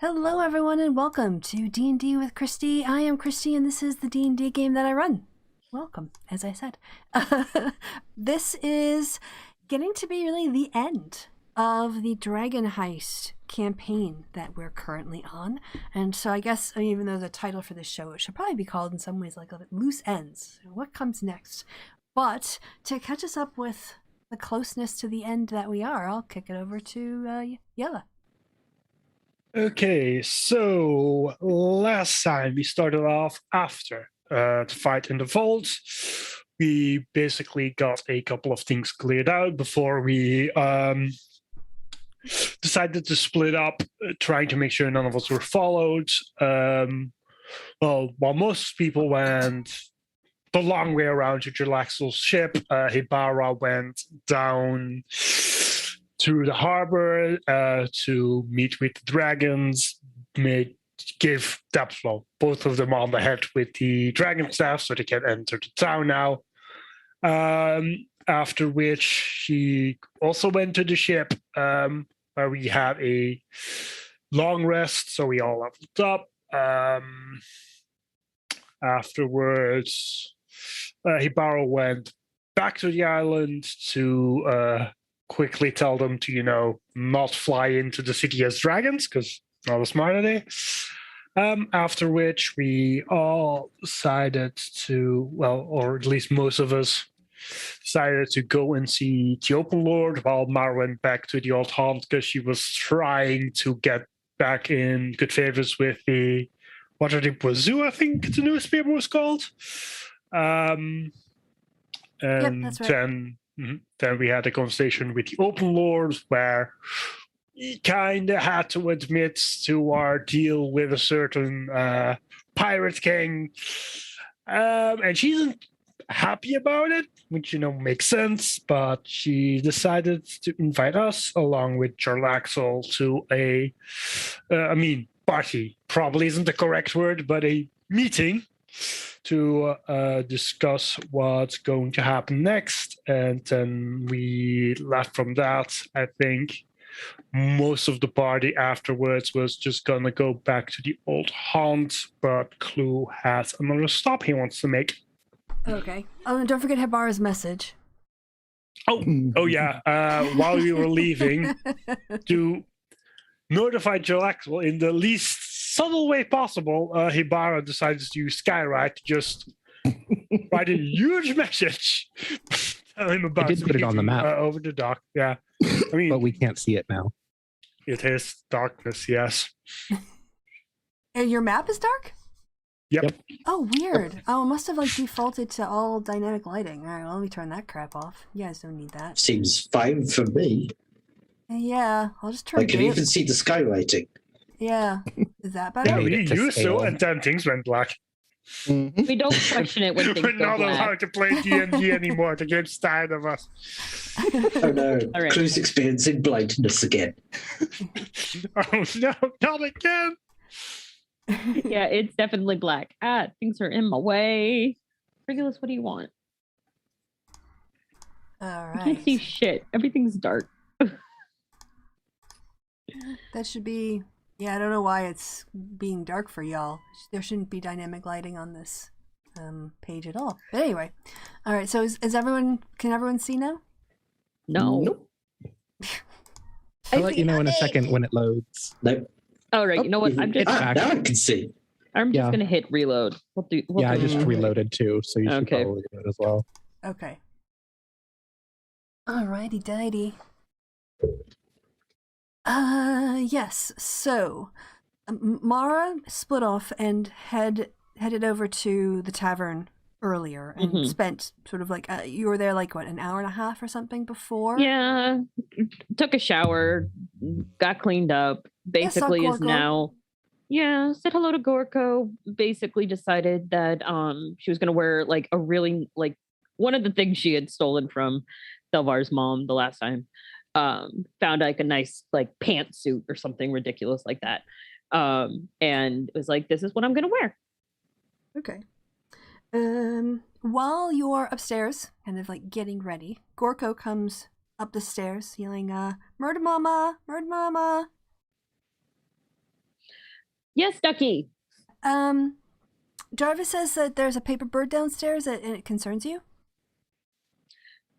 Hello everyone and welcome to D&D with Kristi. I am Kristi and this is the D&D game that I run. Welcome, as I said. This is getting to be really the end of the Dragon Heist campaign that we're currently on. And so I guess, even though the title for this show, it should probably be called in some ways like Loose Ends. What comes next? But to catch us up with the closeness to the end that we are, I'll kick it over to Yella. Okay, so last time we started off after the fight in the vault. We basically got a couple of things cleared out before we decided to split up, trying to make sure none of us were followed. While most people went the long way around to Jalaxel's ship, Hibara went down to the harbor to meet with the dragons, give both of them on the head with the dragon staff so they can enter the town now. After which she also went to the ship where we had a long rest, so we all leveled up. Afterwards, Hibara went back to the island to quickly tell them to, not fly into the city as dragons, because not a smart idea. After which we all decided to, or at least most of us, decided to go and see the Open Lord, while Mara went back to the Old Haunt because she was trying to get back in good favors with the Waterdeep Wazoo, I think the newspaper was called. And Yep, that's right. Then we had a conversation with the Open Lord where he kind of had to admit to our deal with a certain pirate king. And she isn't happy about it, which, makes sense. But she decided to invite us along with Jarlaxle to a party. Probably isn't the correct word, but a meeting to discuss what's going to happen next. And then we left from that. I think most of the party afterwards was just gonna go back to the Old Haunt, but Clue has another stop he wants to make. Okay. Oh, and don't forget Hibara's message. Oh yeah. While we were leaving, to notify Jalaxel in the least subtle way possible, Hibara decided to use Skywrite to just write a huge message telling him about I did put it on the map over the dock. Yeah, but we can't see it now. It is darkness. Yes. And your map is dark? Yep. Oh, weird. Oh, it must have defaulted to all dynamic lighting. All right, well, let me turn that crap off. You guys don't need that. Seems fine for me. Yeah, I'll just turn. I can even see the skywriting. Yeah, is that better? Yeah, we used to, and then things went black. Mm-hmm. We don't question it when things We're go not black. allowed to play D&D anymore. The game's tired of us. Oh no, All right. Clue's experiencing blindness again. Oh no, not again. Yeah, it's definitely black. Things are in my way. Regulus, what do you want? All I right. can't see shit. Everything's dark. That should be. Yeah, I don't know why it's being dark for y'all. There shouldn't be dynamic lighting on this page at all. But anyway, all right. So is everyone? Can everyone see now? No. Nope. I'll let you know in a second when it loads. Nope. All right. You know what? I'm just. back. Now I can see. I'm just Yeah. gonna hit reload. We'll do I just that. reloaded too, so you should Okay. probably do it as well. Okay. Alrighty, dighty. Yes. So, Mara split off and headed over to the tavern earlier and Mhm. spent sort of you were there an hour and a half or something before? Yeah. Took a shower. Got cleaned up. Basically, is Gorko. now. Yeah, said hello to Gorko. Basically decided that she was gonna wear a really one of the things she had stolen from Delvar's mom the last time. Found a nice pantsuit or something ridiculous like that. And it was this is what I'm gonna wear. Okay. While you're upstairs, kind of getting ready, Gorko comes up the stairs yelling, "Murder Mama! Murder Mama!" Yes, Ducky. Jarvis says that there's a paper bird downstairs and it concerns you.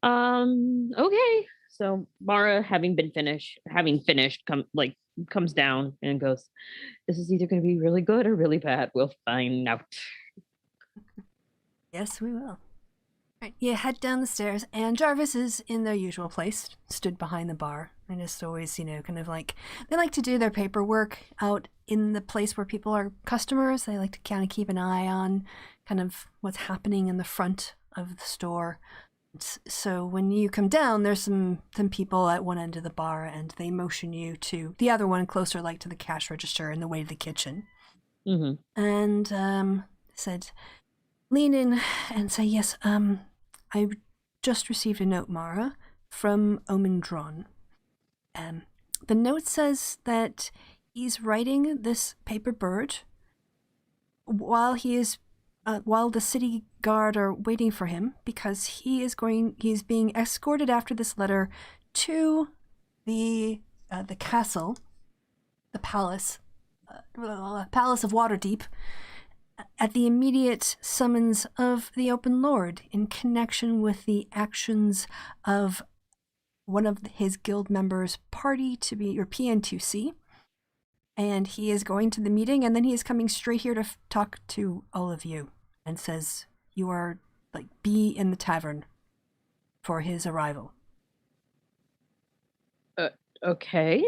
Okay. So Mara, having finished, comes down and goes, "This is either going to be really good or really bad. We'll find out." Yes, we will. Right, you head down the stairs, and Jarvis is in their usual place, stood behind the bar. And just always, kind of like, they like to do their paperwork out in the place where people are customers. They like to kind of keep an eye on kind of what's happening in the front of the store. So when you come down, there's some people at one end of the bar, and they motion you to the other one closer, like to the cash register and the way to the kitchen. Mm-hmm. And said, lean in and say, yes, I just received a note, Mara, from Omendron. The note says that he's writing this paper bird while the city guard are waiting for him, because he's being escorted after this letter to the castle, the palace of Waterdeep, at the immediate summons of the Open Lord in connection with the actions of one of his guild members' party to be your PN2C. And he is going to the meeting, and then he is coming straight here to talk to all of you, and says you are, be in the tavern for his arrival. Okay.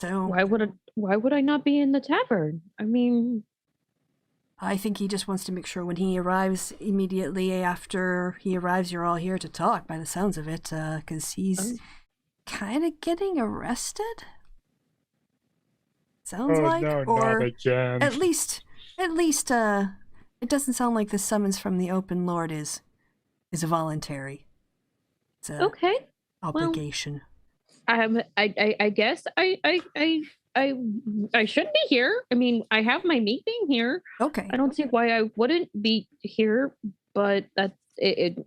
So why would I not be in the tavern? I mean, I think he just wants to make sure when he arrives, immediately after he arrives, you're all here to talk, by the sounds of it, because he's kind of getting arrested. Sounds like, no, or not again. at least, it doesn't sound like the summons from the Open Lord is voluntary. It's a okay. obligation. I guess I should be here. I mean, I have my meeting here. Okay. I don't see why I wouldn't be here, but that's it.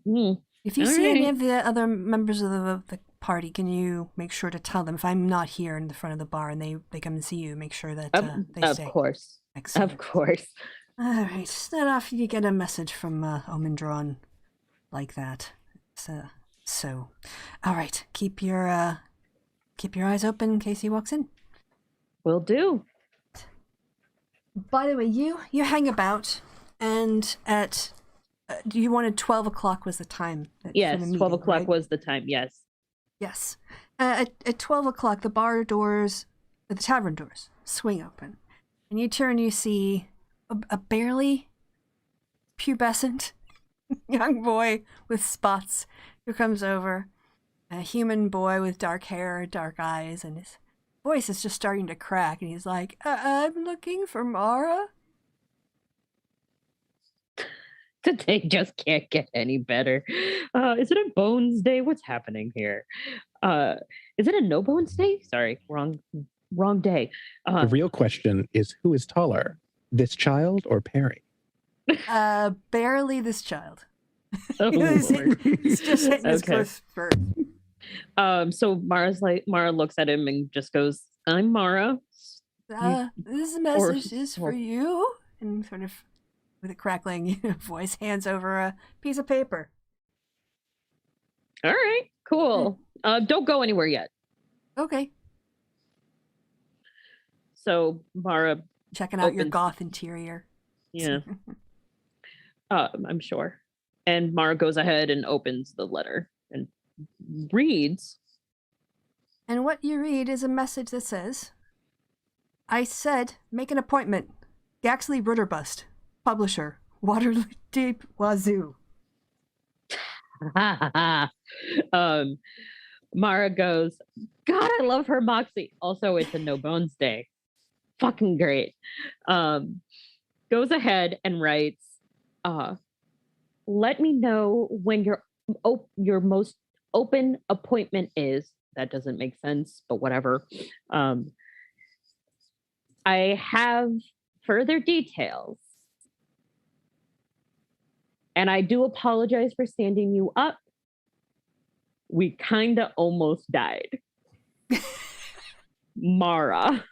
If you see any of the other members of the party, can you make sure to tell them if I'm not here in the front of the bar and they come and see you, make sure that they stay. Of course. Excellent. Of course. All right. It's not often you get a message from Omendron like that. So, all right. Keep your eyes open in case he walks in. Will do. By the way, you hang about, and at you wanted 12 o'clock was the time. Yes, for the 12 meeting, o'clock right? was the time. Yes. Yes. At 12 o'clock, the bar doors, the tavern doors, swing open. And you turn, you see a barely pubescent young boy with spots who comes over. A human boy with dark hair, dark eyes, and his voice is just starting to crack. And he's like, I'm looking for Mara. Today just can't get any better. Is it a bones day? What's happening here? Is it a no bones day? Sorry, wrong day. The real question is, who is taller, this child or Perry? Barely this child. Oh, Lord. He's just hitting his Okay. cliff first. So Mara looks at him and just goes, "I'm Mara." This message is for you. And sort of with a crackling voice, hands over a piece of paper. All right, cool. Don't go anywhere yet. Okay. So Mara, Checking out your opens- goth interior. yeah, I'm sure. And Mara goes ahead and opens the letter and reads. And what you read is a message that says, I said, make an appointment. Gaxley Rudderbust, publisher, Waterdeep Wazoo. Mara goes, God, I love her moxie. Also, it's a no bones day. Fucking great. Goes ahead and writes, let me know when your most open appointment is. That doesn't make sense, but whatever. I have further details. And I do apologize for standing you up. We kind of almost died. Mara.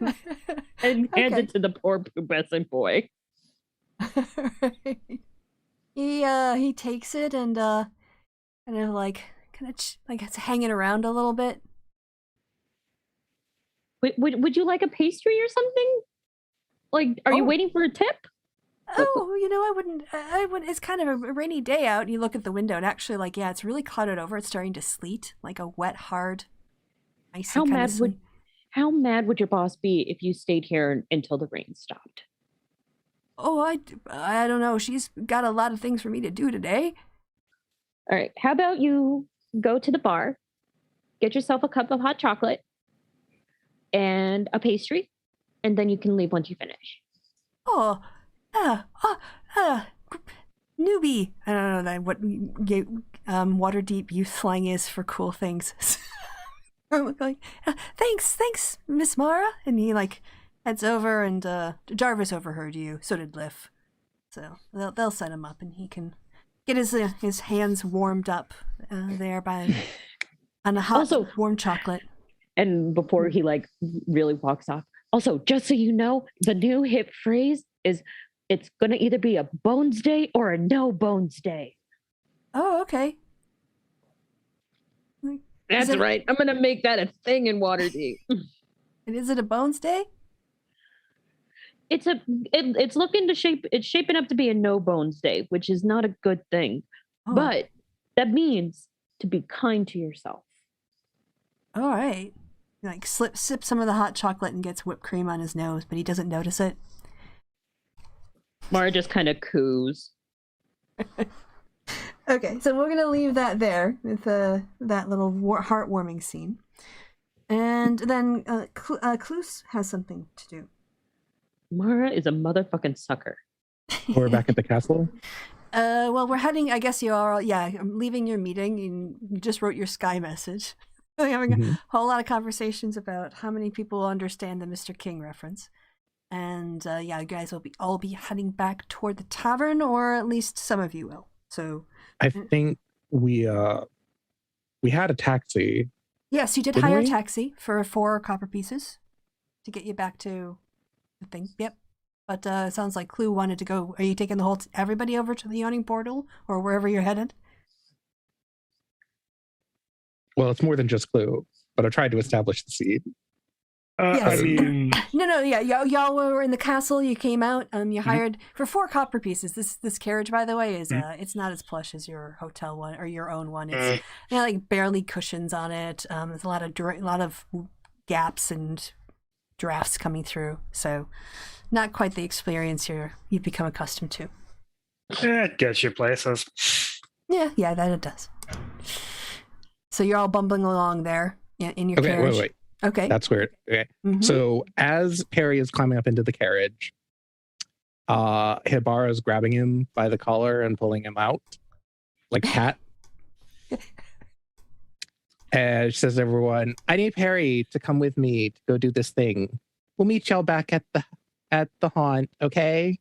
and hands Okay. it to the poor pubescent boy. He takes it and kind of like it's hanging around a little bit. Would you like a pastry or something? Like, are you Oh. waiting for a tip? Oh, I wouldn't. It's kind of a rainy day out, and you look at the window, and actually, it's really clouded over. It's starting to sleet, like a wet, hard, icy How kind mad of sleet. How mad would your boss be if you stayed here until the rain stopped? Oh, I don't know. She's got a lot of things for me to do today. All right. How about you go to the bar, get yourself a cup of hot chocolate and a pastry, and then you can leave once you finish. Oh, newbie. I don't know what Waterdeep youth slang is for cool things. I'm like, thanks, Miss Mara. And he heads over, and Jarvis overheard you. So did Liff. So they'll set him up, and he can get his hands warmed up there on a hot, warm chocolate. And before he really walks off, also, just so you know, the new hip phrase is it's going to either be a bones day or a no bones day. Oh, okay. That's right. I'm going to make that a thing in Waterdeep. And is it a bones day? It's shaping up to be a no bones day, which is not a good thing. Oh. But that means to be kind to yourself. All right. He sips some of the hot chocolate and gets whipped cream on his nose, but he doesn't notice it. Mara just kind of coos. Okay, so we're going to leave that there with that little heartwarming scene. And then Kloos has something to do. Mara is a motherfucking sucker. We're back at the castle. Well, we're heading, I guess you are, I'm leaving your meeting, and you just wrote your Sky message. We're having a whole lot of conversations about how many people understand the Mr. King reference. And you guys will all be heading back toward the tavern, or at least some of you will. So I think we had a taxi. yes, you did Didn't hire a we? taxi for 4 copper pieces to get you back to the thing. Yep. But it sounds like Clue wanted to go. Are you taking everybody over to the yawning portal, or wherever you're headed? Well, it's more than just Clue, but I tried to establish the seed. Yes. I mean, No, yeah, y'all were in the castle. You came out. You hired for 4 copper pieces. This carriage, by the way, is it's not as plush as your hotel one or your own one. It's barely cushions on it. There's a lot of gaps and drafts coming through. So, not quite the experience you've become accustomed to. it gets you places. Yeah, that it does. So you're all bumbling along there in your carriage. Wait. Okay. That's weird. Okay. Mhm. So as Perry is climbing up into the carriage, Hibara is grabbing him by the collar and pulling him out like a cat. And she says to everyone, I need Perry to come with me to go do this thing. We'll meet y'all back at the haunt, okay?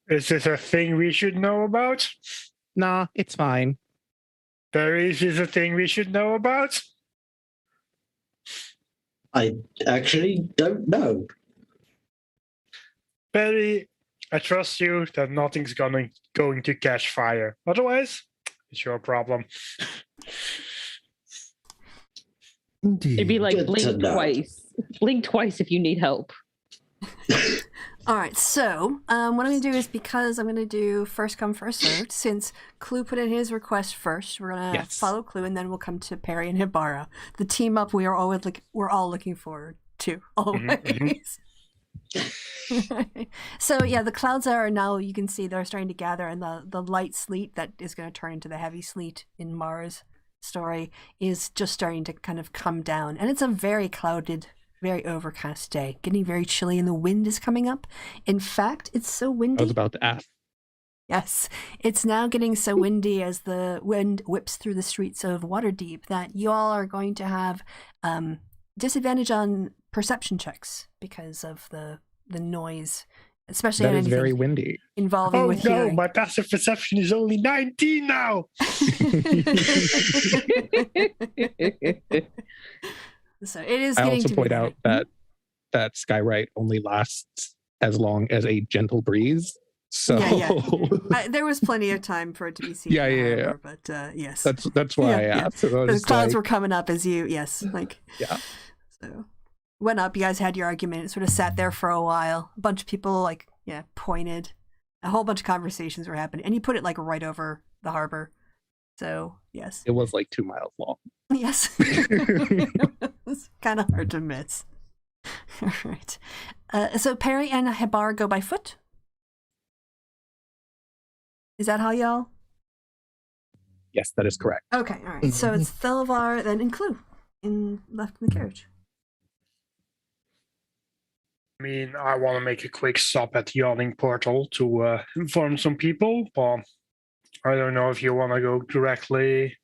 Is this a thing we should know about? Nah, it's fine. Is this a thing we should know about? I actually don't know. Barry, I trust you that nothing's going to catch fire. Otherwise, it's your problem. Indeed. It'd be like Good to blink know. twice. Blink twice if you need help. All right, so what I'm going to do is, because I'm going to do first come, first served, since Clue put in his request first, we're going to follow Clue, and then we'll come to Perry and Hibara. The team up we're all looking forward to, always. So, the clouds are now, you can see they're starting to gather, and the light sleet that is going to turn into the heavy sleet in Mara's story is just starting to kind of come down. And it's a very clouded, very overcast day, getting very chilly, and the wind is coming up. In fact, it's so windy. I was about to ask. Yes, it's now getting so windy as the wind whips through the streets of Waterdeep that you all are going to have disadvantage on perception checks because of the noise, especially That on is anything very windy. involving Oh with no, hearing. my passive perception is only 19 now. So it is I getting also to point be out that that Skywrite only lasts as long as a gentle breeze. So there was plenty of time for it to be seen. Yeah, in the yeah. harbor, but yes, That's why I asked. So the clouds were coming up as you, Yeah. So went up. You guys had your argument. It sort of sat there for a while. A bunch of people pointed. A whole bunch of conversations were happening, and you put it like right over the harbor. So yes, It was like 2 miles long. yes, it's kind of hard to miss. All right. So Perry and Hibara go by foot. Is that how y'all? Yes, that is correct. Okay, all right. So it's Thelvar, then and Clue left in the carriage. I mean, I want to make a quick stop at the yawning portal to inform some people, but I don't know if you want to go directly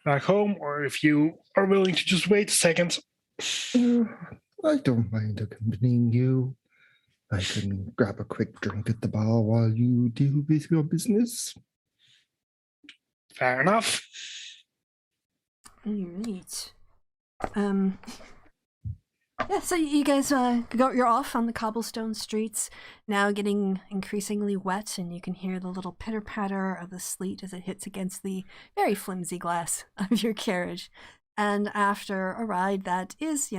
back home or if you are willing to just wait a second. I don't mind accompanying you. I can grab a quick drink at the bar while you deal with your business. Fair enough. All right. Yeah, so you guys you're off on the cobblestone streets, now getting increasingly wet, and you can hear the little pitter-patter of the sleet as it hits against the very flimsy glass of your carriage. And after a ride that is,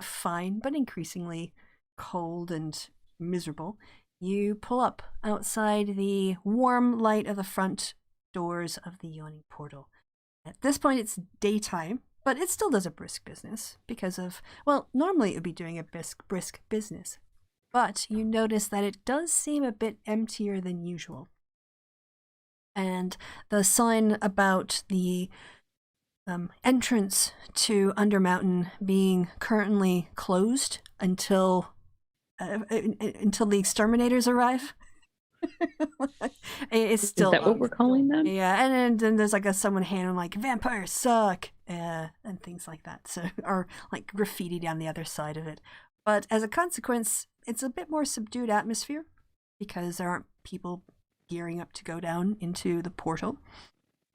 fine, but increasingly cold and miserable, you pull up outside the warm light of the front doors of the yawning portal. At this point, it's daytime, but it still does a brisk business because of, normally it would be doing a brisk business. But you notice that it does seem a bit emptier than usual. And the sign about the entrance to Undermountain being currently closed until the exterminators arrive. It's still. Is that what we're calling them? Yeah, and then there's someone handing vampires suck and things like that. So, or graffiti down the other side of it. But as a consequence, it's a bit more subdued atmosphere because there aren't people gearing up to go down into the portal.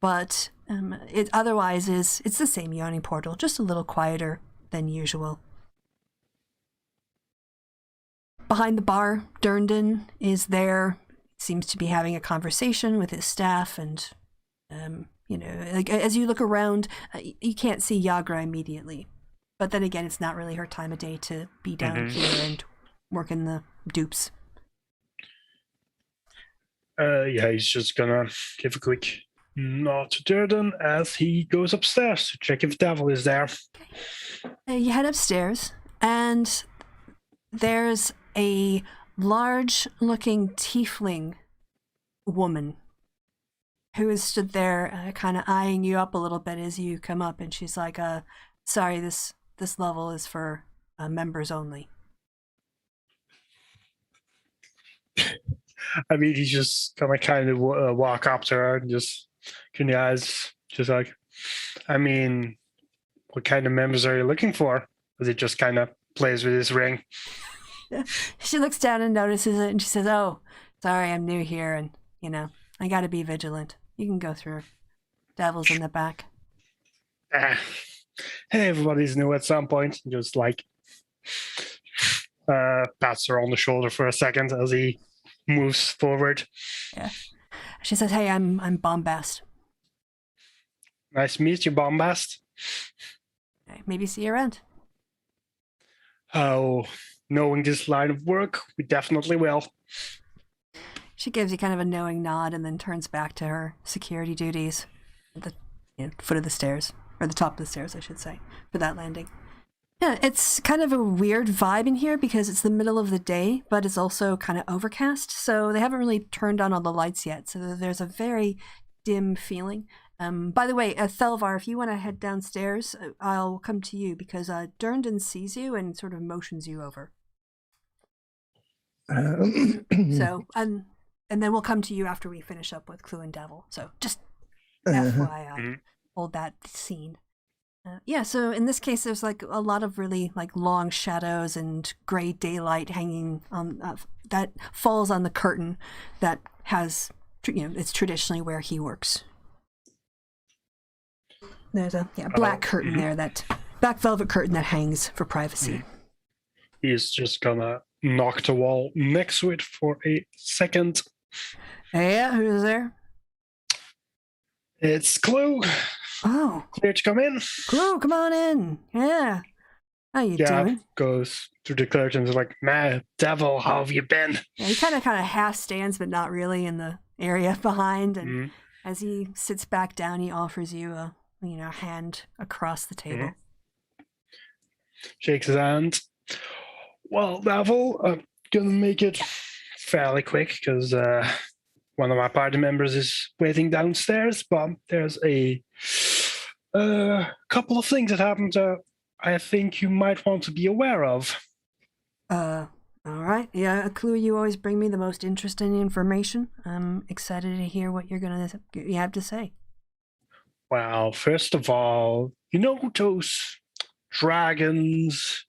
But it otherwise it's the same yawning portal, just a little quieter than usual. Behind the bar, Durndon is there. Seems to be having a conversation with his staff, and as you look around, you can't see Yagra immediately. But then again, it's not really her time of day to be down here and work in the dupes. He's just gonna give a quick nod to Durden as he goes upstairs to check if Devil is there. Okay. You head upstairs, and there's a large-looking tiefling woman who has stood there kind of eyeing you up a little bit as you come up, and she's like, sorry, this level is for members only. I mean, he's just gonna kind of walk up to her and just turn the eyes, just like, I mean, what kind of members are you looking for? As he just kind of plays with his ring. She looks down and notices it, and she says, oh, sorry, I'm new here, and, I gotta be vigilant. You can go through. Devil's in the back. Hey, everybody's new at some point. Just pats her on the shoulder for a second as he moves forward. Yeah. She says, hey, I'm Bombast. Nice to meet you, Bombast. Okay, maybe see you around. Oh, knowing this line of work, we definitely will. She gives you kind of a knowing nod and then turns back to her security duties at the foot of the stairs, or the top of the stairs, I should say, for that landing. Yeah, it's kind of a weird vibe in here because it's the middle of the day, but it's also kind of overcast, so they haven't really turned on all the lights yet, so there's a very dim feeling. By the way, Thelvar, if you want to head downstairs, I'll come to you because Durndon sees you and sort of motions you over. So, and then we'll come to you after we finish up with Clue and Devil. So just FYI, hold that scene. So in this case, there's a lot of really long shadows and gray daylight hanging on that falls on the curtain that has, it's traditionally where he works. There's a black curtain there, that black velvet curtain that hangs for privacy. He's just gonna knock the wall next to it for a second. Yeah, who's there? It's Clue. Oh, Clear to come in. Clue, come on in. Yeah. How you doing? Goes through the curtains like, "Nah, devil, how have you been?" Yeah, he kind of half stands, but not really in the area behind. And as he sits back down, he offers you a hand across the table. Shakes his hand. Well, devil, I'm gonna make it fairly quick because one of my party members is waiting downstairs. But there's a couple of things that happened. I think you might want to be aware of. All right. Yeah, Clue, you always bring me the most interesting information. I'm excited to hear what you have to say. Well, first of all, you know those dragons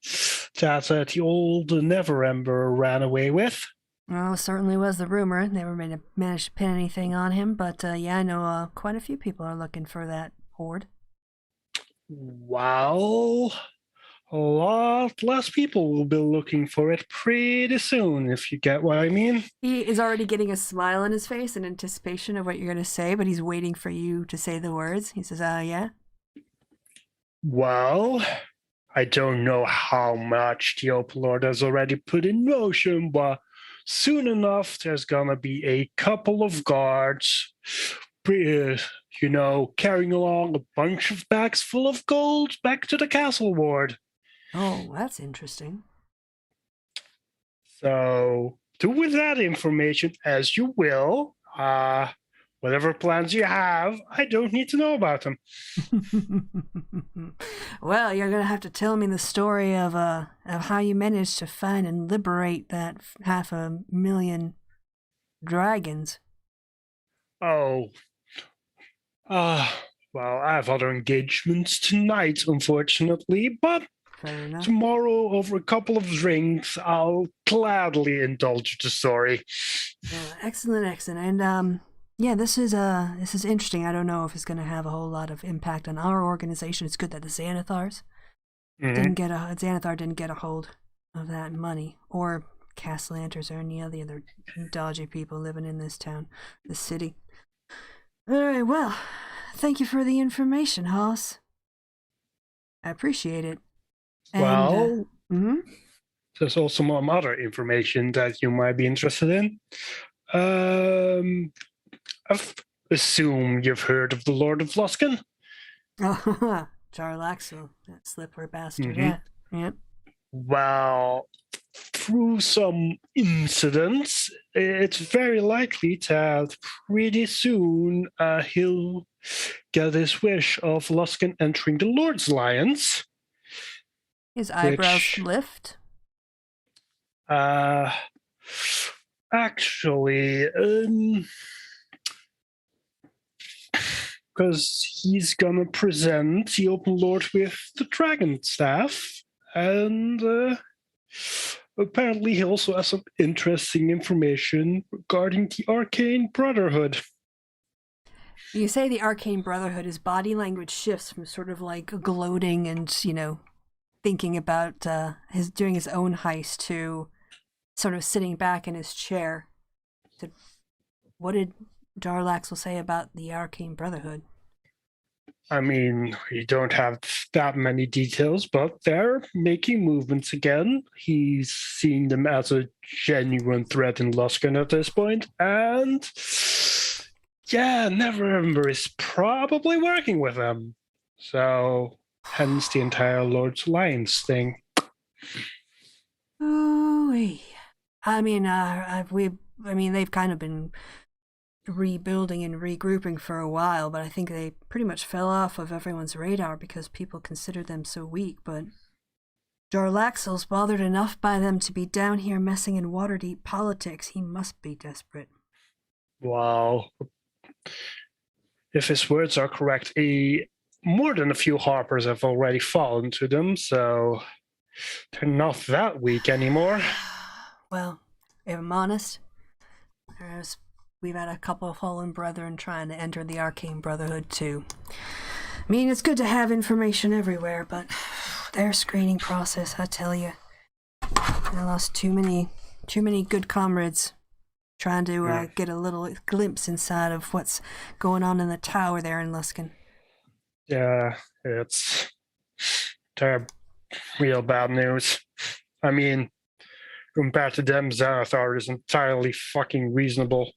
that the old Neverember ran away with? Well, certainly was the rumor. Never managed to pin anything on him, but yeah, I know quite a few people are looking for that horde. Well, a lot less people will be looking for it pretty soon, if you get what I mean. He is already getting a smile on his face in anticipation of what you're going to say, but he's waiting for you to say the words. He says, yeah? Well, I don't know how much the Open Lord has already put in motion, but soon enough, there's gonna be a couple of guards, carrying along a bunch of bags full of gold back to the castle ward. Oh, that's interesting. So, do with that information as you will. Whatever plans you have, I don't need to know about them. Well, you're going to have to tell me the story of how you managed to find and liberate that 500,000 dragons. Oh. Well, I have other engagements tonight, unfortunately, but Fair enough. tomorrow, over a couple of drinks, I'll gladly indulge the story. Excellent. And yeah, this is interesting. I don't know if it's going to have a whole lot of impact on our organization. It's good that the Xanathars didn't get a hold of that money, or Castellanters, or any other dodgy people living in this town, this city. All right, well, thank you for the information, Hoss. I appreciate it. And, there's also some other information that you might be interested in. I assume you've heard of the Lord of Luskan? Oh, Jarlaxle, that slippery bastard. Yeah. Yep. Well, through some incidents, it's very likely that pretty soon he'll get his wish of Luskan entering the Lord's Alliance. His eyebrows lift? Actually, because he's gonna present the Open Lord with the dragon staff, and apparently he also has some interesting information regarding the Arcane Brotherhood. You say the Arcane Brotherhood, his body language shifts from sort of like gloating and, thinking about doing his own heist to sort of sitting back in his chair. What did Jarlaxle say about the Arcane Brotherhood? I mean, we don't have that many details, but they're making movements again. He's seeing them as a genuine threat in Luskan at this point, and Neverember is probably working with them. So, hence the entire Lord's Alliance thing. Ooh-wee. I mean, they've kind of been rebuilding and regrouping for a while, but I think they pretty much fell off of everyone's radar because people considered them so weak. But Jarlaxle's bothered enough by them to be down here messing in Waterdeep politics. He must be desperate. Well, if his words are correct, more than a few Harpers have already fallen to them, so they're not that weak anymore. Well, if I'm honest, we've had a couple of fallen brethren trying to enter the Arcane Brotherhood too. I mean, it's good to have information everywhere, but their screening process, I tell you. I lost too many good comrades trying to get a little glimpse inside of what's going on in the tower there in Luskan. Yeah, it's real bad news. I mean, compared to them, Xanathar is entirely fucking reasonable.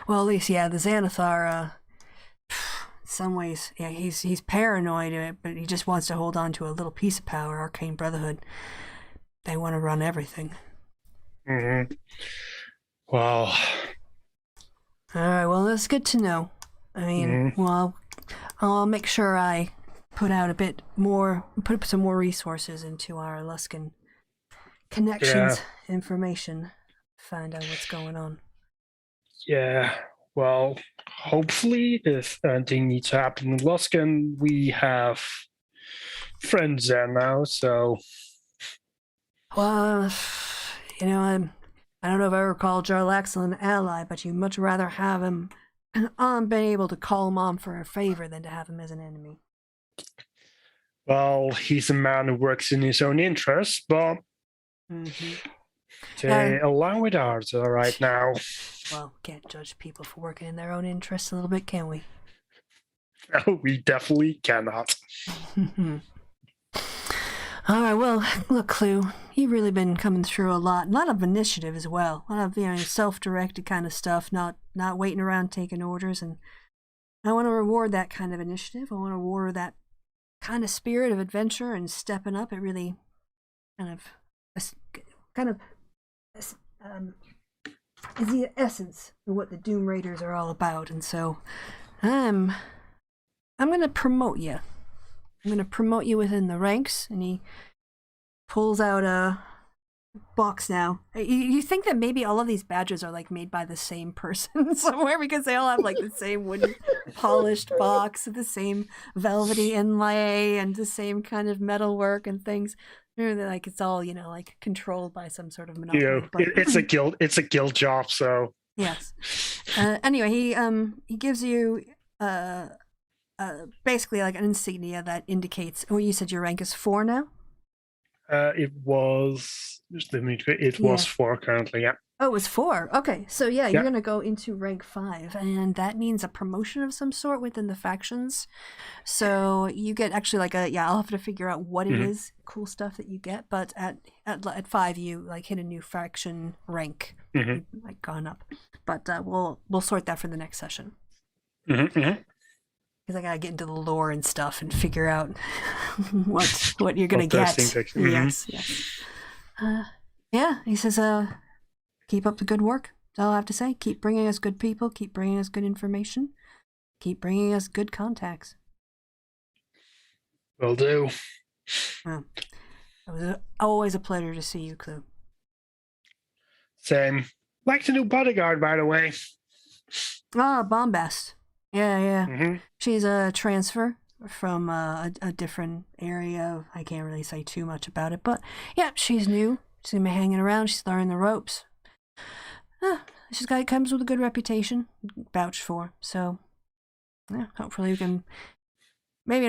Well, at least, yeah, the Xanathar, in some ways, yeah, he's paranoid, but he just wants to hold on to a little piece of power. Arcane Brotherhood, they want to run everything. Mm-hmm. Well. All right, well, that's good to know. I mean, well, I'll make sure I put some more resources into our Luskan connections information, find out what's going on. Yeah, well, hopefully, if anything needs to happen in Luskan, we have friends there now, so... Well, you know, I don't know if I ever called Jarlaxle an ally, but you'd much rather have him been able to call him on for a favor than to have him as an enemy. Well, he's a man who works in his own interests, but they align with ours right now. Well, can't judge people for working in their own interests a little bit, can we? No, we definitely cannot. All right, well, look, Clue, you've really been coming through a lot of initiative as well. A lot of self-directed kind of stuff, not waiting around taking orders. And I want to reward that kind of initiative. I want to reward that kind of spirit of adventure and stepping up. It really is the essence of what the Doom Raiders are all about. And so I'm going to promote you. I'm going to promote you within the ranks. And he pulls out a box now. You think that maybe all of these badges are like made by the same person somewhere, because they all have like the same wooden polished box, the same velvety inlay, and the same kind of metalwork and things. They're like, it's all, like controlled by some sort of monopoly. Yeah, it's a guild. It's a guild job, so yes. Anyway, he gives you basically like an insignia that indicates. Oh, you said your rank is 4 now. It was 4 currently. Yeah. Oh, it was 4. Okay, so yeah, you're gonna go into rank 5, and that means a promotion of some sort within the factions. So you get actually like I'll have to figure out what it is, cool stuff that you get. But at 5, you like hit a new faction rank, like gone up. But we'll sort that for the next session. Because I gotta get into the lore and stuff and figure out what you're gonna get. Yes. Yeah, he says, keep up the good work. That's all I have to say. Keep bringing us good people. Keep bringing us good information. Keep bringing us good contacts. Will do. Well, it was always a pleasure to see you, Clue. Same. Like the new bodyguard, by the way. Ah, Bombast. Yeah. She's a transfer from a different area. I can't really say too much about it, but yeah, she's new. She's gonna be hanging around. She's learning the ropes. She's comes with a good reputation, vouched for. So, yeah, hopefully we can, maybe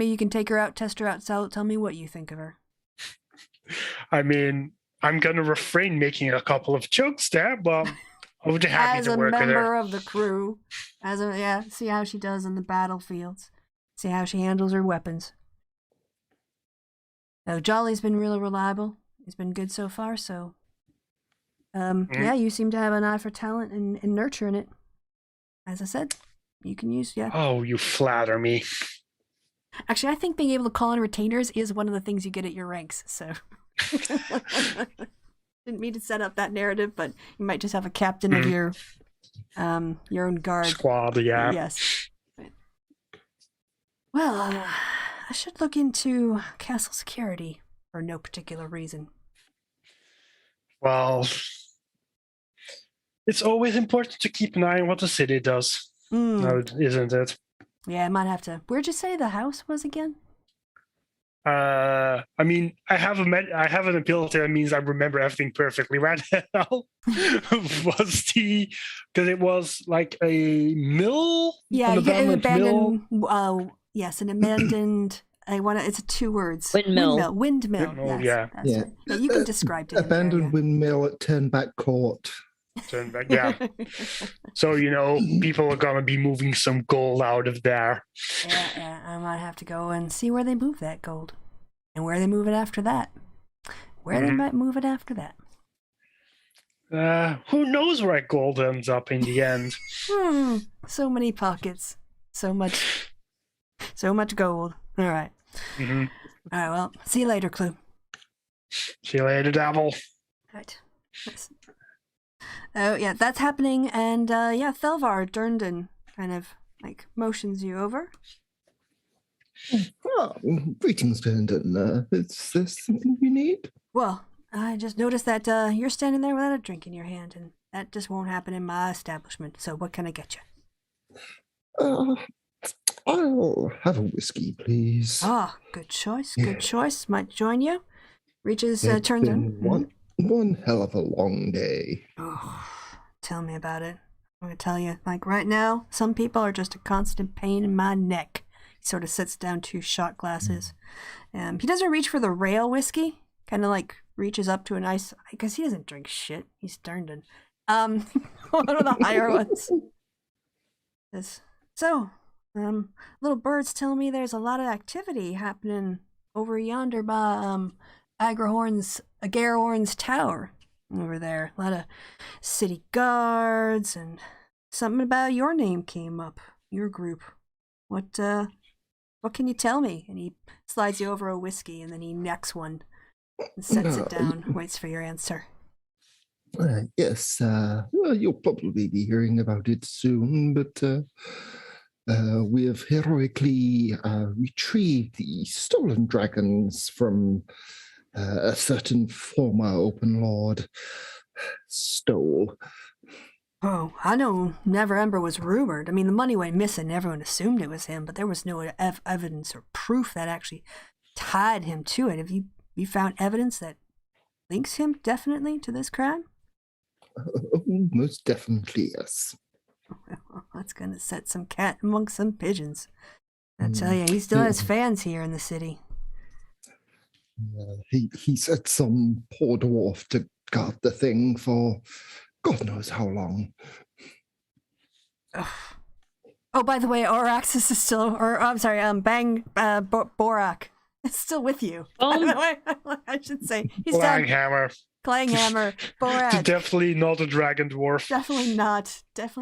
you can take her out, test her out, tell me what you think of her. I mean, I'm gonna refrain making a couple of jokes there, but I would be happy to work with her. As a member of the crew, see how she does in the battlefields, see how she handles her weapons. Now, Jolly's been really reliable. He's been good so far, so yeah, you seem to have an eye for talent and nurturing it. As I said, you can use, Oh, you flatter me. Actually, I think being able to call in retainers is one of the things you get at your ranks, so. Didn't mean to set up that narrative, but you might just have a captain of your own guard. Squad, yeah. Yes. Well, I should look into castle security for no particular reason. Well, it's always important to keep an eye on what the city does. No, isn't it? Yeah, I might have to. Where'd you say the house was again? I mean, I have an ability that means I remember everything perfectly right now. Because it was like a mill? Yeah, an abandoned mill? yes, an abandoned I want to. It's 2 words. Windmill. Windmill. Windmill, Yes, yeah. that's Yeah. right. Yeah, you can describe to him. Abandoned windmill at Turnback Court. Turn back, yeah. So, people are going to be moving some gold out of there. Yeah. I might have to go and see where they move that gold, and where they move it after that. Where they might move it after that. Who knows where gold ends up in the end? So many pockets. So much gold. All right. Mm-hmm. All right, well, see you later, Clue. See you later, Dabble. Right. Nice. Oh, yeah, that's happening, and, Felvar Durndon kind of, motions you over. Oh, greetings, Durndon. Is there something you need? Well, I just noticed that, you're standing there without a drink in your hand, and that just won't happen in my establishment, so what can I get you? I'll have a whiskey, please. Ah, good choice, good choice. Might join you. Reaches, It's turns been in. one hell of a long day. Oh, tell me about it. I'm gonna tell you, right now, some people are just a constant pain in my neck. He sort of sits down 2 shot glasses. He doesn't reach for the rail whiskey. Kind of reaches up to a nice, because he doesn't drink shit. He's Durndon. One of the higher ones. So, little bird's telling me there's a lot of activity happening over yonder by Agarhorn's tower over there. A lot of city guards, and something about your name came up, your group. What can you tell me? And he slides you over a whiskey, and then he necks one and sets it down, waits for your answer. Yes, well, you'll probably be hearing about it soon, but we have heroically retrieved the stolen dragons from a certain former open lord stole. Oh, I know Neverember was rumored. I mean, the money went missing. Everyone assumed it was him, but there was no evidence or proof that actually tied him to it. Have you found evidence that links him definitely to this crime? Oh, most definitely, yes. Well, that's going to set some cat amongst some pigeons. I tell you, he still has fans here in the city. He set some poor dwarf to guard the thing for God knows how long. Oh, by the way, Oraxis is still, Borak is still with you. By the way, I should say. He's Clanghammer. Clanghammer, Borak. Definitely not a dragon dwarf. Definitely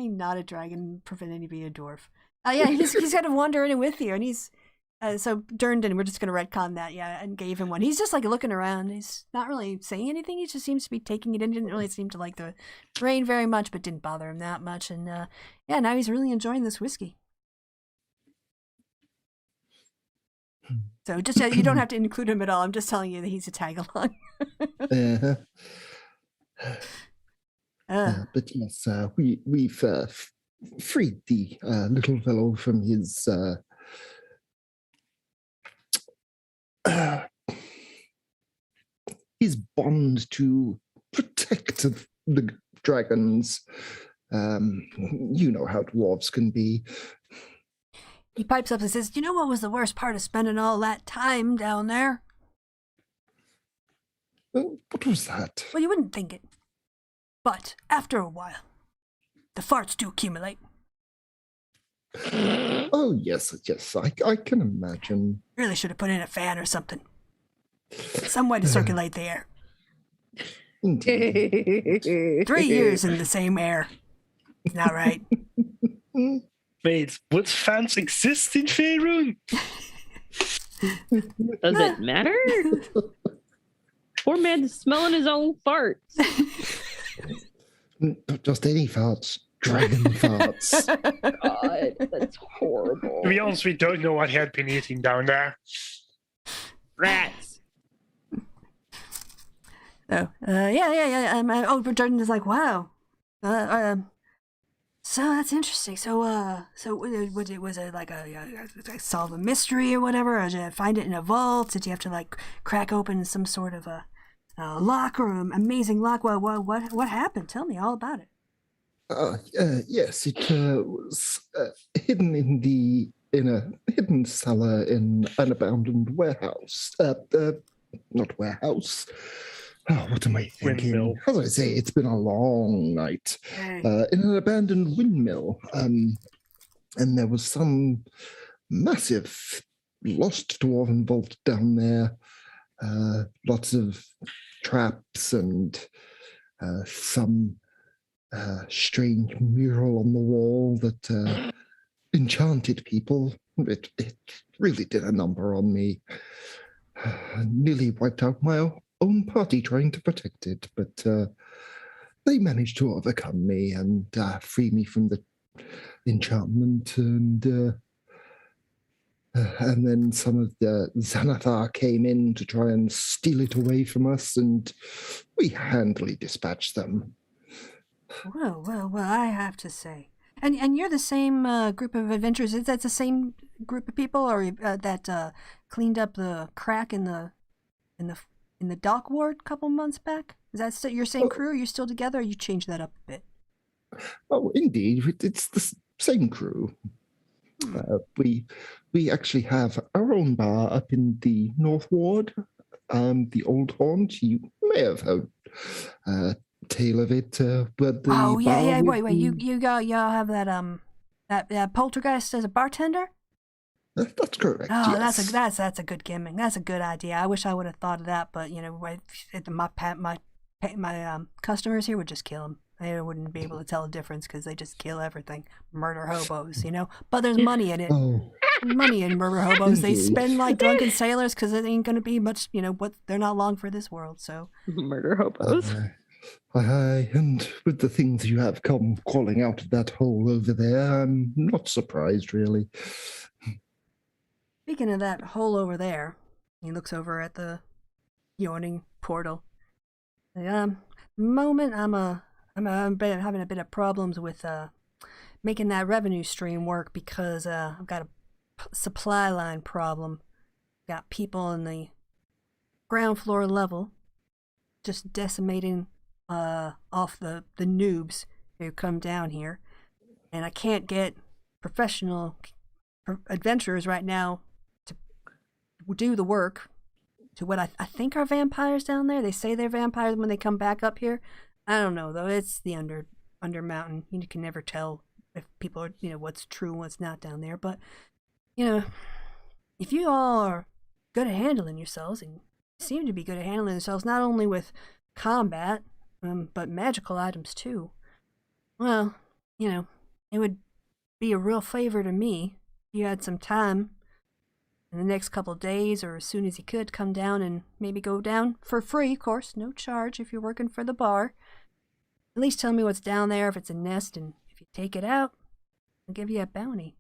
not a dragon pretending to be a dwarf. Yeah, he's kind of wandering with you, and he's so Durndon. We're just gonna retcon that, and gave him one. He's just looking around. He's not really saying anything. He just seems to be taking it in. Didn't really seem to like the rain very much, but didn't bother him that much. And now he's really enjoying this whiskey. So just you don't have to include him at all. I'm just telling you that he's a tag along. But yes, we've freed the little fellow from his bond to protect the dragons. You know how dwarves can be. He pipes up and says, "You know what was the worst part of spending all that time down there?" What was that? Well, you wouldn't think it. But after a while, the farts do accumulate. Oh, yes, I can imagine. Really should have put in a fan or something. Some way to circulate the air. Indeed. 3 years in the same air. Not right. Wait, would fans exist in Faerun? Does it matter? Poor man's smelling his own farts. Not just any farts, dragon farts. God, that's horrible. To be honest, we don't know what he had been eating down there. Rats. Oh, yeah. Jordan is like, wow. So that's interesting. So was it like a solve a mystery or whatever? Or did you find it in a vault? Did you have to crack open some sort of a lock or an amazing lock? What happened? Tell me all about it. Yes, it was hidden in the in a hidden cellar in an abandoned warehouse. Not warehouse. Oh, what am I thinking? Windmill. As I say, it's been a long night. Hey. In an abandoned windmill. And there was some massive lost dwarven vault down there. Lots of traps and some strange mural on the wall that enchanted people. It really did a number on me. Nearly wiped out my own party trying to protect it, but they managed to overcome me and free me from the enchantment, and then some of the Xanathar came in to try and steal it away from us, and we handily dispatched them. Well, I have to say. And you're the same group of adventurers. Is that the same group of people, or that cleaned up the crack in the dock ward a couple months back? Is that still your same crew? Are you still together, or you changed that up a bit? Oh, indeed, it's the same crew. We actually have our own bar up in the North Ward, the Old Haunt. You may have heard tale of it. But the Wait. Y'all have that poltergeist as a bartender? That's correct. Oh, yes. that's a good gimmick. That's a good idea. I wish I would have thought of that, but my customers here would just kill him. They wouldn't be able to tell the difference because they just kill everything. Murder hobos, But there's money in it. Oh, Money in murder hobos. They Indeed. spend like drunken sailors because it ain't going to be much, what they're not long for this world. So Murder hobos. Aye, and with the things you have come crawling out of that hole over there, I'm not surprised, really. speaking of that hole over there, he looks over at the yawning portal. Moment I'm having a bit of problems with making that revenue stream work because I've got a supply line problem. Got people in the ground floor level just decimating off the noobs who come down here, and I can't get professional adventurers right now to do the work to what I think are vampires down there. They say they're vampires when they come back up here. I don't know though. It's the under mountain. You can never tell if people are what's true and what's not down there. But if you all are good at handling yourselves and seem to be good at handling yourselves, not only with combat but magical items too. Well, it would be a real favor to me if you had some time in the next couple of days, or as soon as you could, come down and maybe go down for free, of course, no charge if you're working for the bar. At least tell me what's down there, if it's a nest, and if you take it out, I'll give you a bounty.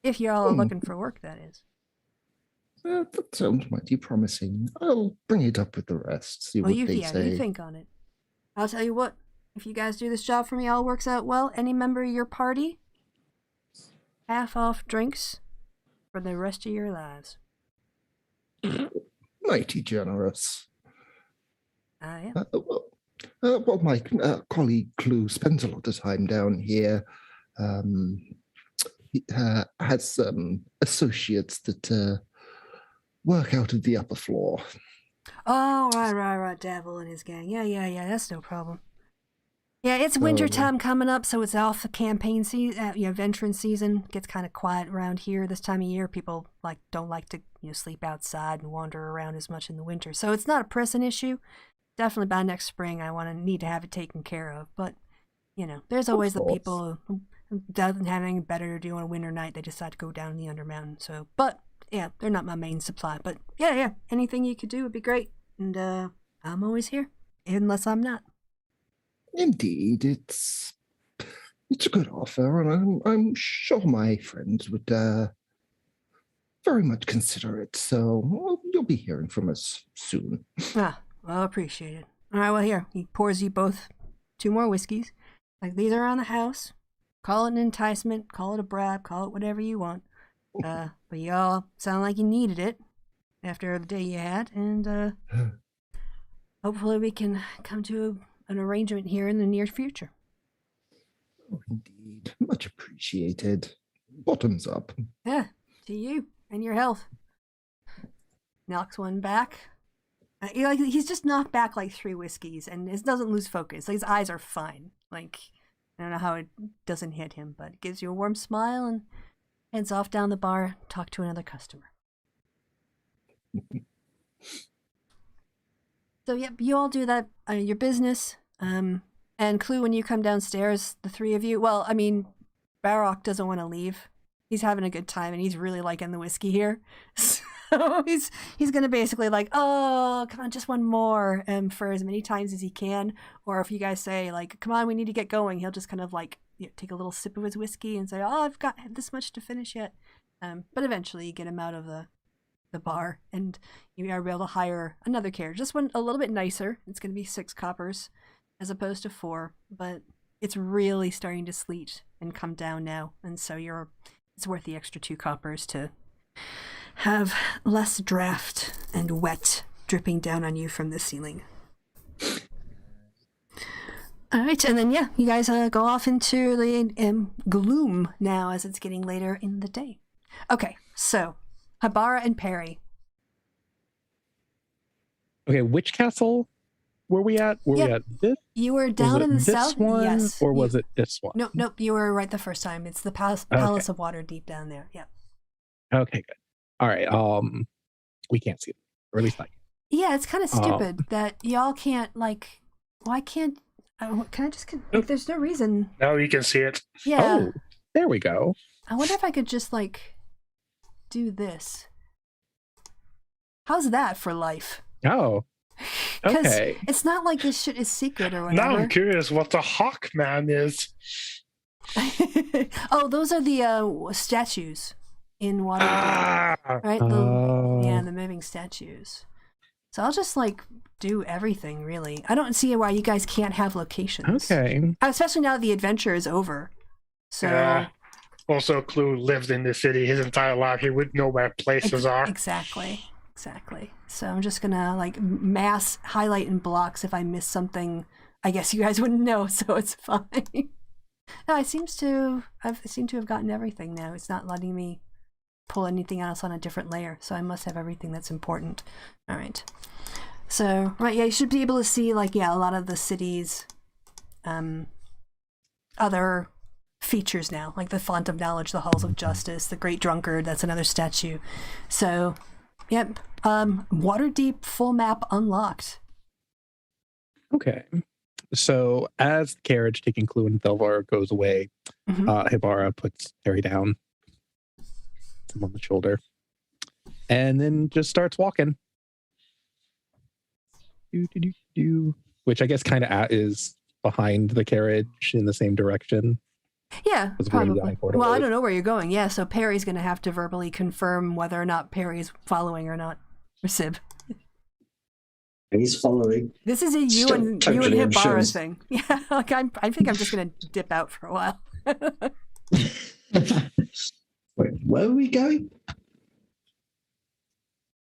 If you're all looking for work, that is. That sounds mighty promising. I'll bring it up with the rest, see what they say. You think on it. I'll tell you what, if you guys do this job for me, all works out well, any member of your party, half off drinks for the rest of your lives. Mighty generous. I am. Well, my colleague Clue spends a lot of time down here. He has some associates that work out of the upper floor. Oh, right. Devil and his gang. Yeah. That's no problem. Yeah, it's winter time coming up, so it's off the campaign season. Veteran season gets kind of quiet around here this time of year. People don't like to sleep outside and wander around as much in the winter. So it's not a pressing issue. Definitely by next spring, I need to have it taken care of. But there's always the people who doesn't have anything better to do on a winter night. They decide to go down in the Undermountain. So, but yeah, they're not my main supply. But yeah, anything you could do would be great. And I'm always here, unless I'm not. Indeed, it's a good offer, and I'm sure my friends would very much consider it. So you'll be hearing from us soon. Well, appreciate it. All right, well, here, he pours you both 2 more whiskeys. These are on the house. Call it an enticement, call it a bribe, call it whatever you want. But you all sound like you needed it after the day you had, and hopefully we can come to an arrangement here in the near future. Oh, indeed. Much appreciated. bottoms up. Yeah, to you and your health. Knocks one back. He's just knocked back like 3 whiskeys and it doesn't lose focus. Like, his eyes are fine. Like, I don't know how it doesn't hit him, but it gives you a warm smile and heads off down the bar, talk to another customer. So, yep, you all do that, your business. And Clue, when you come downstairs, the 3 of you, well, I mean, Barrock doesn't want to leave. He's having a good time and he's really liking the whiskey here. So he's going to basically like, oh, come on, just one more, for as many times as he can. Or if you guys say like, come on, we need to get going, he'll just kind of like take a little sip of his whiskey and say, oh, I've got this much to finish yet. But eventually you get him out of the bar and you are able to hire another carriage. This one a little bit nicer. It's going to be 6 coppers as opposed to 4, but it's really starting to sleet and come down now. And so it's worth the extra 2 coppers to have less draft and wet dripping down on you from the ceiling. All right, and then you guys go off into the gloom now as it's getting later in the day. Okay, so Hibara and Perry. Okay, which castle were we at? Were we at this? You were down in the south. One, yes. Or was it this one? Nope. You were right the first time. It's the Palace of Waterdeep down there. Yeah. Okay, good. All right. We can't see them, or at least I can. Yeah, it's kind of stupid that y'all can't like. Why can't? Can I just? There's no reason. Now you can see it. Yeah. Oh, there we go. I wonder if I could just like do this. How's that for life? Oh. Okay. It's not like this shit is secret or whatever. Now I'm curious what the Hawk Man is. Oh, those are the statues in Waterdeep. Right? The moving statues. So I'll just like do everything really. I don't see why you guys can't have locations. Okay. Especially now the adventure is over. So Also, Clue lived in the city his entire life. He would know where places are. Exactly. So I'm just gonna like mass highlight in blocks. If I miss something, I guess you guys wouldn't know, so it's fine. No, I seem to have gotten everything now. It's not letting me pull anything else on a different layer, so I must have everything that's important. All right. So you should be able to see like a lot of the city's other features now, like the Font of Knowledge, the Halls of Justice, the Great Drunkard. That's another statue. So. Yep. Waterdeep full map unlocked. Okay. So as the carriage taking Clue and Thelvar goes away, Hibara puts Harry down, him on the shoulder, and then just starts walking. Which I guess kind of is behind the carriage in the same direction. Yeah, probably. Well, I don't know where you're going. Yeah, so Perry's going to have to verbally confirm whether or not Perry's following or not. Or Sib. He's following. This is a you and Hibara thing. Yeah, like I think I'm just going to dip out for a while. Wait, where are we going?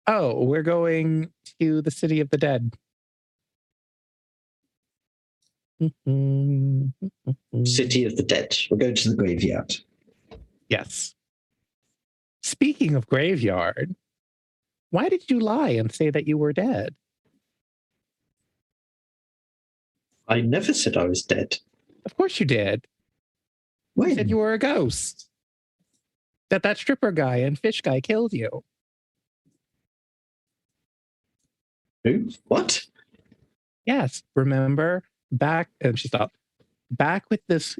Oh, we're going to the City of the Dead. City of the Dead. We're going to the graveyard. Yes. Speaking of graveyard, why did you lie and say that you were dead? I never said I was dead. Of course you did. When? You said you were a ghost. That stripper guy and fish guy killed you. Who? What? Yes, remember? And she stopped. Back with this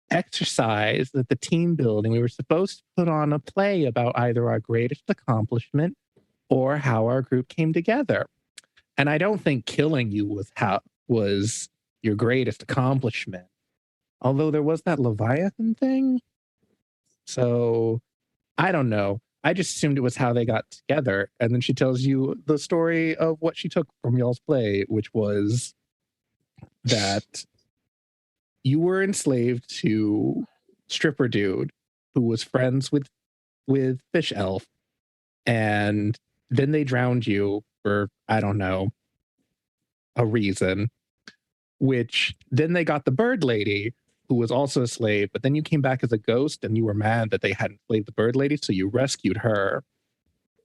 exercise at the team building, we were supposed to put on a play about either our greatest accomplishment or how our group came together. And I don't think killing you was your greatest accomplishment. Although there was that Leviathan thing. So I don't know. I just assumed it was how they got together. And then she tells you the story of what she took from y'all's play, which was that you were enslaved to stripper dude who was friends with fish elf, and then they drowned you for I don't know a reason, which then they got the bird lady who was also a slave, but then you came back as a ghost and you were mad that they hadn't slayed the bird lady, so you rescued her.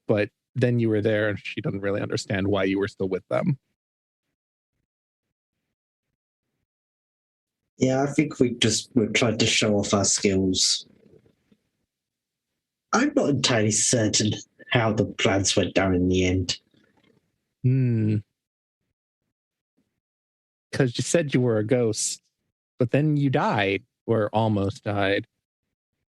But then you were there and she doesn't really understand why you were still with them. Yeah, I think we've tried to show off our skills. I'm not entirely certain how the plans went down in the end. Because you said you were a ghost, but then you died, or almost died.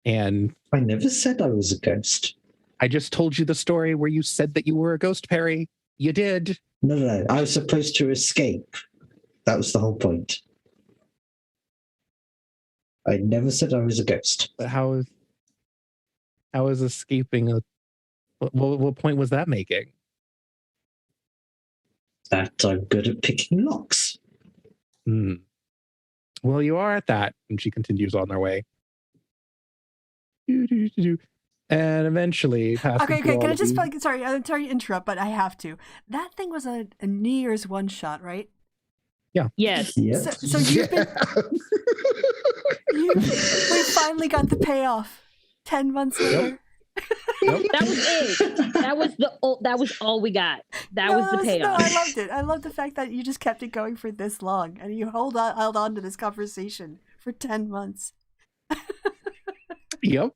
And I never said I was a ghost. I just told you the story where you said that you were a ghost, Perry. You did. No. I was supposed to escape. That was the whole point. I never said I was a ghost. But how is escaping a... What point was that making? That I'm good at picking locks. Well, you are at that. And she continues on their way. And eventually... Okay, can I just... Sorry, I'm sorry to interrupt, but I have to. That thing was a New Year's one-shot, right? Yeah. Yes. Yes. So you've been... we finally got the payoff 10 months later. Yep. That was it. That was all we got. That was the payoff. No, I loved it. I love the fact that you just kept it going for this long and you held on to this conversation for 10 months. Yep.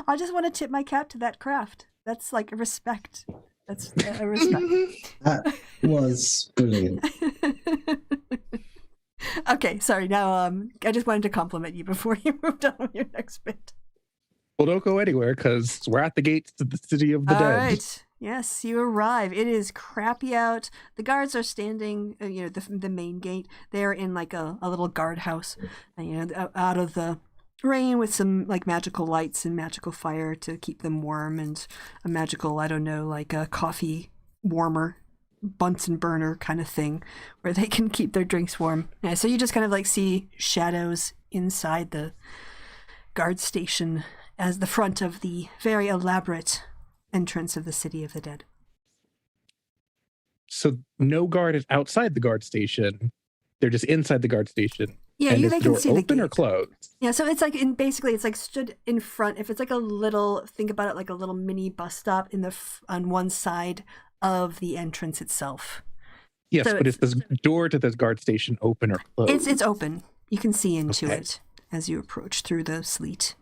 I just want to tip my cap to that craft. That's like a respect. That's a respect. That was brilliant. Okay, sorry. Now, I just wanted to compliment you before you moved on with your next bit. Well, don't go anywhere because we're at the gates of the city of the dead. All right. Yes, you arrive. It is crappy out. The guards are standing, the main gate. They're in like a little guardhouse, out of the rain with some like magical lights and magical fire to keep them warm, and a magical, I don't know, like a coffee warmer, Bunsen burner kind of thing where they can keep their drinks warm. Yeah, so you just kind of like see shadows inside the guard station as the front of the very elaborate entrance of the city of the dead. So no guard is outside the guard station. They're just inside the guard station. Yeah, and they can see the open gate. Or closed? Yeah, so it's like it's like stood in front. If it's like a little, think about it like a little mini bus stop on one side of the entrance itself. Yes, so but is the door to this guard station open or closed? It's open. You can see into Okay. it as you approach through the sleet.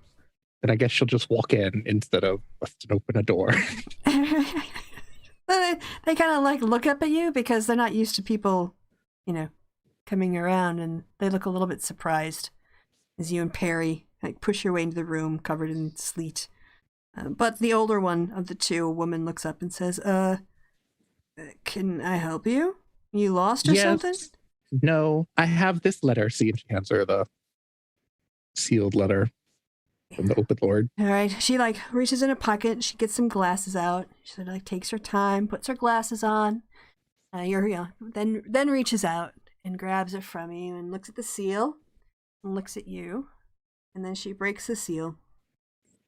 Then I guess she'll just walk in instead of busting open a door. They kind of like look up at you because they're not used to people, coming around, and they look a little bit surprised as you and Perry like push your way into the room covered in sleet. But the older one of the two, a woman, looks up and says, can I help you? You lost or something? No, I have this letter. See, and she hands her the sealed letter from the open lord. All right. She like reaches in her pocket. She gets some glasses out. She like takes her time, puts her glasses on. Then reaches out and grabs it from you and looks at the seal and looks at you. And then she breaks the seal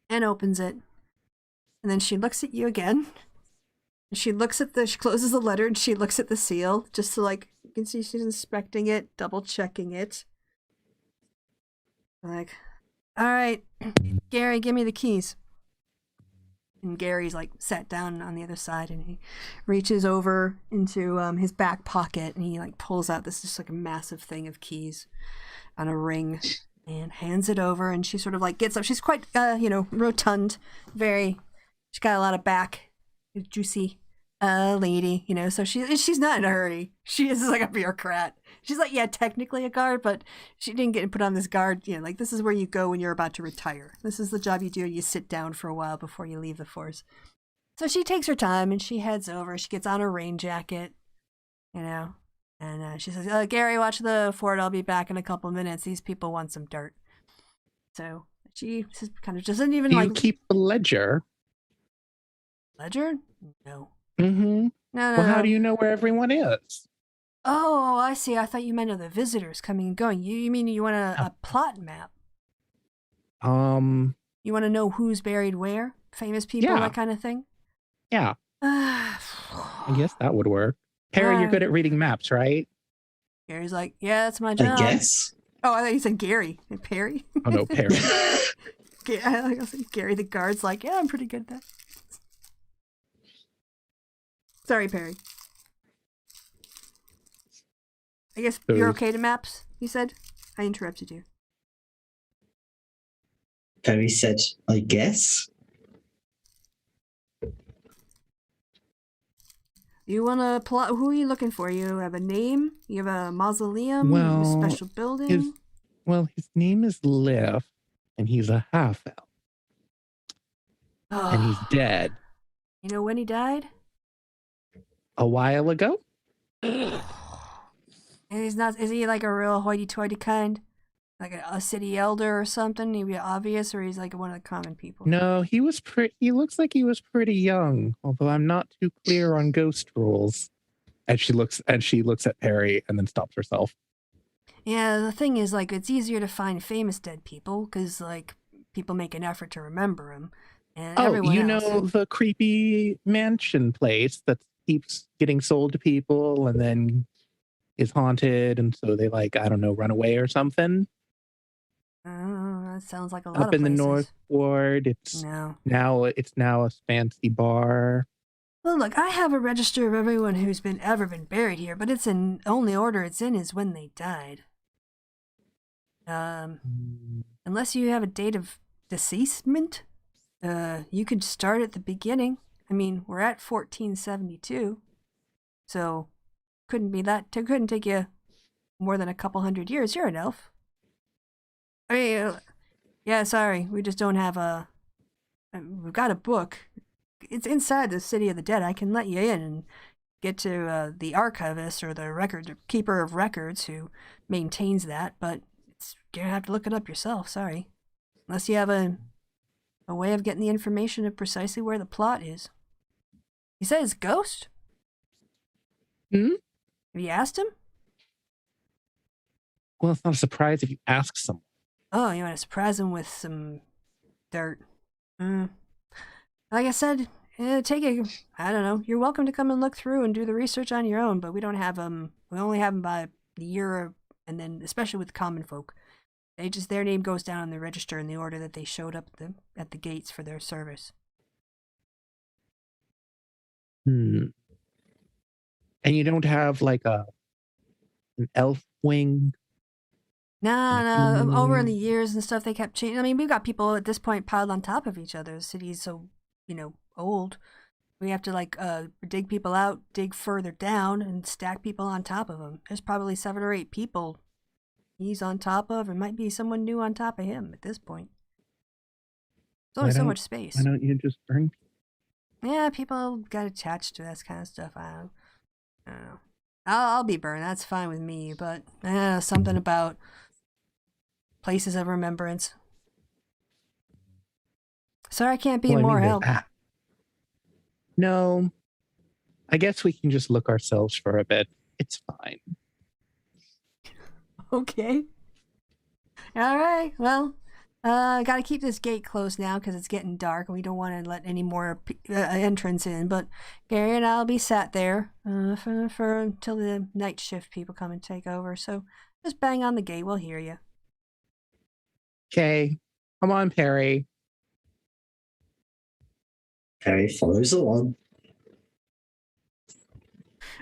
and opens it. And then she looks at you again. And she closes the letter and she looks at the seal just to like, you can see she's inspecting it, double checking it. Like, all right, Gary, give me the keys. And Gary's like sat down on the other side and he reaches over into his back pocket and he like pulls out this just like a massive thing of keys on a ring and hands it over, and she sort of like gets up. She's quite, rotund, she's got a lot of back, juicy lady, so she's not in a hurry. She is like a bureaucrat. She's like, yeah, technically a guard, but she didn't get put on this guard. Like this is where you go when you're about to retire. This is the job you do. You sit down for a while before you leave the force. So she takes her time and she heads over. She gets on her rain jacket, and she says, Gary, watch the fort. I'll be back in a couple minutes. These people want some dirt. So she kind of doesn't even Do you keep a ledger? Ledger? No. Mm-hmm. No. Well, how do you know where everyone is? Oh, I see. I thought you meant other visitors coming and going. You mean you want a plot map? You want to know who's buried where? Famous people, Yeah. that kind of thing? Yeah. I guess that would work. Harry, you're good at reading maps, right? Gary's like, yeah, that's my job. I guess. Oh, I thought you said Gary. Perry? Oh no, Perry. I was like, Gary the guard's like, yeah, I'm pretty good at that. Sorry, Perry. I guess you're okay to maps, you said? I interrupted you. Perry said, I guess. You want to plot? Who are you looking for? You have a name? You have a mausoleum? You have a special building? His name is Liv, and he's a half-elf. And he's dead. You know when he died? A while ago? And he's not, is he like a real hoity-toity kind? Like a city elder or something? He'd be obvious, or he's like one of the common people? No, he looks like he was pretty young, although I'm not too clear on ghost rules. And she looks at Perry and then stops herself. Yeah, the thing is, like, it's easier to find famous dead people because, like, people make an effort to remember them. And everyone else. Know the creepy mansion place that keeps getting sold to people and then is haunted, and so they, like, I don't know, run away or something. That sounds like a lot up of in places. the North Ward. It's now a fancy bar. Well, look, I have a register of everyone who's ever been buried here, but it's in only order it's in is when they died. Unless you have a date of deceasement, you could start at the beginning. I mean, we're at 1472, so couldn't take you more than a couple hundred years. You're an elf. I mean, yeah, sorry, we just don't have we've got a book. It's inside the City of the Dead. I can let you in and get to the archivist or the keeper of records who maintains that, but you're gonna have to look it up yourself. Sorry, unless you have a way of getting the information of precisely where the plot is. He said it's ghost. Hmm? Have you asked him? Well, it's not a surprise if you ask someone. Oh, you want to surprise him with some dirt. Like I said, take it. I don't know. You're welcome to come and look through and do the research on your own, but we don't have them. We only have them by the year, and then especially with common folk, their name goes down in the register in the order that they showed up at the gates for their service. And you don't have like an elf wing? No. Over in the years and stuff, they kept changing. I mean, we've got people at this point piled on top of each other. The city's so, old. We have to dig people out, dig further down, and stack people on top of them. There's probably 7 or 8 people he's on top of. It might be someone new on top of him at this point. There's only so much space. Why don't you just burn people? Yeah, people got attached to that kind of stuff. I don't know. I'll be burned. That's fine with me. But something about places of remembrance. Sorry, I can't be more help. No, I guess we can just look ourselves for a bit. It's fine. Okay. All right. Well, I got to keep this gate closed now because it's getting dark and we don't want to let any more entrance in. But Gary and I'll be sat there for until the night shift people come and take over. So just bang on the gate. We'll hear you. Okay. Come on, Perry. Perry follows along.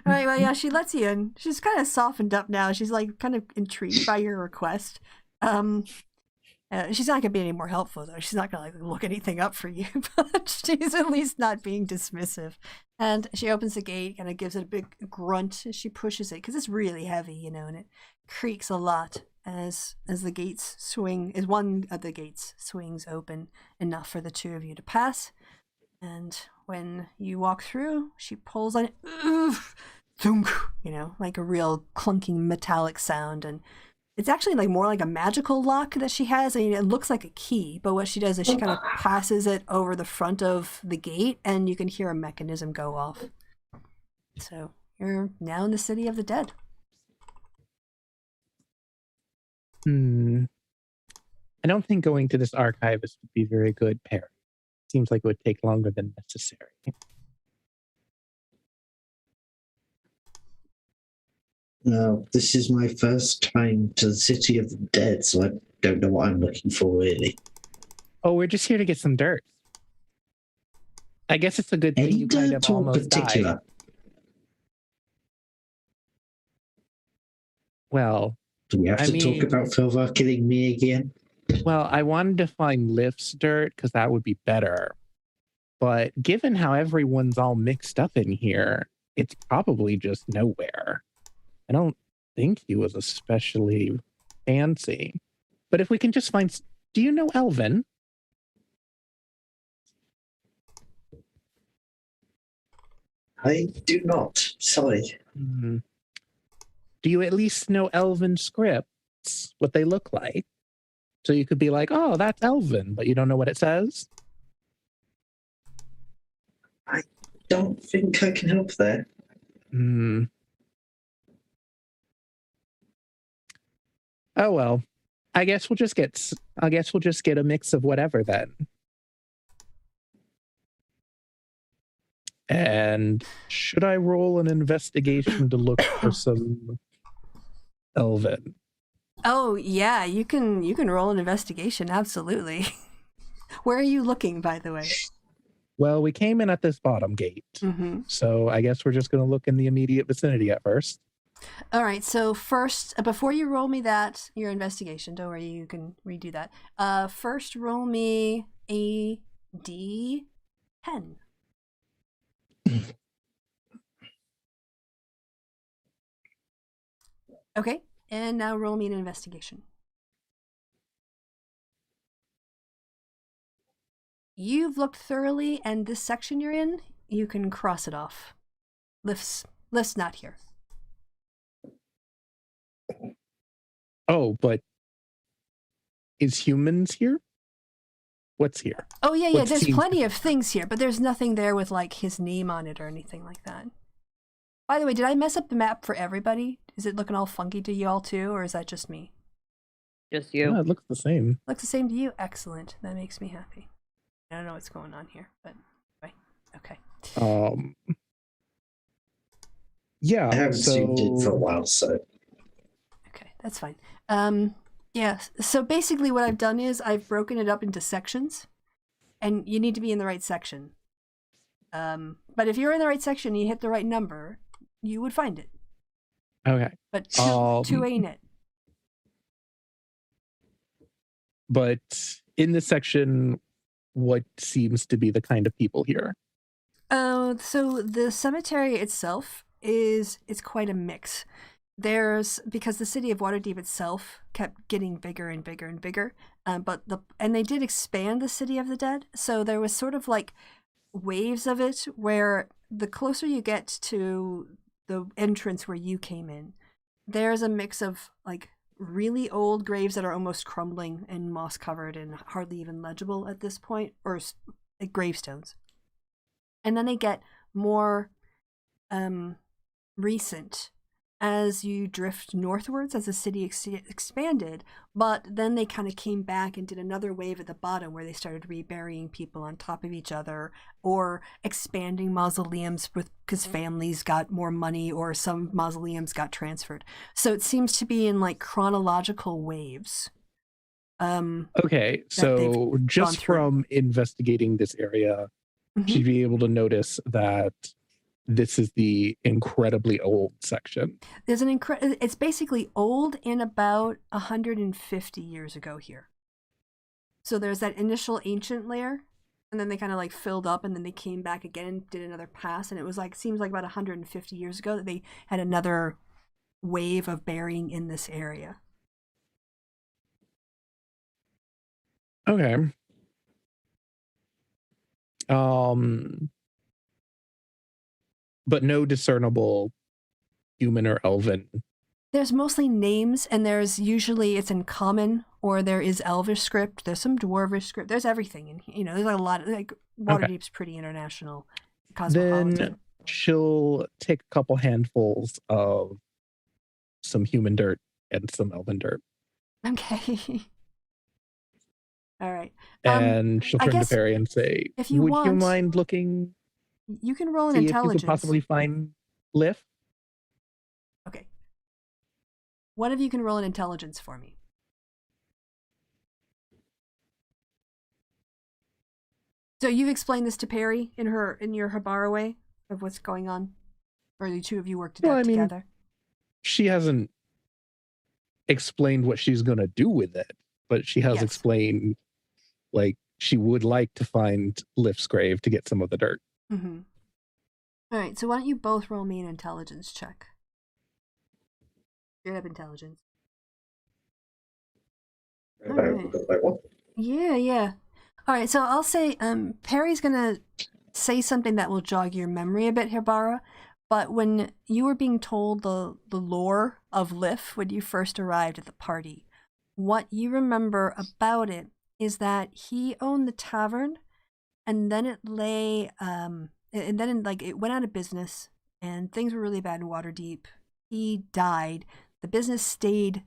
All right, well, yeah, she lets you in. She's kind of softened up now. She's like kind of intrigued by your request. She's not gonna be any more helpful though. She's not gonna look anything up for you, but she's at least not being dismissive. And she opens the gate, kind of gives it a big grunt as she pushes it because it's really heavy, and it creaks a lot as the gates swing. As one of the gates swings open enough for the two of you to pass. And when you walk through, she pulls on it, thunk, like a real clunking metallic sound. And it's actually more like a magical lock that she has. I mean, it looks like a key, but what she does is she kind of passes it over the front of the gate, and you can hear a mechanism go off. So you're now in the City of the Dead. I don't think going to this archivist would be very good, Perry. Seems like it would take longer than necessary. No, this is my first time to the City of the Dead, so I don't know what I'm looking for, really. Oh, we're just here to get some dirt. I guess it's a good thing Any you kind dirt of or almost particular? died. Well, Do we have I to talk mean- about Fel'rekt killing me again? well, I wanted to find Lift's dirt because that would be better. But given how everyone's all mixed up in here, it's probably just nowhere. I don't think he was especially fancy. But if we can just find... Do you know Elven? I do not. Sorry. Hmm. Do you at least know Elven scripts? What they look like? So you could be like, oh, that's Elven, but you don't know what it says? Don't think I can help there. Hmm. Oh well. I guess we'll just get a mix of whatever then. And should I roll an investigation to look for some Elven? Oh yeah, you can roll an investigation, absolutely. Where are you looking, by the way? Well, we came in at this bottom gate, so I guess we're just going to look in the immediate vicinity at first. All right, so first, before you roll me your investigation, don't worry, you can redo that. First, roll me a D10. Okay, and now roll me an investigation. You've looked thoroughly, and this section you're in, you can cross it off. Lift's not here. Oh, but is humans here? What's here? Oh yeah, yeah. What There's seems- plenty of things here, but there's nothing there with like his name on it or anything like that. By the way, did I mess up the map for everybody? Is it looking all funky to you all too, or is that just me? Just you. Yeah, it looks the same. Looks the same to you. Excellent. That makes me happy. I don't know what's going on here, but anyway. Okay. Yeah. I haven't zoomed in for a while, so Okay, that's fine. Yeah. So basically, what I've done is I've broken it up into sections, and you need to be in the right section. But if you're in the right section and you hit the right number, you would find it. Okay. But two ain't it. But in this section, what seems to be the kind of people here? So the cemetery itself it's quite a mix. Because the city of Waterdeep itself kept getting bigger and bigger and bigger, and they did expand the city of the dead. So there was sort of like waves of it where the closer you get to the entrance where you came in, there's a mix of like really old graves that are almost crumbling and moss covered and hardly even legible at this point, or like gravestones. And then they get more recent as you drift northwards as the city expanded, but then they kind of came back and did another wave at the bottom where they started reburying people on top of each other or expanding mausoleums because families got more money or some mausoleums got transferred. So it seems to be in like chronological waves. Okay, so just from investigating this area, she'd be able to notice that this is the incredibly old section. There's it's basically old in about 150 years ago here. So there's that initial ancient layer, and then they kind of like filled up, and then they came back again and did another pass, and it was like, seems like about 150 years ago that they had another wave of burying in this area. Okay. But no discernible human or elven. There's mostly names, and there's usually it's in common, or there is Elvish script. There's some Dwarvish script. There's everything in here. There's a lot of like Waterdeep's pretty international, cosmopolitan. Then she'll take a couple handfuls of some human dirt and some elven dirt. Okay. All right. And she'll turn to Perry and say, if you would you mind looking? You can roll an see intelligence. If you could possibly find Lift. Okay. One of you can roll an intelligence for me. So you've explained this to Perry in your Hibara way of what's going on? Or the two of you worked it out together? She hasn't explained what she's going to do with it, but she has explained, like, she would like to find Lift's grave to get some of the dirt. Mm-hmm. All right, so why don't you both roll me an intelligence check? Straight up intelligence. All right. Yeah. All right, so I'll say Perry's going to say something that will jog your memory a bit, Hibara. But when you were being told the lore of Lif when you first arrived at the party, what you remember about it is that he owned the tavern, and then it lay, and then it went out of business, and things were really bad in Waterdeep. He died. The business stayed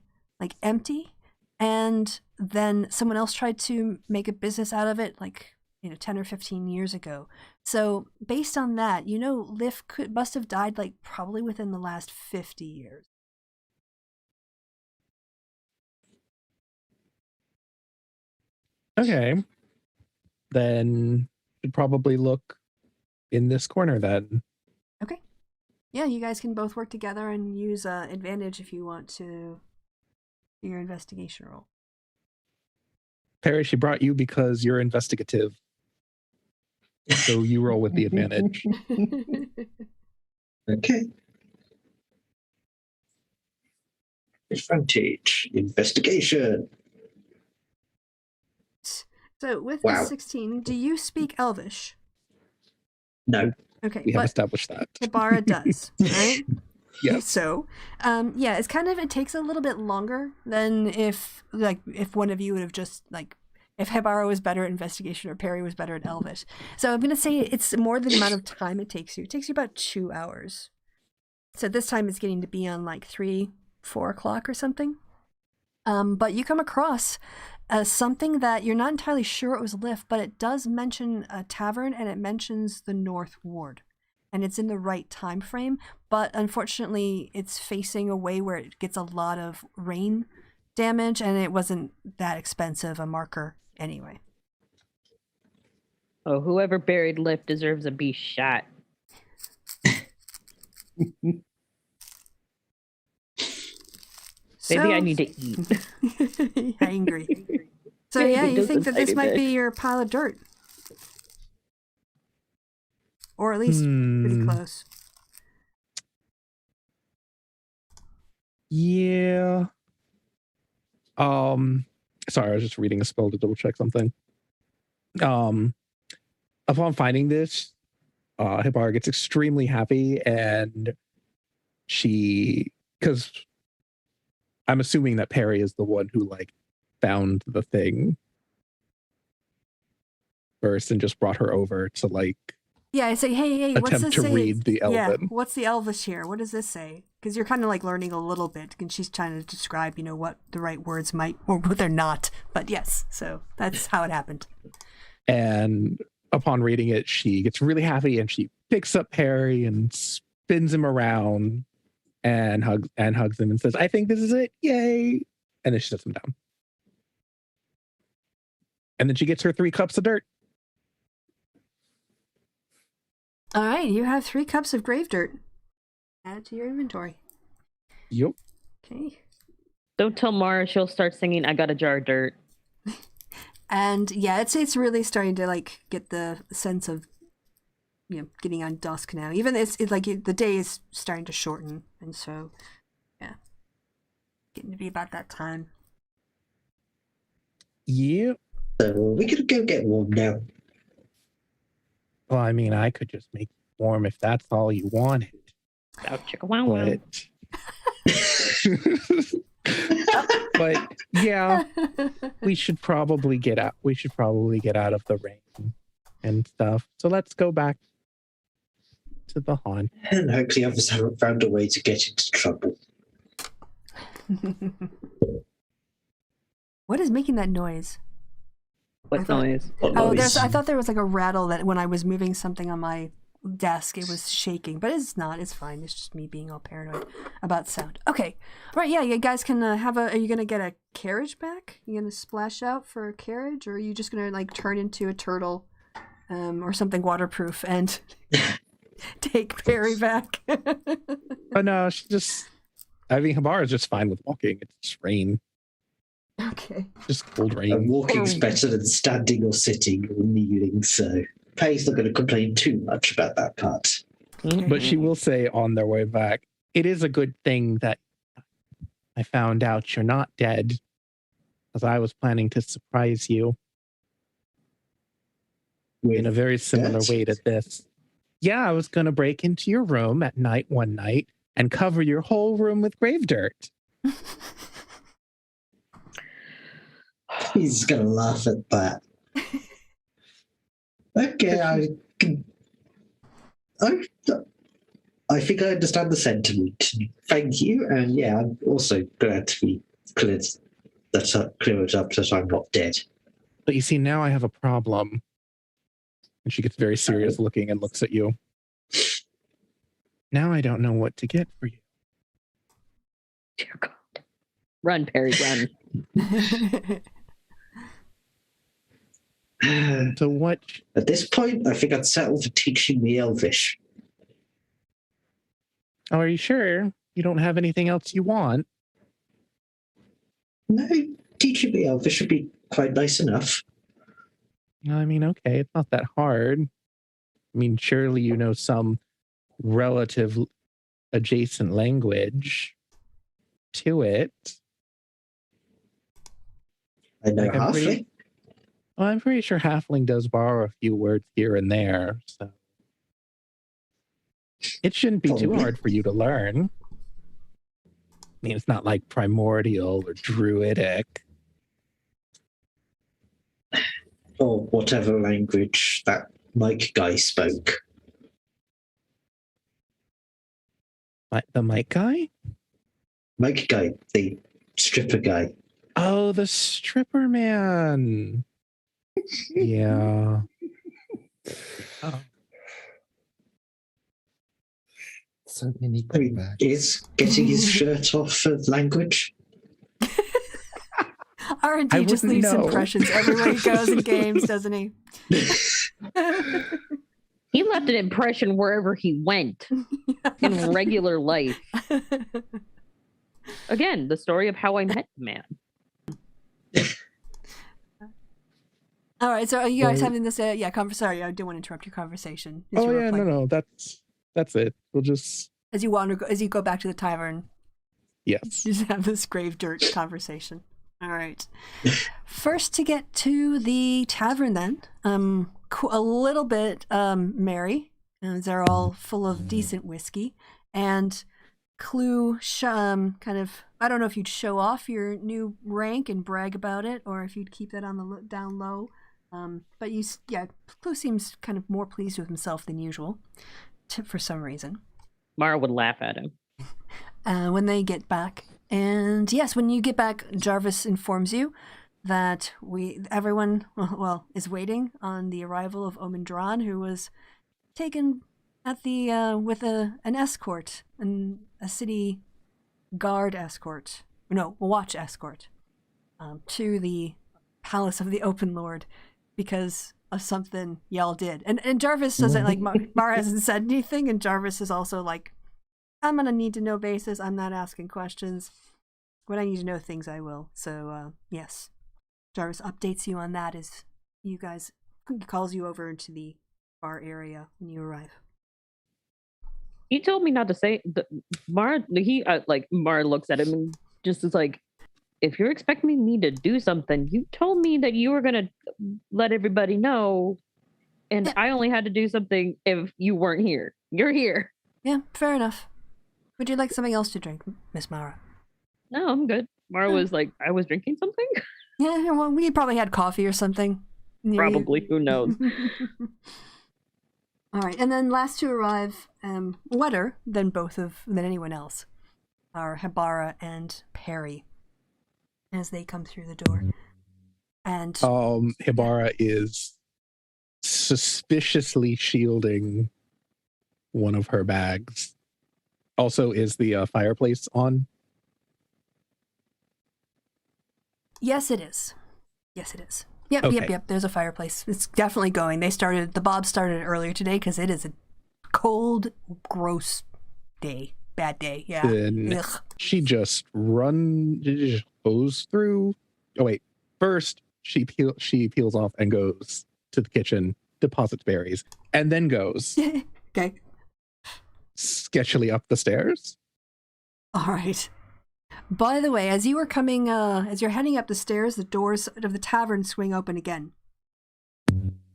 empty, and then someone else tried to make a business out of it, 10 or 15 years ago. So based on that, Lif must have died probably within the last 50 years. Okay. Then should probably look in this corner then. Okay. Yeah, you guys can both work together and use advantage if you want to do your investigation roll. Perry, she brought you because you're investigative. So you roll with the advantage. Okay. Advantage. Investigation. So with the 16, do you speak Elvish? No. Okay. We have established that. Hibara does, right? Yes. So, it's it takes a little bit longer than if one of you would have just if Hibara was better at investigation or Perry was better at Elvish. So I'm going to say it's more than the amount of time it takes you. It takes you about 2 hours. So this time it's getting to be on 3, 4 o'clock or something. But you come across something that you're not entirely sure it was Lif, but it does mention a tavern and it mentions the North Ward. And it's in the right time frame, but unfortunately it's facing a way where it gets a lot of rain damage, and it wasn't that expensive a marker anyway. Oh, whoever buried Lif deserves to be shot. Maybe I need to eat. Angry. So yeah, you think that this might be your pile of dirt. Or at least pretty close. Yeah. Sorry, I was just reading a spell to double check something. Upon finding this, Hibara gets extremely happy, and because I'm assuming that Perry is the one who found the thing first and just brought her over to yeah, I say, hey, what's this attempt to say? read the Elven. Yeah, what's the Elvish here? What does this say? Because you're kind of learning a little bit, and she's trying to describe, what the right words might, or what they're not. But yes, so that's how it happened. And upon reading it, she gets really happy, and she picks up Perry and spins him around and hugs him and says, "I think this is it, yay!" And then she sets him down. And then she gets her 3 cups of dirt. All right, you have 3 cups of grave dirt. Add it to your inventory. Yep. Okay. Don't tell Mara, she'll start singing "I Got a Jar of Dirt." And yeah, it's really starting to get the sense of getting on dusk now. Even the day is starting to shorten, and so yeah, getting to be about that time. Yep. So we could go get warm now. Well, I mean, I could just make it warm if that's all you wanted. But yeah, we should probably get out. We should probably get out of the rain and stuff. So let's go back to the haunt. And hopefully others haven't found a way to get into trouble. What is making that noise? What noise? I thought there was a rattle that when I was moving something on my desk, it was shaking, but it's not. It's fine. It's just me being all paranoid about sound. Okay. All right. Yeah, you guys can have a. Are you gonna get a carriage back? You gonna splash out for a carriage, or are you just gonna like turn into a turtle, or something waterproof and take Perry back? Oh no, she just. I mean, Hibara's just fine with walking. It's just rain. Okay. Just cold rain. Walking's better than standing or sitting or kneeling, so Pay's not going to complain too much about that part. But she will say on their way back, it is a good thing that I found out you're not dead, because I was planning to surprise you in a very similar way to this. Yeah, I was going to break into your room at night one night and cover your whole room with grave dirt. He's going to laugh at that. Okay, I think I understand the sentiment. Thank you, and yeah, I'm also glad to be cleared it up that I'm not dead. But you see, now I have a problem. And she gets very serious looking and looks at you. Now I don't know what to get for you. Dear God. Run, Perry, run. So what? At this point, I think I'd settle for teaching me Elvish. Oh, are you sure you don't have anything else you want? No, teaching me Elvish would be quite nice enough. I mean, okay, it's not that hard. I mean, surely you know some relative adjacent language to it. I know Like, halfling. I'm pretty sure halfling does borrow a few words here and there, so it shouldn't be too hard for you to learn. I mean, it's not like primordial or druidic. Or whatever language that Mike guy spoke. The Mike guy? Mike guy, the stripper guy. Oh, the stripper man. Yeah. Oh. So many I mean, callbacks. is getting his shirt off a language? R&D just wouldn't leaves know. impressions everywhere he goes in games, doesn't he? He left an impression wherever he went in regular life. Again, the story of how I met the man. All right, so are you guys having this? Sorry, I do want to interrupt your conversation. as you Oh were yeah, playing. no, that's it. We'll just As you go back to the tavern, yes. just have this grave dirt conversation. All right. First to get to the tavern, then, a little bit merry. They're all full of decent whiskey, and Clue kind of. I don't know if you'd show off your new rank and brag about it, or if you'd keep that on the down low. But Clue seems kind of more pleased with himself than usual, for some reason. Mara would laugh at him. When they get back. And yes, when you get back, Jarvis informs you that everyone is waiting on the arrival of Omendron, who was taken at the with an escort, a city guard escort, a watch escort, to the palace of the Open Lord because of something y'all did. And Jarvis doesn't like Mara hasn't said anything, and Jarvis is also like, I'm on a need to know basis. I'm not asking questions. When I need to know things, I will. So yes, Jarvis updates you on that as he calls you over into the bar area when you arrive. He told me not to say Mara. Mara looks at him and just is like, if you're expecting me to do something, you told me that you were gonna let everybody know, and yeah. I only had to do something if you weren't here. You're here. Yeah, fair enough. Would you like something else to drink, Miss Mara? No, I'm good. Mara was like, I was drinking something? Yeah, well, we probably had coffee or something. Probably, who knows? All right, and then last to arrive, wetter than anyone else, are Hibara and Perry as they come through the door. And Hibara is suspiciously shielding one of her bags. Also, is the fireplace on? Yes, it is. Yes, it is. Yep, Okay. yep. There's a fireplace. It's definitely going. The Bob started earlier today because it is a cold, gross day. Bad day. Yeah. Then Ugh. she just goes through. Oh wait! First, she peels off and goes to the kitchen, deposits berries, and then goes Okay. sketchily up the stairs. All right. By the way, as you're heading up the stairs, the doors of the tavern swing open again.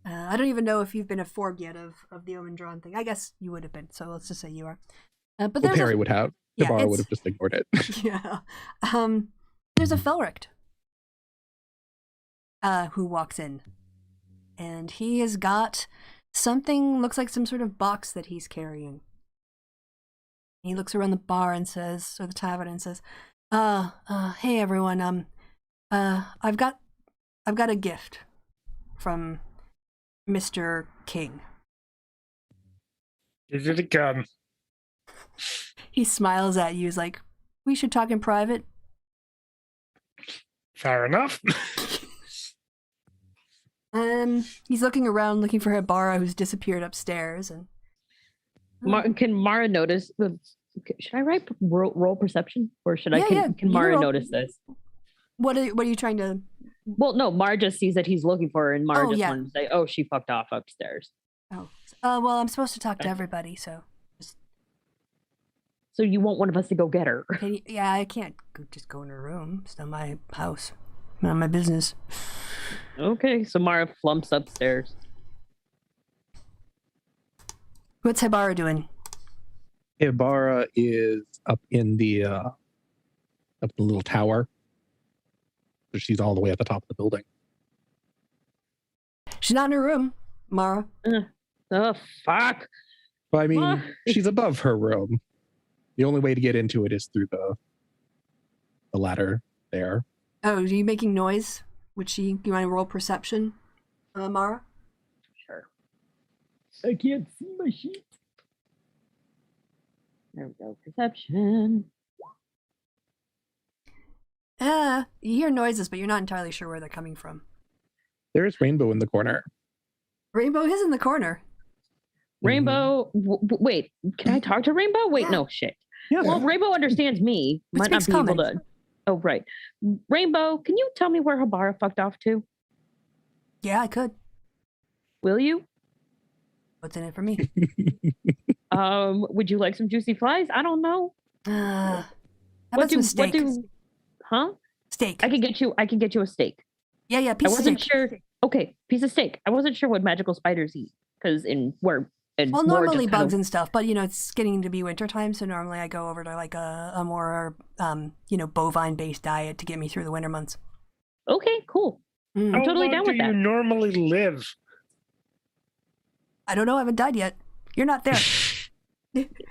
I don't even know if you've been informed yet of the Omen Drawn thing. I guess you would have been, so let's just say you are. But Well, Perry would have. Yeah, Hibara would have just ignored it. Yeah. There's a Fel'rekt who walks in. And he has got something, looks like some sort of box that he's carrying. He looks around the bar and says, or the tavern and says, hey everyone, I've got a gift from Mr. King. Is it a gun? He smiles at you, he's like, we should talk in private. Fair enough. He's looking around, looking for Hibara, who's disappeared upstairs, and Can Mara notice? Should I write roll perception, or should Yeah, Can Mara notice this? what are you trying to? Well, no. Mara just sees that he's looking for her, and Mara Oh, just yeah. wanted to say, "Oh, she fucked off upstairs." Oh, well, I'm supposed to talk to everybody, so. So you want one of us to go get her? Yeah, I can't just go in her room. It's not my house. Not my business. Okay, so Mara flumps upstairs. What's Hibara doing? Hibara is up in the little tower. So she's all the way at the top of the building. She's not in her room, Mara. Oh, fuck. Well, I mean, What? she's above her room. The only way to get into it is through the ladder there. Oh, are you making noise? You want to roll perception, Mara? Sure. I can't see my sheet. There we go. Perception. You hear noises, but you're not entirely sure where they're coming from. There's Rainbow in the corner. Rainbow is in the corner. Rainbow. Wait, can I talk to Rainbow? Wait, Yeah. no, shit. Yeah. Well, Rainbow understands me. Which Might not speaks be able common. to. Oh, right. Rainbow, can you tell me where Hibara fucked off to? Yeah, I could. Will you? What's in it for me? Would you like some juicy flies? I don't know. How about some steak? Huh? Steak. I can get you a steak. Yeah, I piece of wasn't steak. sure. Okay, piece of steak. I wasn't sure what magical spiders eat because Well, normally bugs and stuff, but it's getting to be wintertime, so normally I go over to like a more bovine-based diet to get me through the winter months. Okay, cool. Mm. I'm totally down with How long do that. you normally live? I don't know, I haven't died yet. You're not there.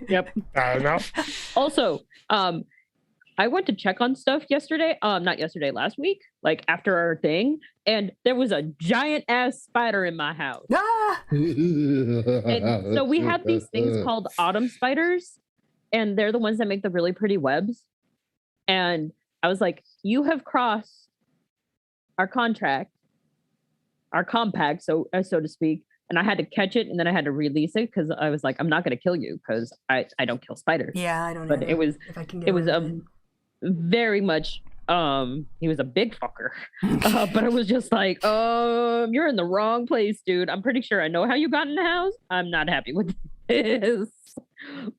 Yep. Fair enough. Also, I went to check on stuff yesterday. Not yesterday, last week, like after our thing, and there was a giant ass spider in my house. Ah! And so we have these things called autumn spiders, and they're the ones that make the really pretty webs. And I was like, you have crossed our compact, so to speak. And I had to catch it, and then I had to release it because I was like, I'm not going to kill you because I don't kill spiders. Yeah, I don't know. But it was if I can get it was away with very much he was a big fucker. But I was just like, you're in the wrong place, dude. I'm pretty sure I know how you got in the house. I'm not happy with this.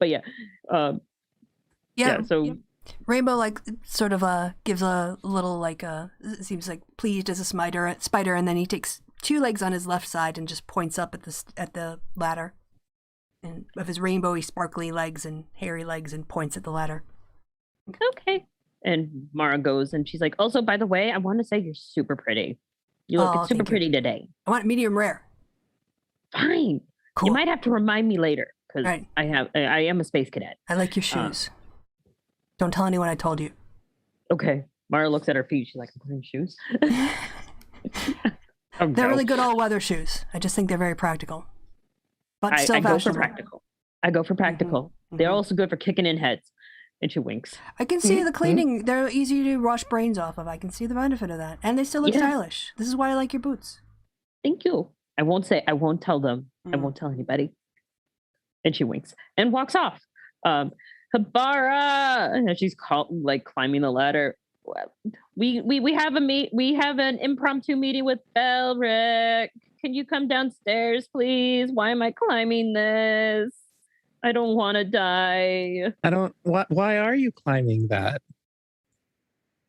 But yeah. So Rainbow sort of gives a little it seems like pleased as a spider, and then he takes 2 legs on his left side and just points up at the ladder, and of his rainbowy sparkly legs and hairy legs, and points at the ladder. okay. And Mara goes and she's like, also, by the way, I want to say you're super pretty. You look super thank you. pretty today. I want medium rare. Fine. Cool. You might have to remind me later because Right. I am a space cadet. I like your shoes. Don't tell anyone I told you. Okay. Mara looks at her feet. She's like, I'm wearing shoes. They're really good all-weather shoes. I just think they're very practical, but still I go for fashionable. practical. I go for practical. They're also good for kicking in heads. And she winks. I can see the cleaning. They're easy to wash brains off of. I can see the benefit of that. And they still look stylish. This is why I like your boots. Thank you. I won't tell them. I won't tell anybody. And she winks and walks off. Hibara! And she's climbing the ladder. We have an impromptu meeting with Fel'rekt. Can you come downstairs, please? Why am I climbing this? I don't want to die. Why are you climbing that?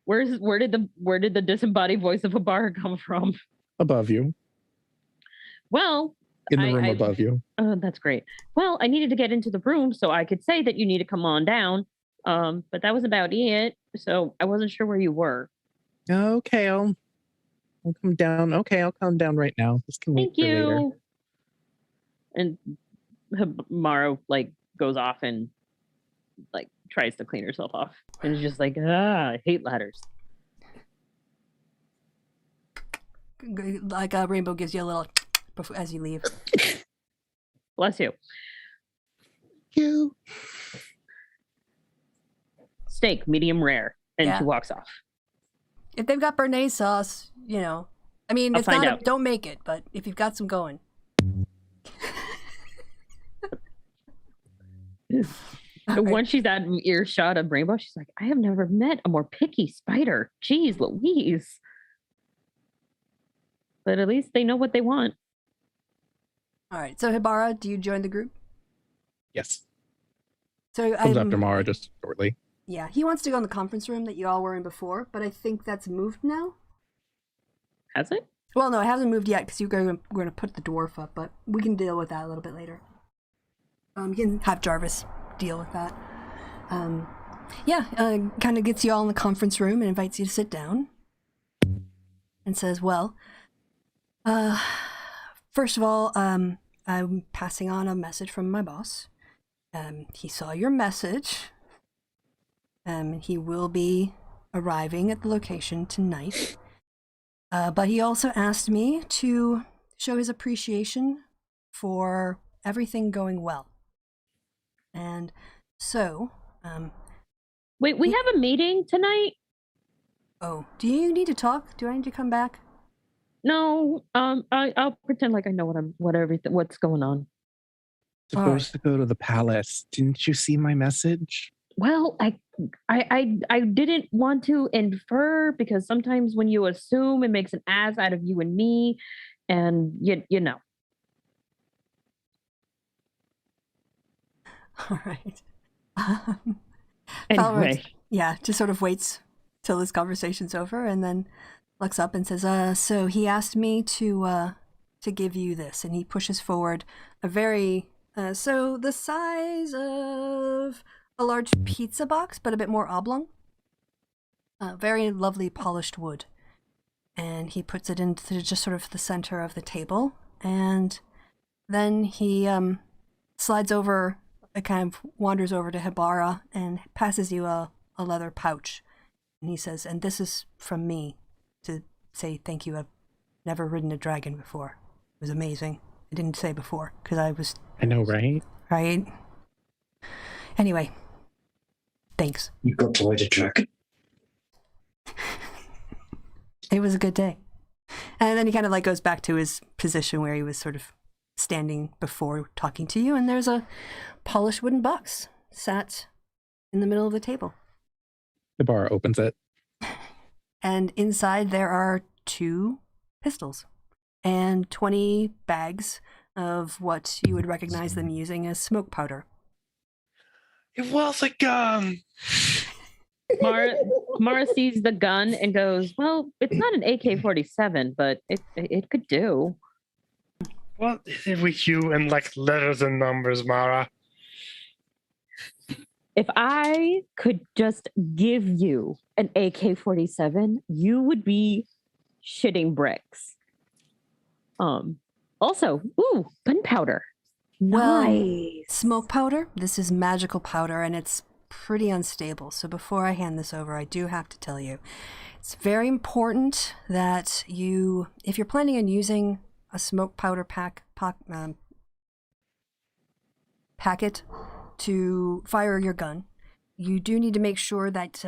Where did the disembodied voice of Hibara come from? Above you. Well, in the room above you. Oh, that's great. Well, I needed to get into the room so I could say that you need to come on down. But that was about it. So I wasn't sure where you were. Okay, I'll come down. Okay, I'll come down right now. This can wait for later. And Hibara goes off and tries to clean herself off. And is just I hate ladders. Rainbow gives you a little as you leave. Bless you. You. Steak, medium rare. And she walks off. If they've got béarnaise sauce, I mean, I'll find out. Don't make it, but if you've got some going. Once she's out of earshot of Rainbow, she's like, I have never met a more picky spider. Jeez Louise. But at least they know what they want. All right. So, Hibara, do you join the group? Yes. So comes after Mara just shortly. Yeah, he wants to go in the conference room that you all were in before, but I think that's moved now. Has it? Well, no, it hasn't moved yet because we're going to put the dwarf up, but we can deal with that a little bit later. You can have Jarvis deal with that. Kind of gets you all in the conference room and invites you to sit down and says, well, first of all, I'm passing on a message from my boss. He saw your message. He will be arriving at the location tonight. But he also asked me to show his appreciation for everything going well. And so... Wait, we have a meeting tonight? Oh, do you need to talk? Do I need to come back? No, I'll pretend like I know what's going on. Supposed to go to the palace. Didn't you see my message? Well, I didn't want to infer because sometimes when you assume it makes an ass out of you and me, and you know. All right. Anyway. Just sort of waits till this conversation's over and then looks up and says, so he asked me to give you this. And he pushes forward a very, so the size of a large pizza box, but a bit more oblong. Very lovely polished wood. And he puts it into just sort of the center of the table. And then he slides over, kind of wanders over to Hibara and passes you a leather pouch. And he says, and this is from me to say thank you. I've never ridden a dragon before. It was amazing. I didn't say before because I know, right? Right? Anyway, thanks. You got to ride a dragon. It was a good day. And then he kind of goes back to his position where he was sort of standing before talking to you, and there's a polished wooden box sat in the middle of the table. The bar opens it. And inside there are 2 pistols and 20 bags of what you would recognize them using as smoke powder. It was a gun. Mara sees the gun and goes, well, it's not an AK-47, but it could do. What is it with you and letters and numbers, Mara? If I could just give you an AK-47, you would be shitting bricks. Also, gunpowder. Nice. Smoke powder, this is magical powder, and it's pretty unstable. So before I hand this over, I do have to tell you, it's very important that if you're planning on using a smoke powder pack, packet to fire your gun. You do need to make sure that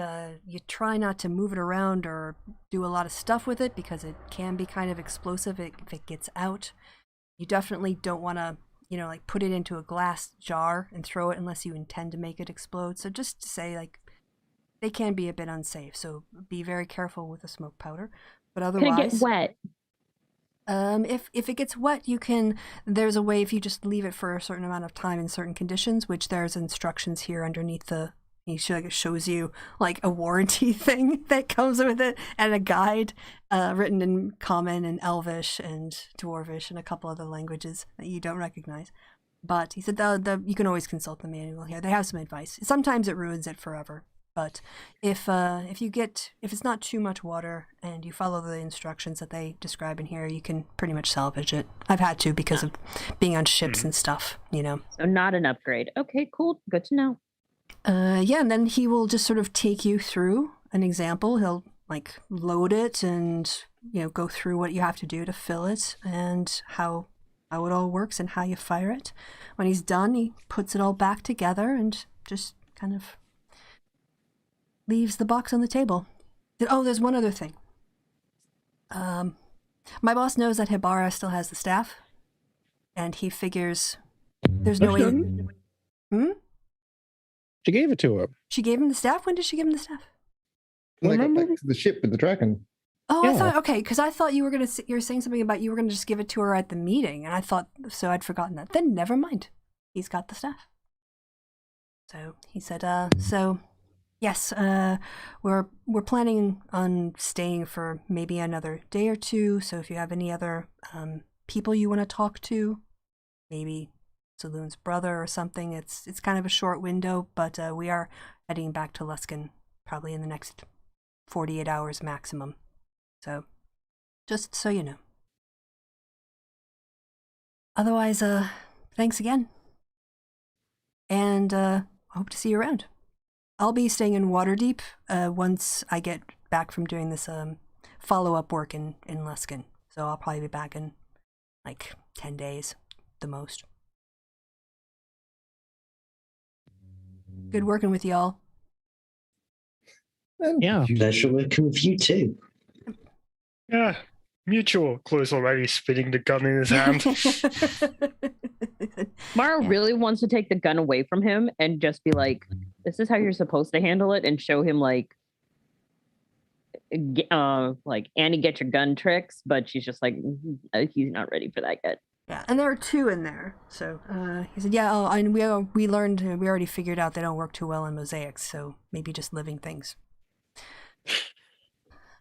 you try not to move it around or do a lot of stuff with it because it can be kind of explosive if it gets out. You definitely don't want to, like put it into a glass jar and throw it unless you intend to make it explode. So just to say, like, they can be a bit unsafe. So be very careful with the smoke powder. But otherwise, Could it get wet? If it gets wet, there's a way if you just leave it for a certain amount of time in certain conditions, which there's instructions here underneath it shows you like a warranty thing that comes with it and a guide written in Common and Elvish and Dwarvish and a couple other languages that you don't recognize. But he said you can always consult the manual here. They have some advice. Sometimes it ruins it forever. But if it's not too much water and you follow the instructions that they describe in here, you can pretty much salvage it. I've had to because of being on ships and stuff, So not an upgrade. Okay, cool. Good to know. Yeah, and then he will just sort of take you through an example. He'll like load it and go through what you have to do to fill it and how it all works and how you fire it. When he's done, he puts it all back together and just kind of leaves the box on the table. Oh, there's one other thing. My boss knows that Hibara still has the staff, and he figures there's no way. She gave it to him. She gave him the staff? When did she give him the staff? When they got back to the ship with the dragon. Oh, Yeah. I thought, okay, because I thought you were saying something about you were going to just give it to her at the meeting, and I thought, so I'd forgotten that. Then never mind. He's got the staff. So he said, yes, we're planning on staying for maybe another day or two, so if you have any other people you want to talk to, maybe Saloon's brother or something, it's kind of a short window, but we are heading back to Luskan probably in the next 48 hours maximum. So, just so you know. Otherwise, thanks again. And I hope to see you around. I'll be staying in Waterdeep once I get back from doing this follow-up work in Luskan. So I'll probably be back in like 10 days, the most. Good working with y'all. Yeah. Pleasure working with you too. Yeah, mutual. Chloe's already spinning the gun in his hand. Mara really wants to take the gun away from him and just be like, this is how you're supposed to handle it, and show him like Annie, get your gun tricks, but she's just like, he's not ready for that yet. Yeah, and there are two in there. So he said, yeah, and we already figured out they don't work too well in mosaics, so maybe just living things.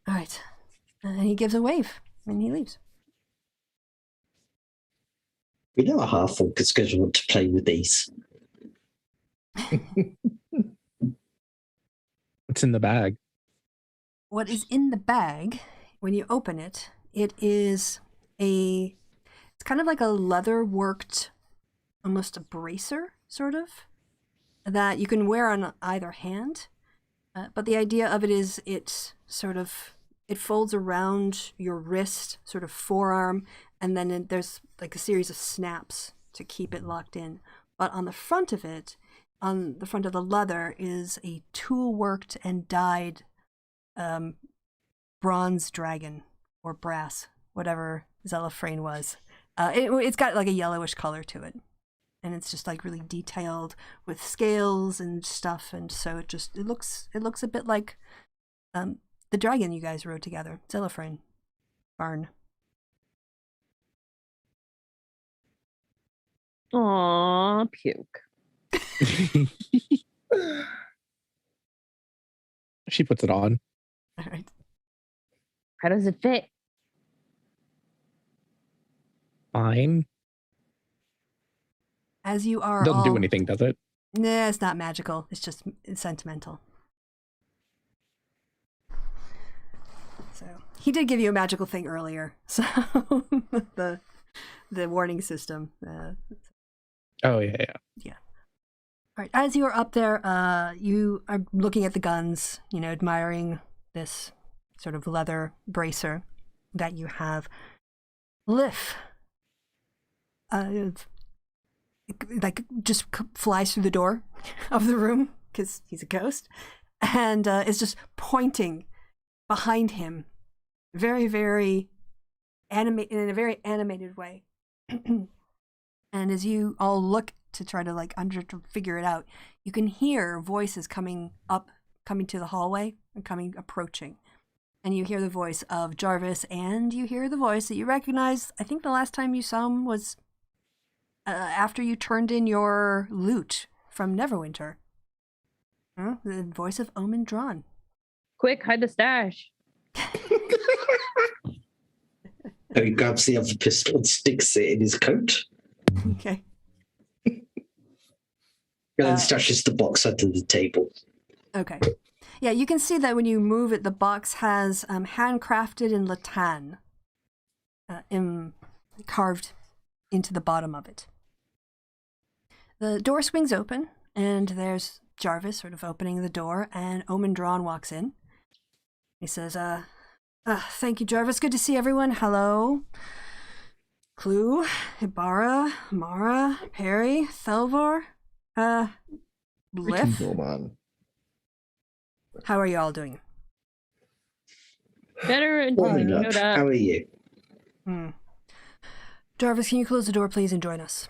All right. And he gives a wave, and he leaves. We know a half-orc is going to want to play with these. What's in the bag? What is in the bag, when you open it, it's kind of like a leather-worked, almost a bracer, sort of, that you can wear on either hand. But the idea of it is it folds around your wrist, sort of forearm, and then there's like a series of snaps to keep it locked in. But on the front of it, on the front of the leather, is a tool-worked and dyed bronze dragon, or brass, whatever Zelifern was. It's got like a yellowish color to it. And it's just like really detailed with scales and stuff, and so it looks a bit like the dragon you guys rode together, Zelifern. Barn. Aww, puke. She puts it on. All right. How does it fit? Fine. As you are Doesn't do anything, does it? Nah, it's not magical. It's just sentimental. So he did give you a magical thing earlier. So the warning system. Oh yeah. All right. As you are up there, you are looking at the guns. Admiring this sort of leather bracer that you have. Lif. like just flies through the door of the room because he's a ghost, and is just pointing behind him, very, very in a very animated way. And as you all look to try to to figure it out, you can hear voices coming to the hallway and approaching. And you hear the voice of Jarvis, and you hear the voice that you recognize. I think the last time you saw him was after you turned in your loot from Neverwinter. The voice of Omen Drawn. Quick, hide the stash. And he grabs the other pistol and sticks it in his coat. Okay. And then stashes the box under the table. Okay. Yeah, you can see that when you move it, the box has handcrafted in Latan carved into the bottom of it. The door swings open, and there's Jarvis sort of opening the door, and Omen Drawn walks in. He says, thank you, Jarvis. Good to see everyone. Hello. Clue, Hibara, Mara, Perry, Thelvar, Bliff. Greetings, old man. How are you all doing? Better until Warming you up. showed up. How are you? Jarvis, can you close the door, please, and join us?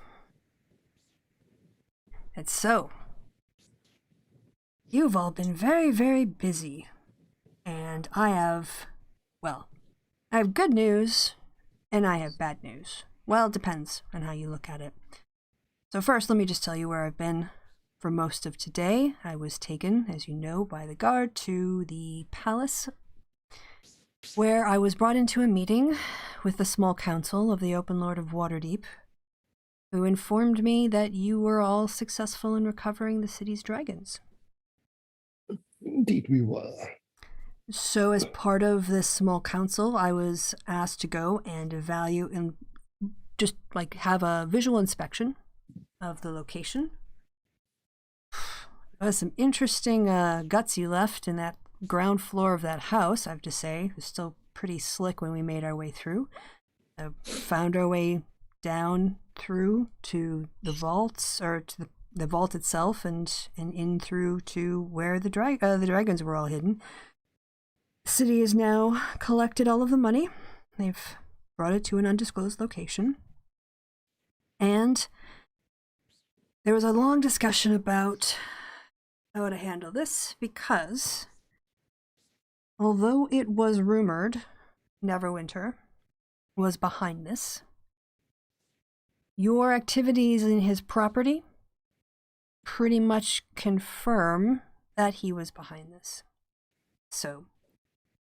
And so, you've all been very, very busy. And I have good news, and I have bad news. Well, it depends on how you look at it. So first, let me just tell you where I've been for most of today. I was taken, as you know, by the guard to the palace, where I was brought into a meeting with the small council of the Open Lord of Waterdeep, who informed me that you were all successful in recovering the city's dragons. Indeed, we were. So as part of this small council, I was asked to go and evaluate and just have a visual inspection of the location. There was some interesting guts you left in that ground floor of that house, I have to say. It was still pretty slick when we made our way through. Found our way down through to the vaults, or to the vault itself, and in through to where the dragons were all hidden. The city has now collected all of the money. They've brought it to an undisclosed location. And there was a long discussion about how to handle this, because although it was rumored Neverwinter was behind this, your activities in his property pretty much confirm that he was behind this. So,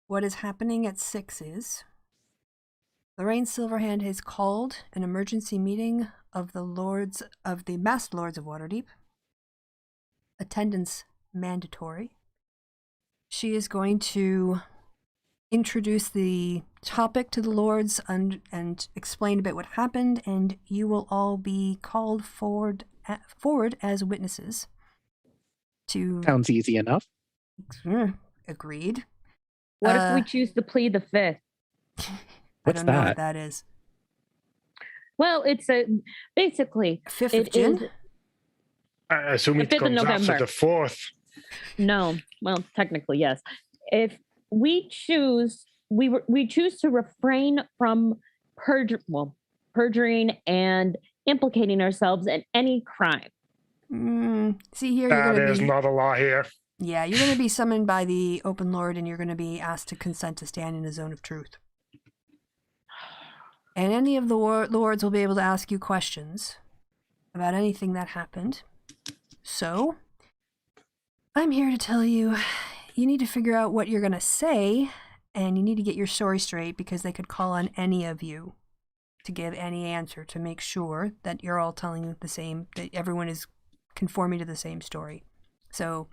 what is happening at 6 is Laurel Silverhand has called an emergency meeting of the Masked Lords of Waterdeep. Attendance mandatory. She is going to introduce the topic to the lords and explain a bit what happened, and you will all be called forward as witnesses. Sounds easy enough. Agreed. What if we choose to plead the fifth? I don't know what that is. Well, it's basically 5th of June? I assume it comes after the 4th. No, well, technically yes. If we choose, we choose to refrain from perjuring and implicating ourselves in any crime. See here, There's not a law here. Yeah, you're going to be summoned by the Open Lord, and you're going to be asked to consent to stand in a zone of truth. And any of the lords will be able to ask you questions about anything that happened. So, I'm here to tell you, you need to figure out what you're going to say, and you need to get your story straight, because they could call on any of you to give any answer to make sure that you're all telling the same, that everyone is conforming to the same story. So,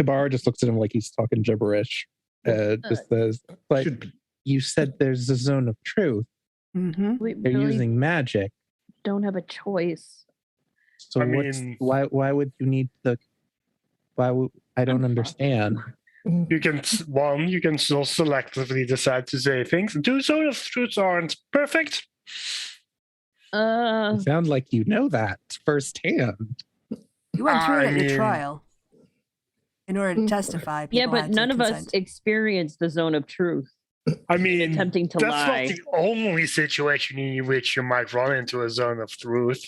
Hibara just looks at him like he's talking gibberish. Just says, but you said there's a zone of truth. Mm-hmm. They're using magic. Don't have a choice. So why would you need the? I don't understand. You can still selectively decide to say things. 2 zone of truths aren't perfect. It sounds like you know that firsthand. You went through it I at your mean- trial. In order to testify, people yeah, but had to none of us consent. experienced the zone of truth. I mean, Attempting to that's lie. not the only situation in which you might run into a zone of truth.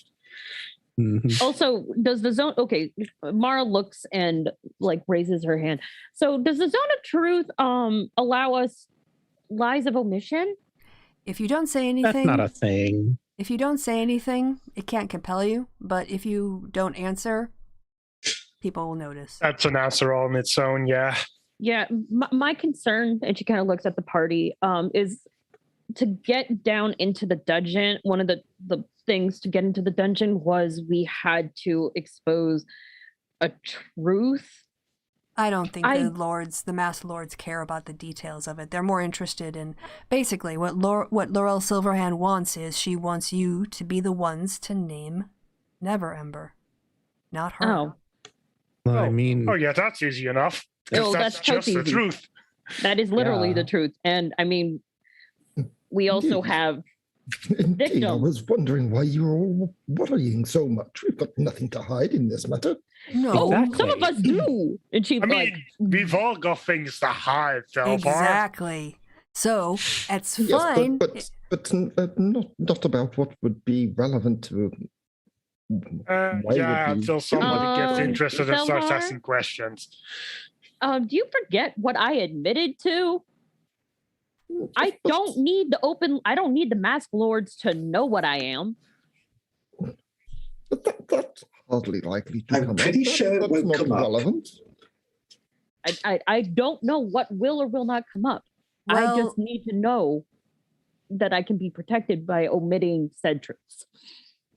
Mhm. Also, does the zone? Okay, Mara looks and like raises her hand. So, does the zone of truth allow us lies of omission? If you don't say That's anything, not a thing. if you don't say anything, it can't compel you. But if you don't answer, people will notice. That's an answer on its own, yeah. Yeah, my concern, and she kind of looks at the party, is to get down into the dungeon. One of the things to get into the dungeon was we had to expose a truth. I don't think the masked lords care about the details of it. They're more interested in basically what Laurel Silverhand wants is she wants you to be the ones to name Neverember, not her. Oh, Well, I mean, Oh, yeah, that's easy enough. 'Cause Oh, that's that's so just the easy. truth. that is literally Yeah. the truth. And I mean, we also Indeed. have Indeed, I Victim. was wondering why you were all worrying so much. We've got nothing to hide in this matter. No, Exactly. some of us do. And she I like mean, we've all got things to hide, Zelifern. exactly. So it's Yes, fine. not about what would be relevant to. why would Yeah, we- until somebody gets Um, interested and starts Zelifern? asking questions. do you forget what I admitted to? I don't need the mask lords to know what I am. But that's hardly likely to I'm come pretty up. sure it That's won't not come up. relevant. I don't know what will or will not come up. I Well- just need to know that I can be protected by omitting said truths.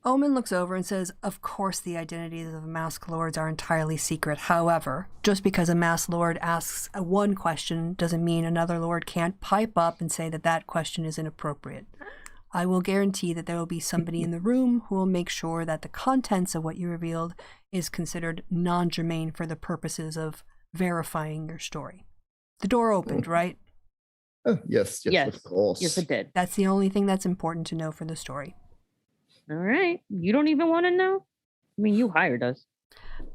Omen looks over and says, of course the identities of masked lords are entirely secret. However, just because a masked lord asks one question doesn't mean another lord can't pipe up and say that that question is inappropriate. I will guarantee that there will be somebody in the room who will make sure that the contents of what you revealed is considered non-germane for the purposes of verifying your story. The door opened, right? Oh, yes, Yes. of course. Yes, it did. That's the only thing that's important to know for the story. All right. You don't even want to know? I mean, you hired us.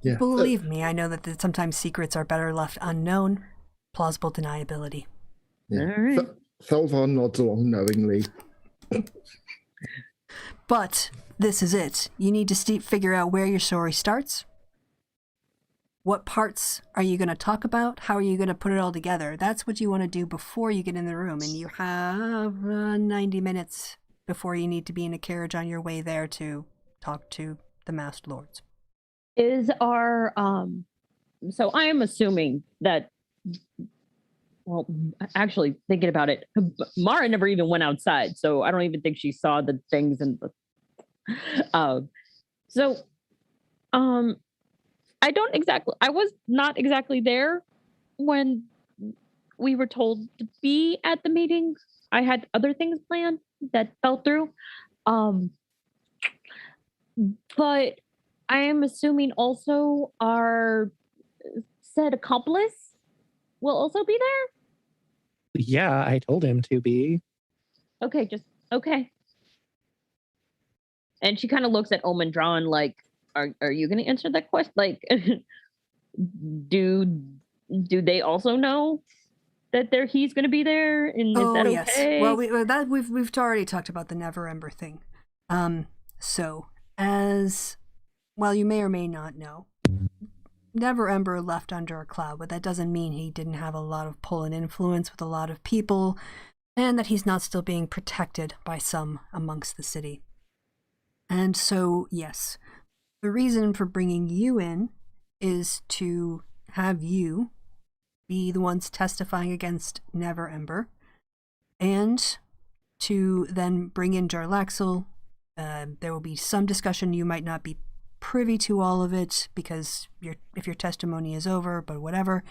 Yeah. Believe me, I know that sometimes secrets are better left unknown. Plausible deniability. Yeah. All right. Fel'rekt nods along knowingly. But this is it. You need to figure out where your story starts. What parts are you going to talk about? How are you going to put it all together? That's what you want to do before you get in the room. And you have 90 minutes before you need to be in a carriage on your way there to talk to the masked lords. Is our so I am assuming that, well, actually thinking about it, Mara never even went outside, so I don't even think she saw the things in the I was not exactly there when we were told to be at the meetings. I had other things planned that fell through. But I am assuming also our said accomplice will also be there. Yeah, I told him to be. Okay, okay. And she kind of looks at Omen Drawn like, are you going to answer that question? Like, do they also know that he's going to be there? And is that okay? Well, we've already talked about the Neverember thing. So as well, you may or may not know, Neverember left under a cloud, but that doesn't mean he didn't have a lot of pull and influence with a lot of people, and that he's not still being protected by some amongst the city. And so, yes, the reason for bringing you in is to have you be the ones testifying against Neverember, and to then bring in Jarlaxle. There will be some discussion. You might not be privy to all of it because if your testimony is over, but whatever.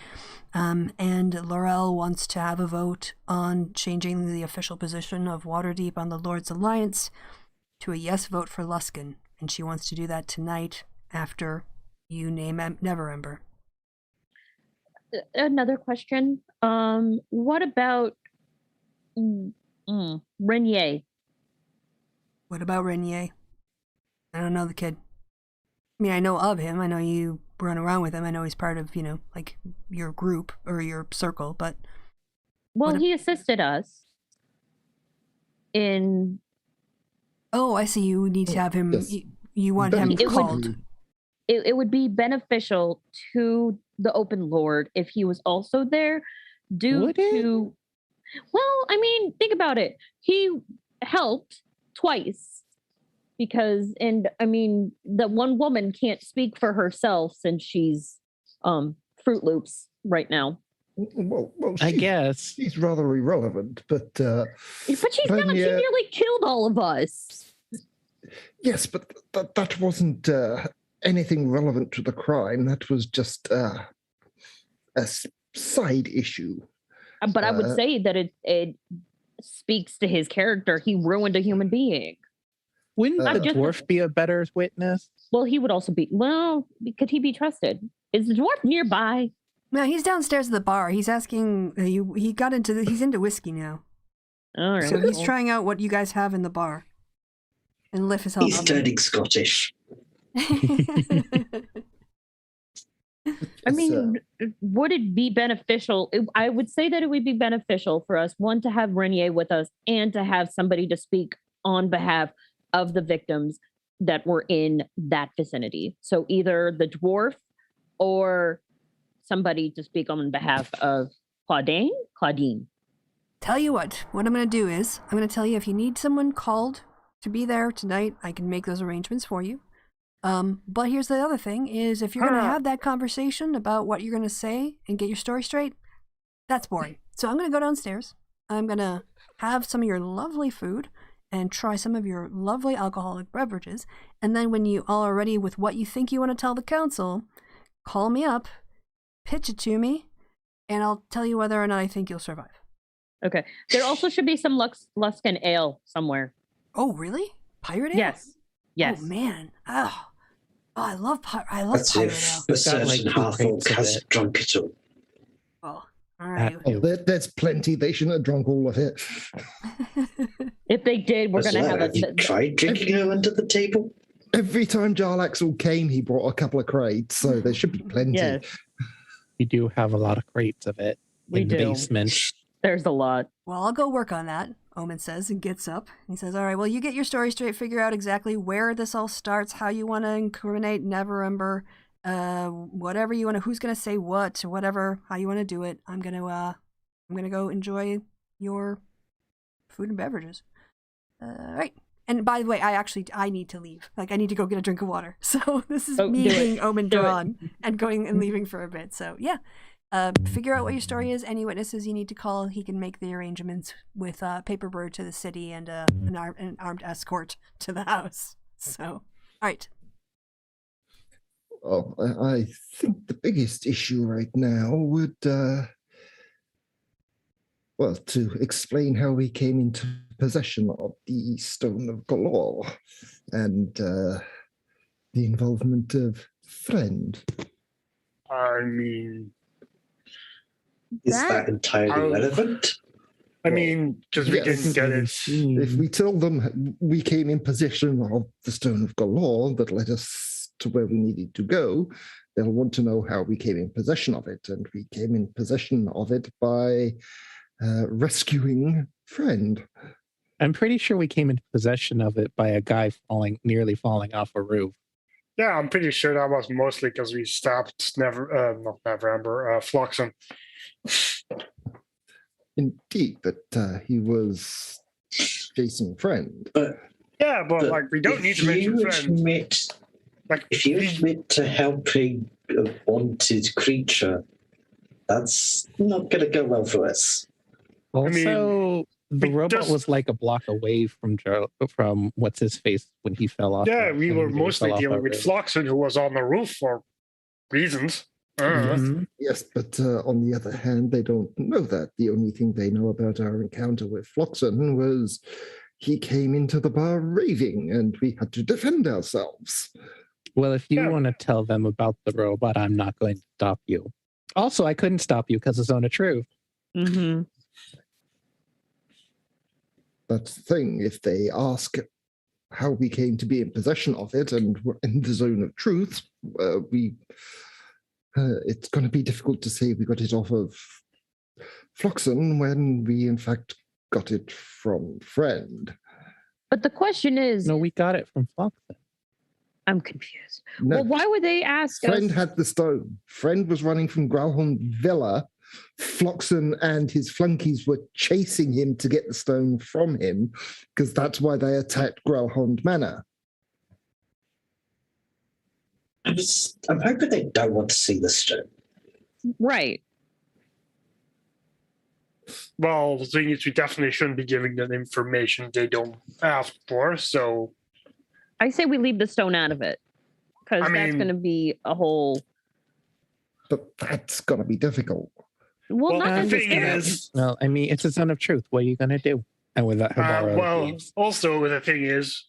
And Laurel wants to have a vote on changing the official position of Waterdeep on the Lord's Alliance to a yes vote for Luskan, and she wants to do that tonight after you name Neverember. Another question. What about Renier? What about Renier? I don't know the kid. I mean, I know of him. I know you run around with him. I know he's part of, like your group or your circle, but... Well, he assisted us in... Oh, I see. You need to have him... Yes. You want him called. It would be beneficial to the Open Lord if he was also there due to... Well, I mean, think about it. He helped twice because, and I mean, the one woman can't speak for herself since she's Fruit Loops right now. Well, I guess she's rather irrelevant, but But she's not. She Renier- nearly killed all of us. yes, but that wasn't anything relevant to the crime. That was just a side issue. But I would say that it speaks to his character. He ruined a human being. Wouldn't Not the just- dwarf be a better witness? Well, he would also be. Well, could he be trusted? Is the dwarf nearby? No, he's downstairs at the bar. He's asking... he's into whiskey now. All right. So he's trying out what you guys have in the bar. And Liff is helping. He's turning Scottish. I mean, would it be beneficial? I would say that it would be beneficial for us, one, to have Renier with us and to have somebody to speak on behalf of the victims that were in that vicinity. So either the dwarf or somebody to speak on behalf of Claudine. Tell you what I'm going to do is, I'm going to tell you if you need someone called to be there tonight, I can make those arrangements for you. But here's the other thing is if you're going to have that conversation about what you're going to say and get your story straight, that's boring. So I'm going to go downstairs. I'm going to have some of your lovely food and try some of your lovely alcoholic beverages. And then when you all are ready with what you think you want to tell the council, call me up, pitch it to me, and I'll tell you whether or not I think you'll survive. Okay. There also should be some Luskan ale somewhere. Oh, really? Pirate ale? Yes. Oh, man. Oh, I love pirate ale. That's if a certain half-orc has drunk it all. Oh, all right. there's plenty. They shouldn't have drunk all of it. If they did, we're going to have Have you tried drinking her under the table? Every time Jarlaxle came, he brought a couple of crates, so there should be plenty. Yes, We do have a lot of crates of it We in the do. basement. there's a lot. Well, I'll go work on that, Omen says, and gets up. He says, all right, well, you get your story straight, figure out exactly where this all starts, how you want to incriminate Neverember, whatever you want to, who's going to say what, whatever, how you want to do it. I'm going to go enjoy your food and beverages. All right. And by the way, I need to leave. Like, I need to go get a drink of water. So this is me being Omen drawn and going and leaving for a bit. So yeah. Figure out what your story is. Any witnesses you need to call, he can make the arrangements with Paperbird to the city and an armed escort to the house. So, all right. Oh, I think the biggest issue right now would, to explain how we came into possession of the Stone of Galore and the involvement of Friend. I mean, Is that entirely relevant? I mean, because we Yes. didn't get it. If we tell them we came in possession of the Stone of Galore that led us to where we needed to go, they'll want to know how we came in possession of it. And we came in possession of it by rescuing Friend. I'm pretty sure we came into possession of it by a guy nearly falling off a roof. Yeah, I'm pretty sure that was mostly because we stopped Floxen. Indeed, but he was chasing Friend. But Yeah, but like we don't need to mention friends. If you admit to helping a wanted creature, that's not going to go well for us. Also, the robot was like a block away from what's his face when he fell off. Yeah, we were mostly dealing with roof. Floxen, who was on the roof for reasons. Mhm. Yes, but on the other hand, they don't know that. The only thing they know about our encounter with Floxen was he came into the bar raving and we had to defend ourselves. Well, if you want to tell them about the robot, I'm not going to stop you. Also, I couldn't stop you because of Zone of Truth. Mm-hmm. That's the thing. If they ask how we came to be in possession of it and were in the zone of truth, it's going to be difficult to say we got it off of Floxen when we, in fact, got it from Friend. But the question is, No, we got it from Floxen. I'm confused. No, Well, why would they ask Friend us? had the stone. Friend was running from Growlhorn Villa. Floxen and his flunkies were chasing him to get the stone from him, because that's why they attacked Growlhorn Manor. I'm hoping they don't want to see the stone. Right. Well, the thing is, we definitely shouldn't be giving them information they don't ask for. So, I say we leave the stone out of it, because I that's mean- going to be a whole. But that's going to be difficult. Well, not the thing necessarily. is, Well, I mean, it's a zone of truth. What are you going to do? And with that, Hibara leaves. also the thing is,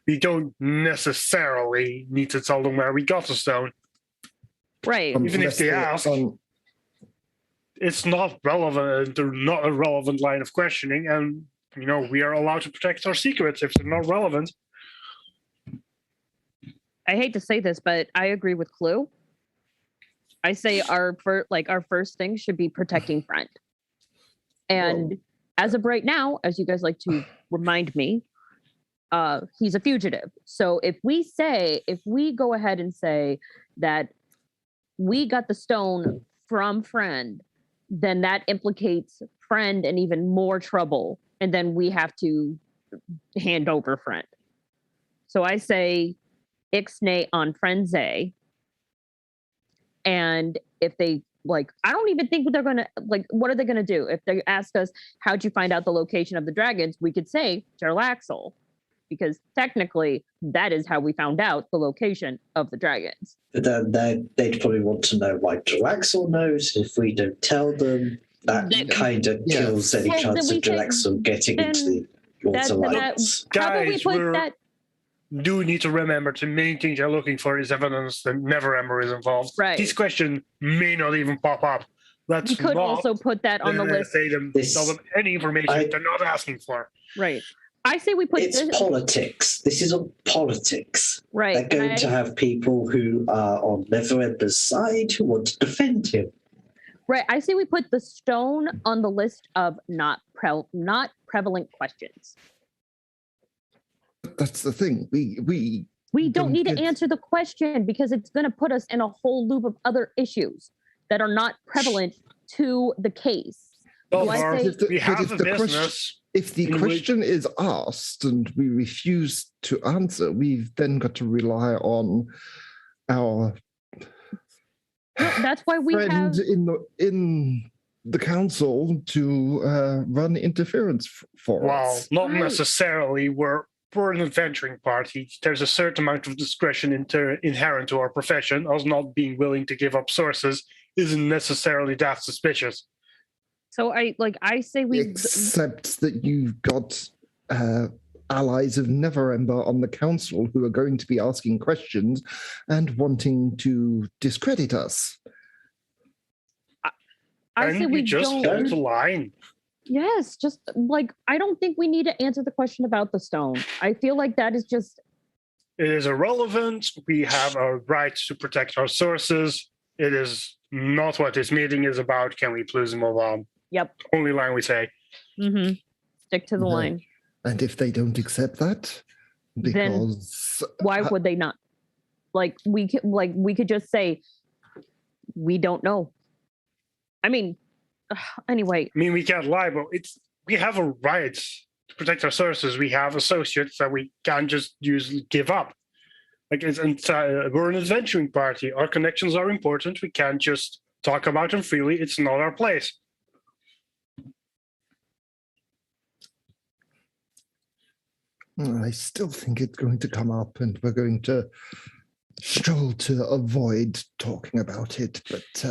we don't necessarily need to tell them where we got the stone. Right. Even if they Unless ask. It's not relevant. They're not a relevant line of questioning, and we are allowed to protect our secrets if they're not relevant. I hate to say this, but I agree with Clue. I say our first thing should be protecting Friend. And as of right now, as you guys like to remind me, he's a fugitive. So if we go ahead and say that we got the stone from Friend, then that implicates Friend in even more trouble. And then we have to hand over Friend. So I say Ixnay on Friend A. And if they I don't even think they're going to what are they going to do? If they ask us, how'd you find out the location of the dragons? We could say Jarlaxle, because technically that is how we found out the location of the dragons. But then they'd probably want to know why Jalaxel knows. If we don't tell them, that kind of kills any Well, chance then of we Jalaxel getting into the Water Alliance. How about we Guys, put that? do need to remember the main thing they're looking for is evidence that Neverember is involved. Right. This question may not even pop up. Let's We could not, also put that on the list. tell them any information they're not asking for. Right. I say we put It's this. politics. This is all politics. Right. They're going to have people who are on Neverember's side who want to defend him. Right. I say we put the stone on the list of not prevalent questions. That's the thing. We don't need to answer the question because it's going to put us in a whole loop of other issues that are not prevalent to the case. Well, Do I Barb, say- we have a business. If the question is asked and we refuse to answer, we've then got to rely on our No, that's why we friend have. in the council to run interference for Well, us. not Right. necessarily. We're an adventuring party. There's a certain amount of discretion inherent to our profession. Us not being willing to give up sources isn't necessarily that suspicious. So I say we. Except that you've got allies of Neverember on the council who are going to be asking questions and wanting to discredit us. I say we just don't. hold the line. Yes, just I don't think we need to answer the question about the stone. I feel like that is just. It is irrelevant. We have a right to protect our sources. It is not what this meeting is about. Can we please move on? Yep. Only line we say. Mm-hmm. Stick to the Okay. line. And if they don't accept that, because Why would they not? We could just say we don't know. I mean, anyway. I mean, we can't lie, but we have a right to protect our sources. We have associates that we can't just usually give up. We're an adventuring party. Our connections are important. We can't just talk about them freely. It's not our place. I still think it's going to come up and we're going to struggle to avoid talking about it, but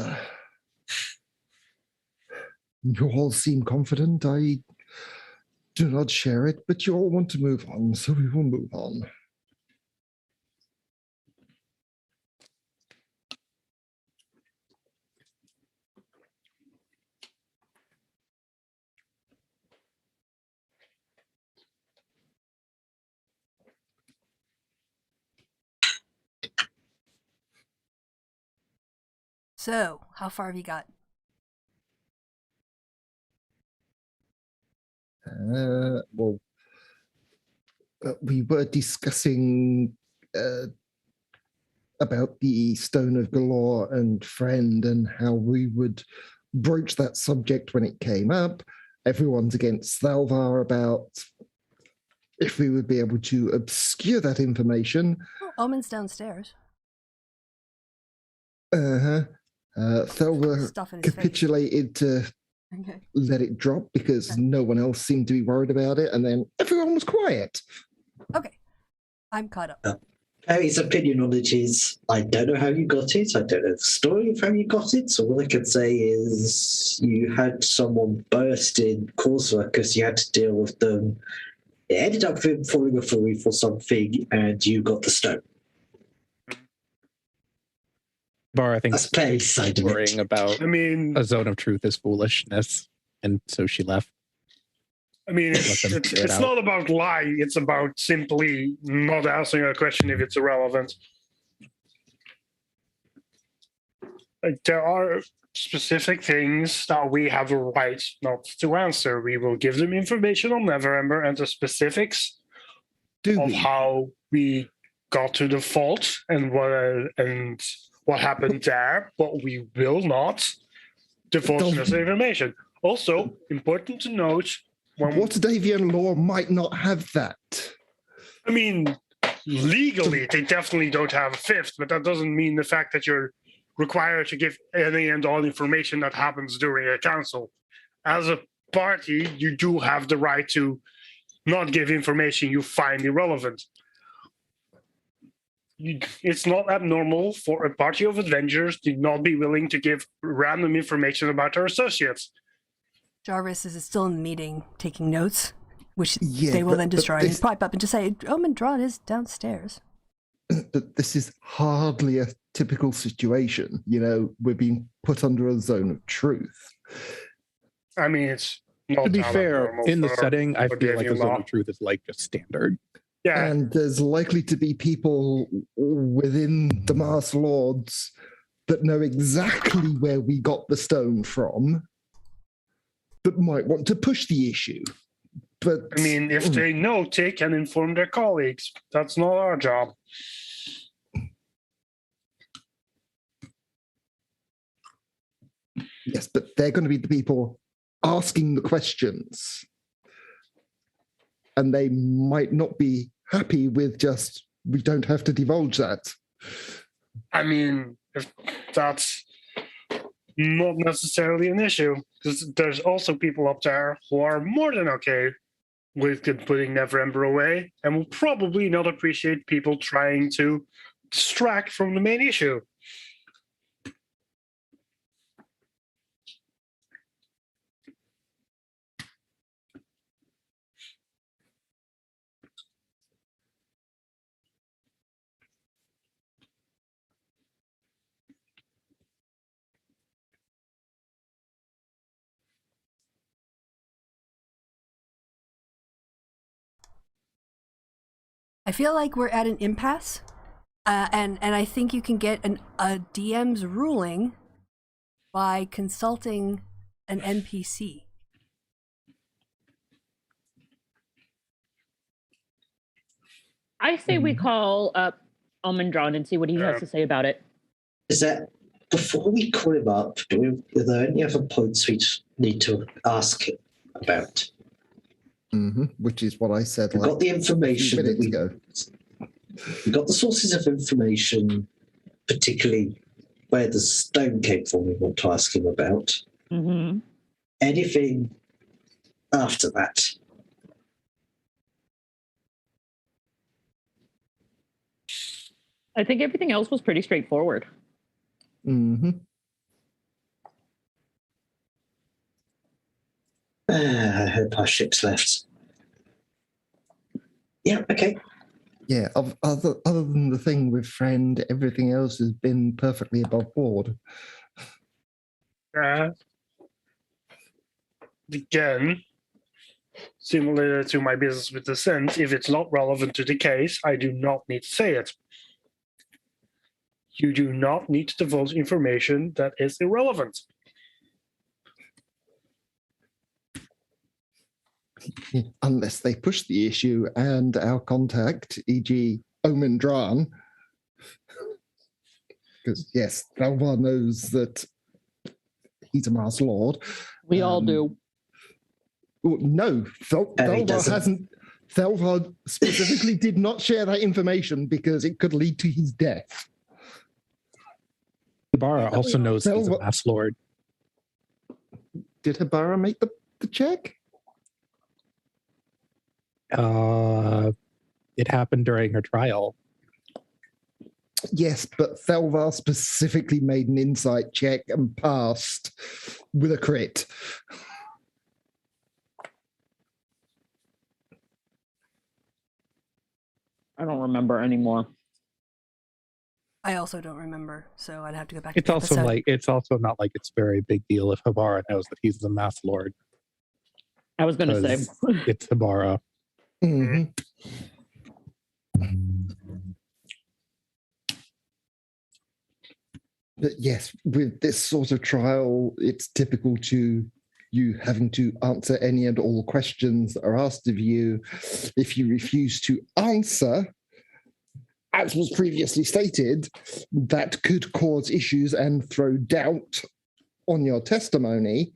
you all seem confident. I do not share it, but you all want to move on, so we will move on. So, how far have you got? Well, we were discussing about the Stone of Galore and Friend and how we would broach that subject when it came up. Everyone's against Thalvar about if we would be able to obscure that information. Oh, Omen's downstairs. Thalvar Stuff in his face. capitulated to Okay. let it drop because no one else seemed to be worried about it, and then everyone was quiet. Okay. I'm caught up. Harry's opinion on it is, I don't know how you got it. I don't know the story of how you got it. So all I can say is you had someone burst in coursework because you had to deal with them. It ended up falling a furry for something, and you got the stone. Bar, I think, That's very side of worrying it. about I mean, a zone of truth is foolishness, and so she left. it's Let them figure it out. not about lying. It's about simply not answering a question if it's irrelevant. Like, there are specific things that we have a right not to answer. We will give them information on Neverember and the specifics Do of we? how we got to the fault and what happened there, but we will not divulge this information. Also, important to note, Waterdevian law might not have that. I mean, legally, they definitely don't have a fifth, but that doesn't mean the fact that you're required to give any and all information that happens during a council. As a party, you do have the right to not give information you find irrelevant. It's not abnormal for a party of adventurers to not be willing to give random information about their associates. Jarvis is still in the meeting taking notes, which Yeah, they will then but destroy this- and pipe up and just say, Omen Drawn is downstairs. But this is hardly a typical situation. You know, we're being put under a zone of truth. I mean, it's not To be that fair, abnormal in the for setting, I feel like a Waterdevian zone law. of truth is like just standard. Yeah, And there's likely to be people within the Masked Lords that know exactly where we got the stone from that might want to push the issue. But I mean, if they know, they can inform their colleagues. That's not our job. yes, but they're going to be the people asking the questions. And they might not be happy with just, we don't have to divulge that. I mean, if that's not necessarily an issue, because there's also people up there who are more than okay with putting Neverember away and will probably not appreciate people trying to distract from the main issue. I feel like we're at an impasse, and I think you can get a DM's ruling by consulting an NPC. I say we call up Almondron and see what he has to say about it. Is that before we call him up? Are there any other points we need to ask him about? Which is what I said. We've got the information that minutes ago. we got the sources of information, particularly where the stone came from. We want to ask him about Mm-hmm. anything after that. I think everything else was pretty straightforward. I hope our ship's left. Yeah, okay. Yeah, other than the thing with Friend, everything else has been perfectly above board. Again, similar to my business with Descent, if it's not relevant to the case, I do not need to say it. You do not need to divulge information that is irrelevant. Unless they push the issue and our contact, e.g. Omen Dran, because yes, Thalvar knows that he's a Master Lord. We all do. No, Thalvar hasn't. Thalvar specifically did not share that information because it could lead to his death. Hibara also knows he's a Mass Lord. Did Hibara make the check? It happened during her trial. Yes, but Thalvar specifically made an insight check and passed with a crit. I don't remember anymore. I also don't remember, so I'd have to go back. It's to the also episode. it's also not like it's very big deal if Hibara knows that he's the Mass Lord. I was going to say. It's Hibara. Mm-hmm. But yes, with this sort of trial, it's typical to you having to answer any and all questions that are asked of you. If you refuse to answer, as was previously stated, that could cause issues and throw doubt on your testimony,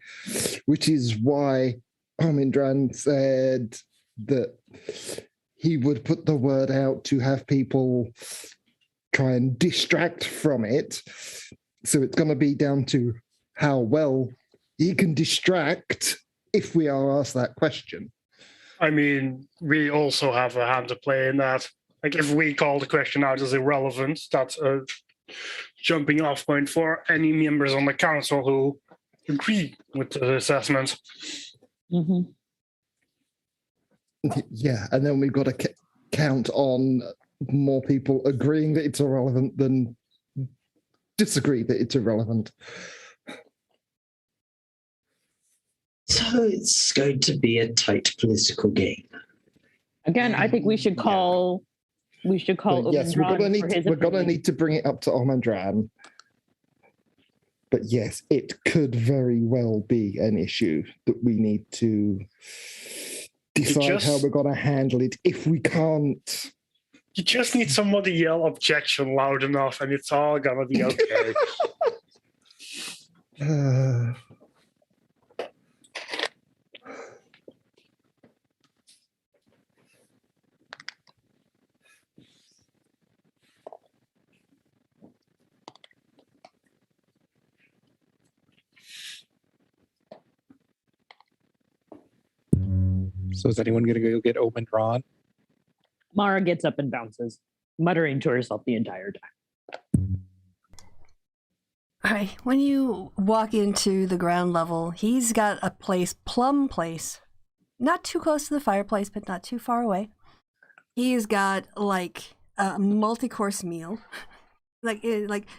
which is why Homindran said that he would put the word out to have people try and distract from it. So it's going to be down to how well he can distract if we are asked that question. I mean, we also have a hand to play in that. Like, if we call the question out as irrelevant, that's a jumping off point for any members on the council who agree with the assessment. Mm-hmm. Yeah, and then we've got to count on more people agreeing that it's irrelevant than disagree that it's irrelevant. So it's going to be a tight political game. Again, I think we should call. We should call. Yes, we're gonna need to bring it up to Omandran. But yes, it could very well be an issue that we need to decide how we're going to handle it. If we can't, you just need someone to yell objection loud enough, and it's all gonna be okay. So is anyone going to go get Omen Ron? Mara gets up and bounces, muttering to herself the entire time. All right, when you walk into the ground level, he's got a plum place, not too close to the fireplace, but not too far away. He's got like a multi-course meal, like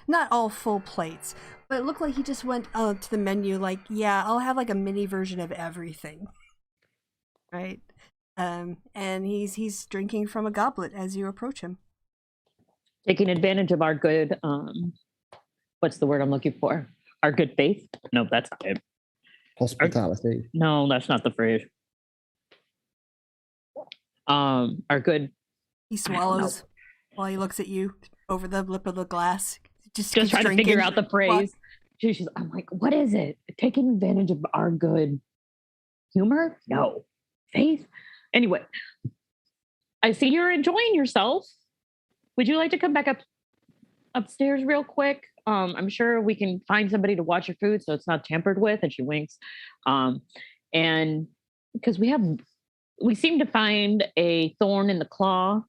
not all full plates, but it looked like he just went to the menu like, yeah, I'll have like a mini version of everything, right? And he's drinking from a goblet as you approach him, Taking advantage of our good. What's the word I'm looking for? Our good faith? No, that's not it. hospitality. No, that's not the phrase. Our good. he swallows while he looks at you over the lip of the glass. Just trying drinking. to figure out the phrase. I'm like, what is it? Taking advantage of our good humor? No. Faith? Anyway, I see you're enjoying yourself. Would you like to come back upstairs real quick? I'm sure we can find somebody to watch your food so it's not tampered with. And she winks. And because we seem to find a thorn in the claw,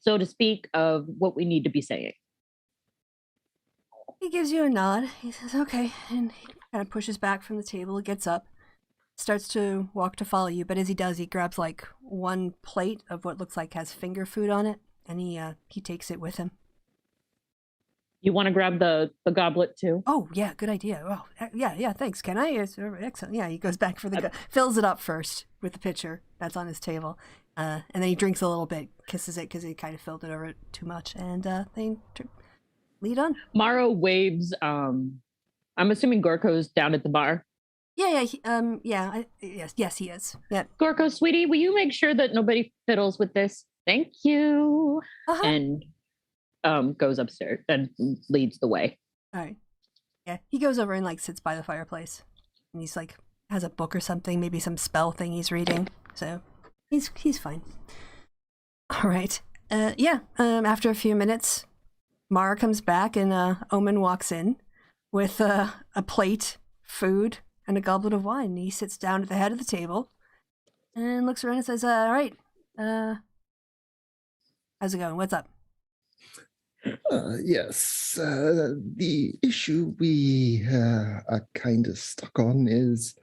so to speak, of what we need to be saying. He gives you a nod. He says, okay, and he kind of pushes back from the table, gets up, starts to walk to follow you, but as he does, he grabs like one plate of what looks like has finger food on it, and he takes it with him. You want to grab the goblet too? Oh, yeah, good idea. Oh, yeah, thanks. Can I? Excellent. Yeah, he goes back for fills it up first with the pitcher that's on his table, and then he drinks a little bit, kisses it because he kind of filled it over too much, and then lead on. Maro waves. I'm assuming Gorko's down at the bar. Yeah. Yes, he is. Yeah. Gorko, sweetie, will you make sure that nobody fiddles with this? Thank you. Uh-huh. And goes upstairs and leads the way. All right. Yeah, he goes over and like sits by the fireplace, and he's like has a book or something, maybe some spell thing he's reading. So he's fine. All right. After a few minutes, Mara comes back and Omen walks in with a plate, food, and a goblet of wine. And he sits down at the head of the table and looks around and says, all right, how's it going? What's up? Yes, the issue we are kind of stuck on is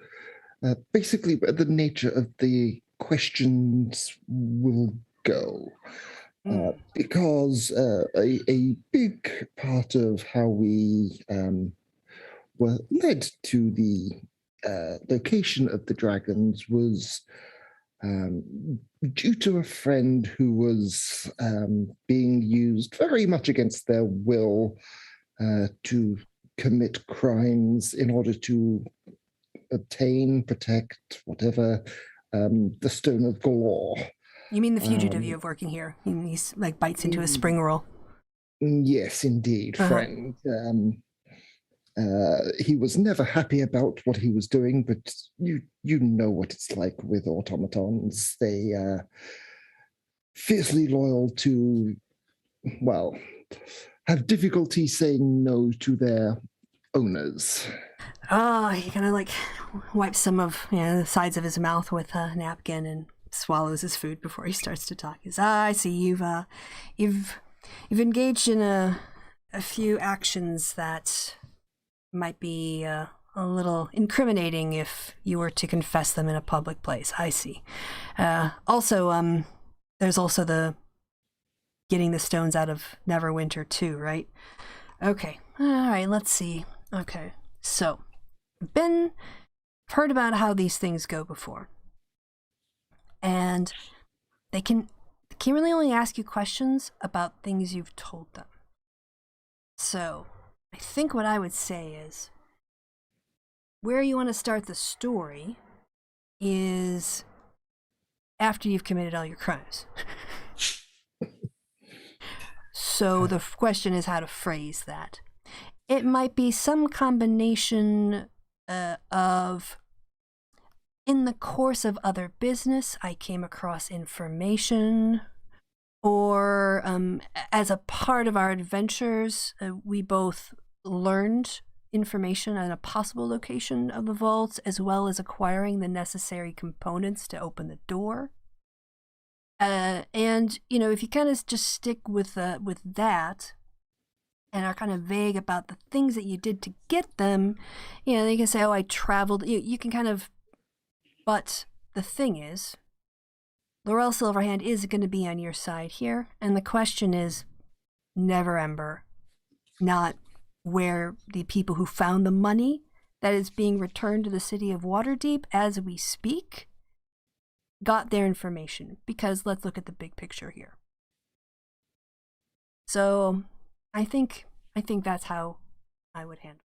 basically where the nature of the questions will go. Because a big part of how we were led to the location of the dragons was due to a friend who was being used very much against their will to commit crimes in order to obtain, protect, whatever, the Stone of Galore. You mean the fugitive you have working here? He's like bites into a spring roll. Yes, indeed, friend. He was never happy about what he was doing, but you know what it's like with automatons. They fiercely loyal to, well, have difficulty saying no to their owners. Oh, he kind of like wipes some of the sides of his mouth with a napkin and swallows his food before he starts to talk. He's, I see you've engaged in a few actions that might be a little incriminating if you were to confess them in a public place. I see. Also, there's also the getting the stones out of Neverwinter too, right? Okay. All right. Let's see. Okay. So, I've heard about how these things go before. And they can really only ask you questions about things you've told them. So, I think what I would say is, where you want to start the story is after you've committed all your crimes. So the question is how to phrase that. It might be some combination of, in the course of other business, I came across information, or as a part of our adventures, we both learned information on a possible location of the vaults, as well as acquiring the necessary components to open the door. And if you kind of just stick with that, and are kind of vague about the things that you did to get them, they can say, "Oh, I traveled." You can kind of, but the thing is, Laurel Silverhand is going to be on your side here, and the question is, never Ember, not where the people who found the money that is being returned to the city of Waterdeep as we speak got their information, because let's look at the big picture here. So I think that's how I would handle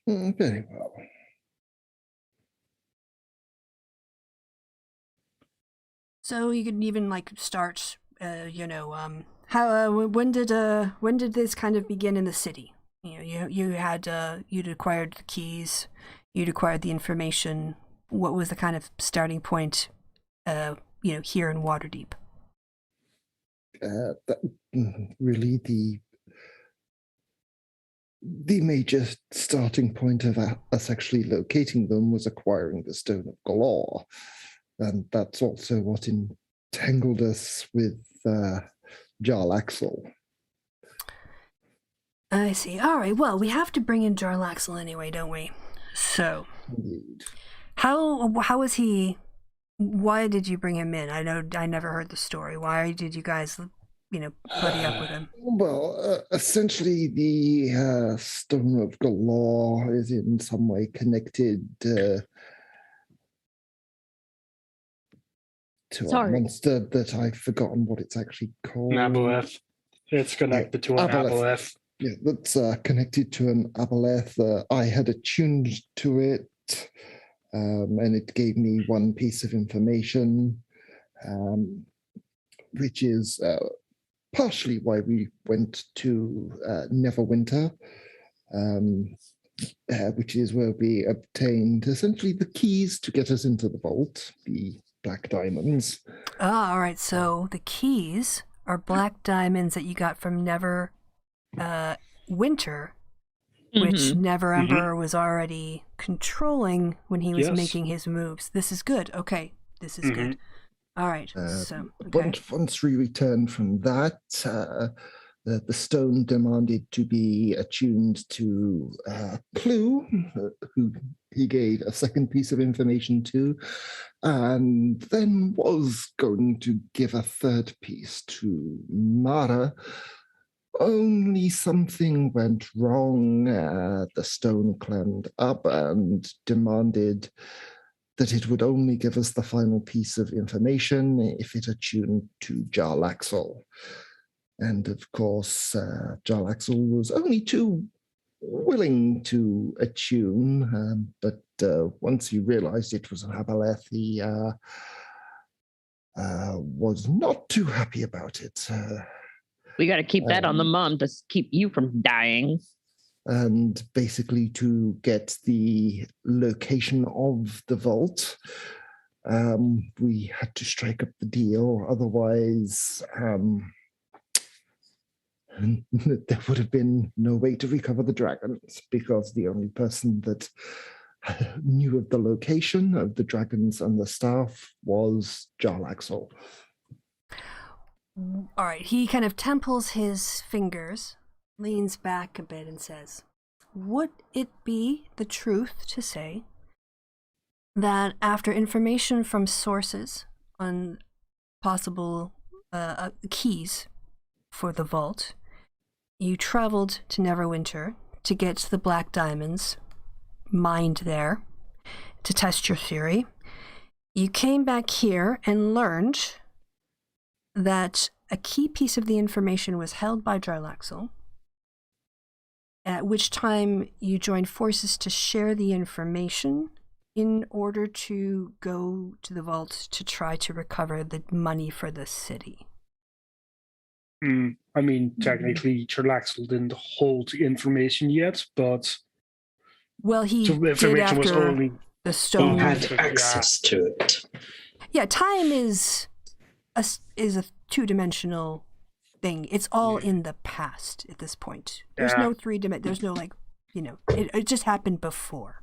it. Very well. So you could even start, how when did this kind of begin in the city? You'd acquired the keys, you'd acquired the information. What was the kind of starting point, here in Waterdeep? Really, the major starting point of us actually locating them was acquiring the Stone of Galore. And that's also what entangled us with Jarlaxle. I see. All right. Well, we have to bring in Jarlaxle anyway, don't we? So, Indeed. How was he? Why did you bring him in? I know I never heard the story. Why did you guys, buddy up with him? Well, essentially, the Stone of Galore is in some way connected to Sorry. a monster that I've forgotten what it's actually called. An aboleth. It's connected to an aboleth. Yeah, that's connected to an aboleth. I had attuned to it, and it gave me one piece of information, which is partially why we went to Neverwinter, which is where we obtained essentially the keys to get us into the vault, the black diamonds. Ah, all right. So the keys are black diamonds that you got from Winter, which Mhm. Never Emperor was already controlling when he was Yes. making his moves. This is good. Okay, this is good. All right. So okay. Once we returned from that, the stone demanded to be attuned to Clue, who he gave a second piece of information to, and then was going to give a third piece to Mara. Only something went wrong. The stone climbed up and demanded that it would only give us the final piece of information if it attuned to Jarlaxle. And of course, Jarlaxle was only too willing to attune, but once he realized it was an aboleth, he was not too happy about it. We got to keep that on the mom to keep you from dying. And basically to get the location of the vault, we had to strike up the deal. Otherwise, there would have been no way to recover the dragons, because the only person that knew of the location of the dragons and the staff was Jarlaxle. All right. He kind of temples his fingers, leans back a bit, and says, "Would it be the truth to say that after information from sources on possible keys for the vault, you traveled to Neverwinter to get the black diamonds mined there to test your theory? You came back here and learned that a key piece of the information was held by Jarlaxle, at which time you joined forces to share the information in order to go to the vault to try to recover the money for the city." I mean, technically, Jarlaxle didn't hold the information yet, but Well, he the did information was after only the He stone. had access to it. Yeah, time is a two-dimensional thing. It's all in the past at this point. There's no there's no it just happened before.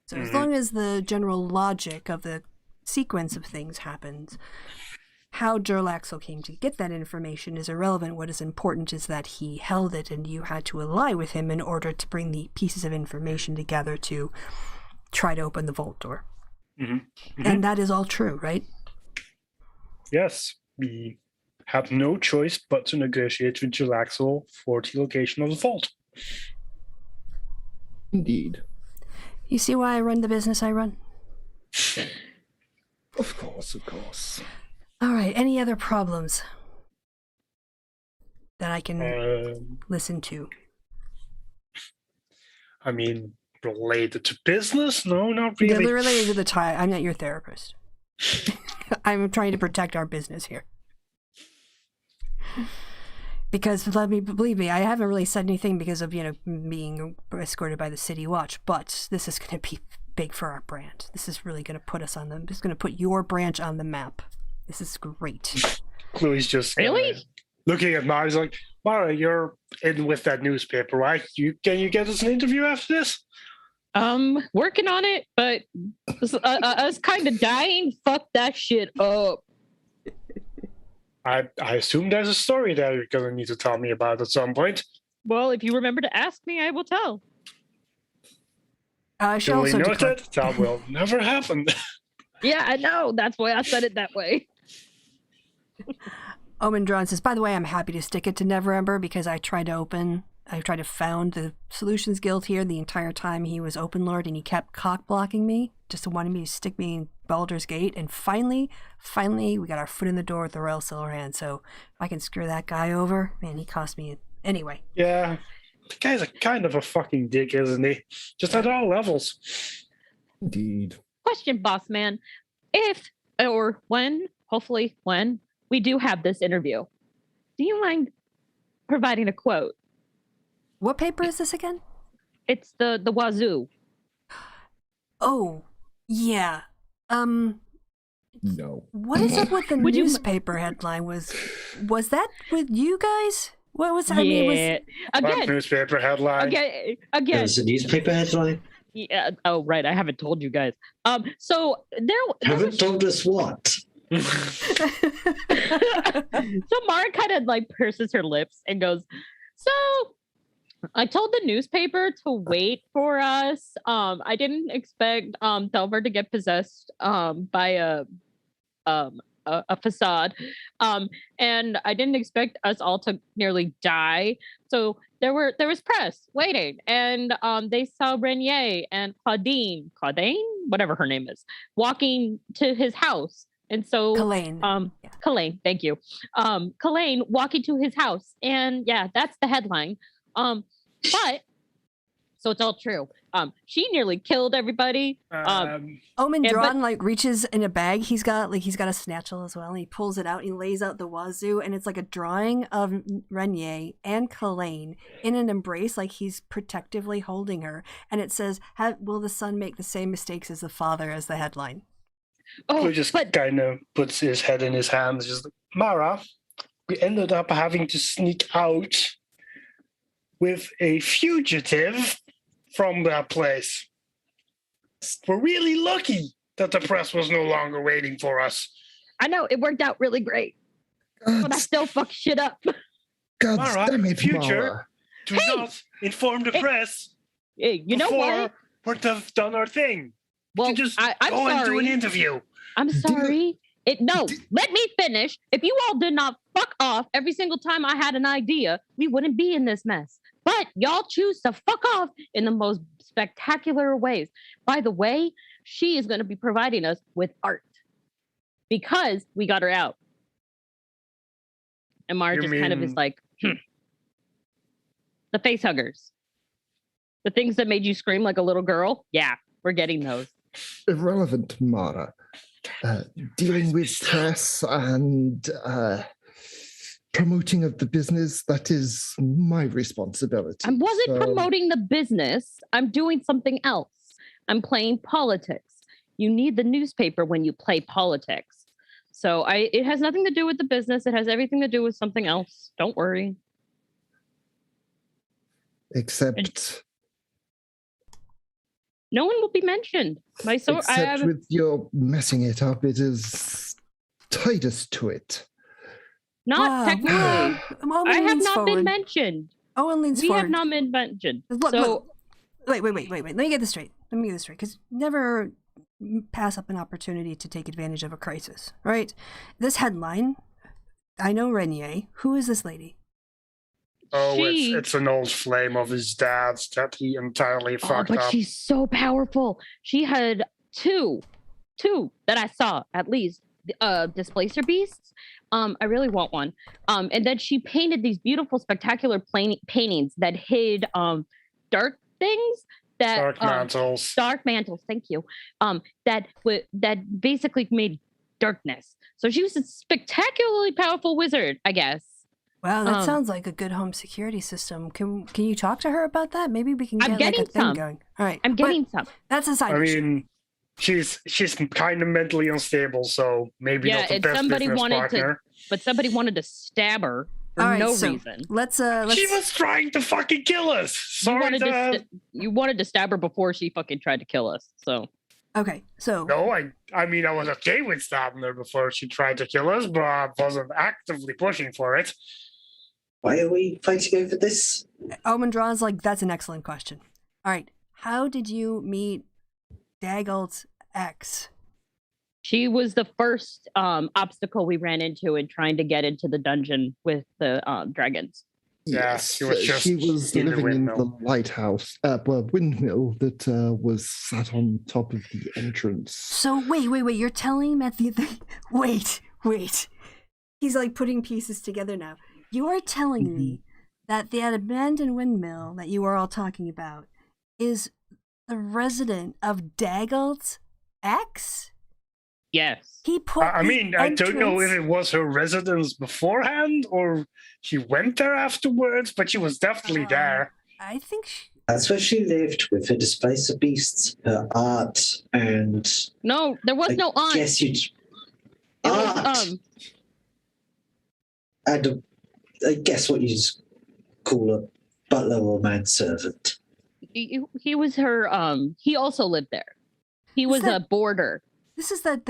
So as long as the general logic of the sequence of things happens, how Jarlaxle came to get that information is irrelevant. What is important is that he held it and you had to ally with him in order to bring the pieces of information together to try to open the vault door. And that is all true, right? Yes, we had no choice but to negotiate with Jarlaxle for the location of the vault. Indeed. You see why I run the business I run? Of course, of course. All right, any other problems that I can listen to? I mean, related to business? No, not really. They're related to the tie. I'm not your therapist. I'm trying to protect our business here. Because believe me, I haven't really said anything because of, being escorted by the City Watch, but this is going to be big for our brand. This is really going to put us on them. This is going to put your branch on the map. This is great. Chloe's just Really? Looking at Mara. He's like, Mara, you're in with that newspaper, right? Can you get us an interview after this? Working on it, but I was kind of dying. Fuck that shit up. I assume there's a story that you're going to need to tell me about at some point. Well, if you remember to ask me, I will tell. She Duly also noted. That will never happen. Yeah, I know. That's why I said it that way. Omendron says, "By the way, I'm happy to stick it to Neverember because I tried to open I tried to found the Solutions Guild here the entire time he was Open Lord, and he kept cock blocking me, just wanting me to stick me in Baldur's Gate. And finally, we got our foot in the door with the Laurel Silverhand. So if I can screw that guy over, man, he cost me anyway. Yeah, the guy's a kind of a fucking dick, isn't he? Just at all levels. Indeed. Question, boss man. If or when, hopefully when, we do have this interview, do you mind providing a quote? What paper is this again? It's the Wazoo. Oh, yeah. No. What is up with the Would you- newspaper headline? Was that with you guys? What was that? Yeah. I mean, was What Again. newspaper headline? Again. There's a newspaper headline. Yeah. Oh, right. I haven't told you guys. So there Haven't was told us what. so Mara kind of like purses her lips and goes, so I told the newspaper to wait for us. I didn't expect Delver to get possessed by a facade. And I didn't expect us all to nearly die. So there was press waiting, and they saw Renier and Claudine, whatever her name is, walking to his house. And so Kalain. Kalain, thank you. Kalain walking to his house. And yeah, that's the headline. But so it's all true. She nearly killed everybody. Omen Drawn like reaches in a bag. He's got a snatchel as well. And he pulls it out. And he lays out the wazoo, and it's like a drawing of Renier and Kalain in an embrace, like he's protectively holding her. And it says, "Will the son make the same mistakes as the father?" as the headline. Who just kind of puts his head in his hands, just like, Mara, we ended up having to sneak out with a fugitive from that place. We're really lucky that the press was no longer waiting for us. I know it worked out really great, but I still fuck shit up. God Mara, damn it, future. Mara. Do not inform the press Hey, you know what? before we've done our thing. Well, You just I'm go and do an sorry. interview. I'm sorry. Let me finish. If you all did not fuck off every single time I had an idea, we wouldn't be in this mess. But y'all choose to fuck off in the most spectacular ways. By the way, she is going to be providing us with art because we got her out. And Mara You just kind of is mean- like, the face huggers. The things that made you scream like a little girl. Yeah, we're getting those. Irrelevant, Mara. Dealing with press and promoting of the business, that is my responsibility. I wasn't So- promoting the business. I'm doing something else. I'm playing politics. You need the newspaper when you play politics. So it has nothing to do with the business. It has everything to do with something else. Don't worry. Except No one will be mentioned. My sword. except with your messing it up, it is tied us to it. Not technically. Owen I have leans not forward. been mentioned. Owen leans We forward. have not been mentioned. Look, So look. Wait. Let me get this straight. Because never pass up an opportunity to take advantage of a crisis, right? This headline, I know Renier. Who is this lady? Oh, She- it's an old flame of his dad's that he entirely fucked but up. she's so powerful. She had two that I saw at least. Displacer beasts. I really want one. And then she painted these beautiful, spectacular paintings that hid dark things. Dark mantles. Dark mantles. Thank you. That basically made darkness. So she was a spectacularly powerful wizard, I guess. Wow, that Um, sounds like a good home security system. Can you talk to her about that? Maybe we can I'm get like a getting thing some. going. All right, I'm but getting some. that's a side I issue. mean, she's kind of mentally unstable, so maybe Yeah, not the and best somebody business wanted to- partner. But somebody wanted to stab her for All right, no so reason. Let's She was trying to fucking kill us. Sorry, You wanted to stab her before she fucking tried to kill us. So okay. So No, I mean, I was okay with stabbing her before she tried to kill us, but I wasn't actively pushing for it. Why are we fighting over this? Omen draws like that's an excellent question. All right, how did you meet Daggle's ex? she was the first obstacle we ran into in trying to get into the dungeon with the dragons. Yeah, Yes, she was just she was in the living in the windmill. lighthouse, windmill that was sat on top of the entrance. So wait. You're telling me wait. He's like putting pieces together now. You are telling me that the abandoned windmill that you are all talking about is the resident of Daggelt's ex? Yes. He put. I mean, I don't know if it was her residence beforehand or she went there afterwards, but she was definitely there. I think. That's where she lived with her displays of beasts, her art, and No, there was no aunt. guess you'd It was, art. And I guess what you'd call a butler or manservant. he was her. He also lived there. He was a boarder. This is that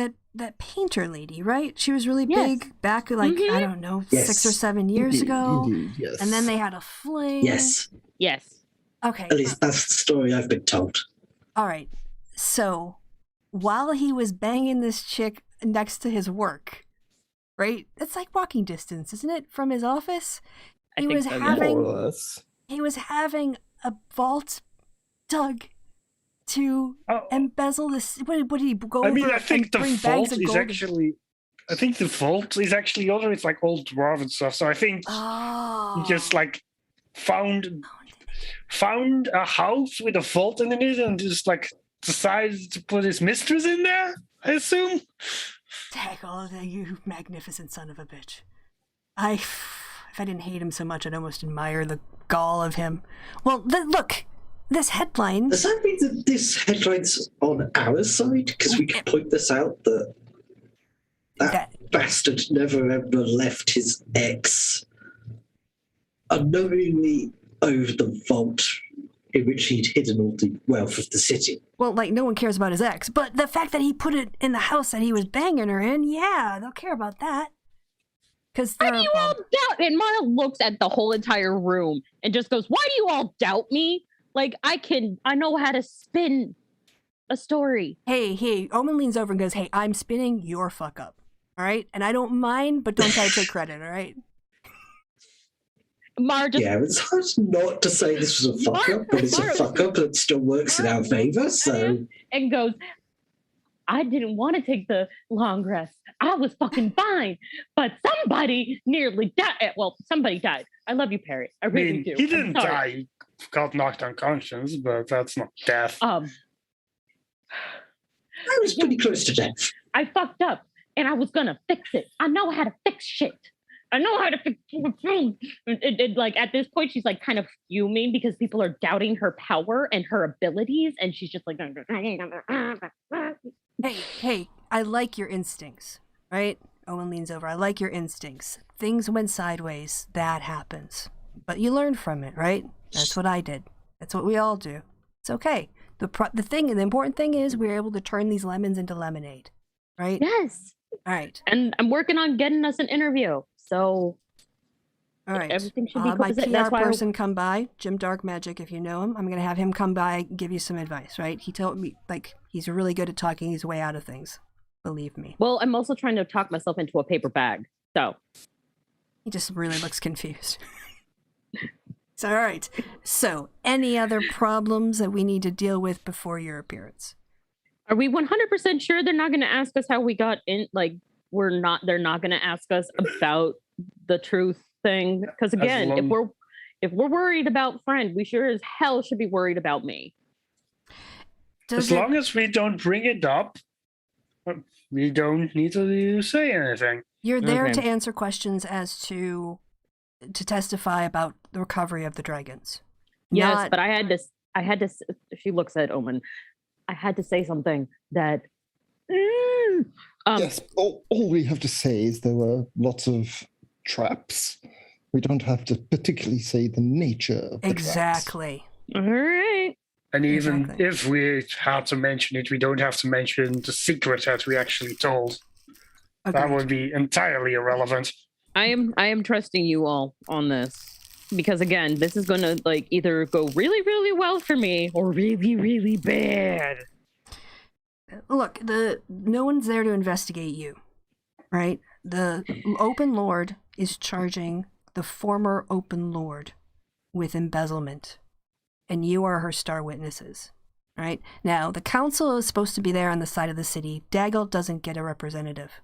painter lady, right? She was really Yes. big back, like, I don't know, Yes. 6 or 7 years ago. Indeed, yes. And then they had a fling. Yes, Yes. Okay. at least that's the story I've been told. All right. So while he was banging this chick next to his work, right? It's like walking distance, isn't it, from his office? I He think was so, yeah. having More or less. he was having a vault dug to embezzle this. What did he go I mean, over I think and the bring bags vault of is gold? actually. I think the vault is actually other. It's like old dwarven stuff. So I think Oh. he just like found a house with a vault in it and just like decided to put his mistress in there. I assume. Daggle, you magnificent son of a bitch. If I didn't hate him so much, I'd almost admire the gall of him. Well, look, this headline. Does that mean that this headline's on our side? Because we can point this out that that bastard never ever left his ex unknowingly over the vault in which he'd hidden all the wealth of the city. Well, like, no one cares about his ex, but the fact that he put it in the house that he was banging her in, yeah, they'll care about that. Because Why do you all doubt? And Mara looks at the whole entire room and just goes, "Why do you all doubt me? Like, I know how to spin a story." Hey, Omen leans over and goes, "Hey, I'm spinning your fuck up. All right? And I don't mind, but don't try to take credit, all right?" Mara just... Yeah, it's hard not to say this was a fuck up, but it's a fuck up that still works in our favor, so... And goes, "I didn't want to take the long rest. I was fucking fine. But somebody nearly died." Well, somebody died. I love you, Perry. I really do. He didn't I'm sorry. die. He got knocked unconscious, but that's not death. I was pretty close to death. I fucked up and I was gonna fix it. I know how to fix shit. I know how to fix it. Like, at this point, she's like kind of fuming because people are doubting her power and her abilities, and she's just like, Hey, I like your instincts, right? Owen leans over. I like your instincts. Things went sideways. That happens. But you learn from it, right? That's what I did. That's what we all do. It's okay. The important thing is we're able to turn these lemons into lemonade, right? yes. All right. And I'm working on getting us an interview. So All right. everything should be My copacetic. PR That's why person come by, Jim Dark Magic, if you know him. I'm going to have him come by and give you some advice, right? He told me, like, he's really good at talking his way out of things. Believe me. Well, I'm also trying to talk myself into a paper bag. So He just really looks confused. It's all right. So, any other problems that we need to deal with before your appearance? are we 100% sure they're not going to ask us how we got in? Like, they're not going to ask us about the truth thing? Because again, if we're worried about friend, we sure as hell should be worried about me. As long as we don't bring it up, we don't need to say anything. You're there Okay. to answer questions as to testify about the recovery of the dragons. Yes, Not- but I had to, she looks at Omen. I had to say something that, Yes, all we have to say is there were lots of traps. We don't have to particularly say the nature of the traps. Exactly. all right. And even Exactly. if we had to mention it, we don't have to mention the secret that we actually told. That Agreed. would be entirely irrelevant. I am trusting you all on this because again, this is going to like either go really, really well for me or really, really bad. Look, no one's there to investigate you, right? The open lord is charging the former Open Lord with embezzlement, and you are her star witnesses. Right? Now, the council is supposed to be there on the side of the city. Daggelt doesn't get a representative.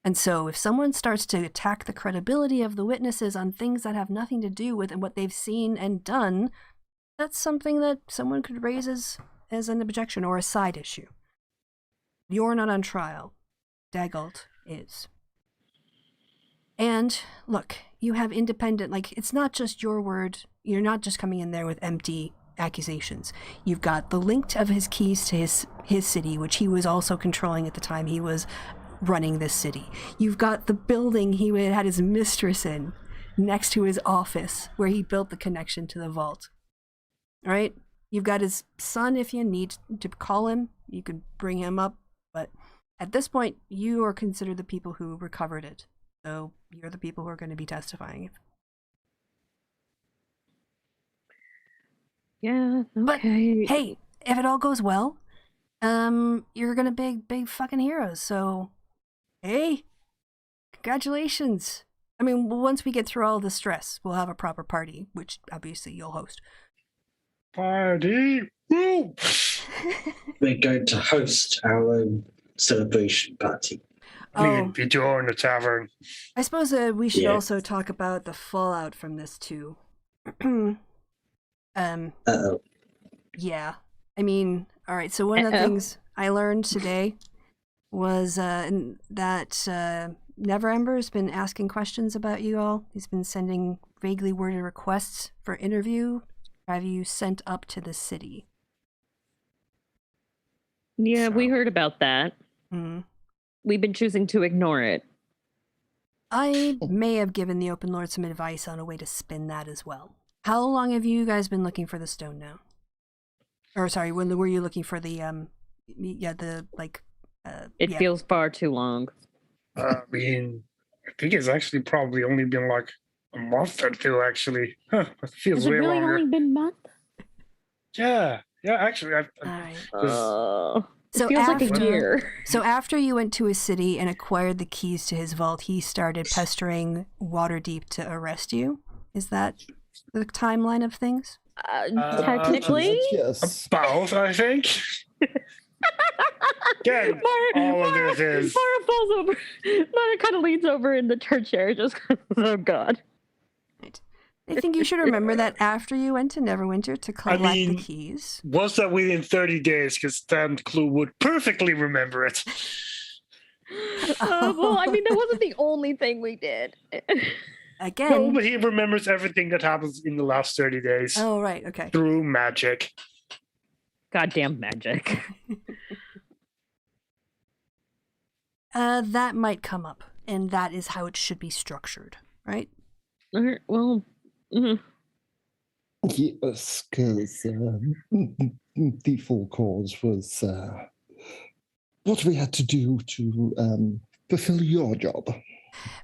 And so if someone starts to attack the credibility of the witnesses on things that have nothing to do with what they've seen and done, that's something that someone could raise as an objection or a side issue. You're not on trial. Daggelt is. And look, you have independent, it's not just your word. You're not just coming in there with empty accusations. You've got the link of his keys to his city, which he was also controlling at the time he was running this city. You've got the building he had his mistress in next to his office where he built the connection to the vault. All right? You've got his son. If you need to call him, you could bring him up. But at this point, you are considered the people who recovered it. So you're the people who are going to be testifying. Yeah, okay. But hey, if it all goes well, you're gonna be big fucking heroes. So, hey, congratulations. I mean, once we get through all the stress, we'll have a proper party, which obviously you'll host. Party! Woo! We're going to host our own celebration party. We'd be doing the tavern. I suppose we should Yes. also talk about the fallout from this too. Uh-oh. Yeah. I mean, all right. So one of the things I learned today was that Neverember's been asking questions about you all. He's been sending vaguely worded requests for interview. Have you sent up to the city? Yeah, we heard about that. Mm. We've been choosing to ignore it. I may have given the Open Lord some advice on a way to spin that as well. How long have you guys been looking for the stone now? Or sorry, when were you looking for the It feels far too long. I mean, I think it's actually probably only been like a month or two, actually. Huh, it feels Has it way really longer. only been a month? Yeah, actually. All right. It feels like a year. So after you went to his city and acquired the keys to his vault, he started pestering Waterdeep to arrest you? Is that the timeline of things? Technically? Yes. About, I think. Again, all of this is... Mara falls over. Mara kind of leans over in the church chair, just, oh God. Right. I think you should remember that after you went to Neverwinter to collect the keys. Was that within 30 days? Because then Clue would perfectly remember it. Well, I mean, that wasn't the only thing we did. Again. No, but he remembers everything that happens in the last 30 days. Oh, right. Okay. Through magic. Goddamn magic. That might come up, and that is how it should be structured, right? Well, Yes, because the full cause was what we had to do to fulfill your job.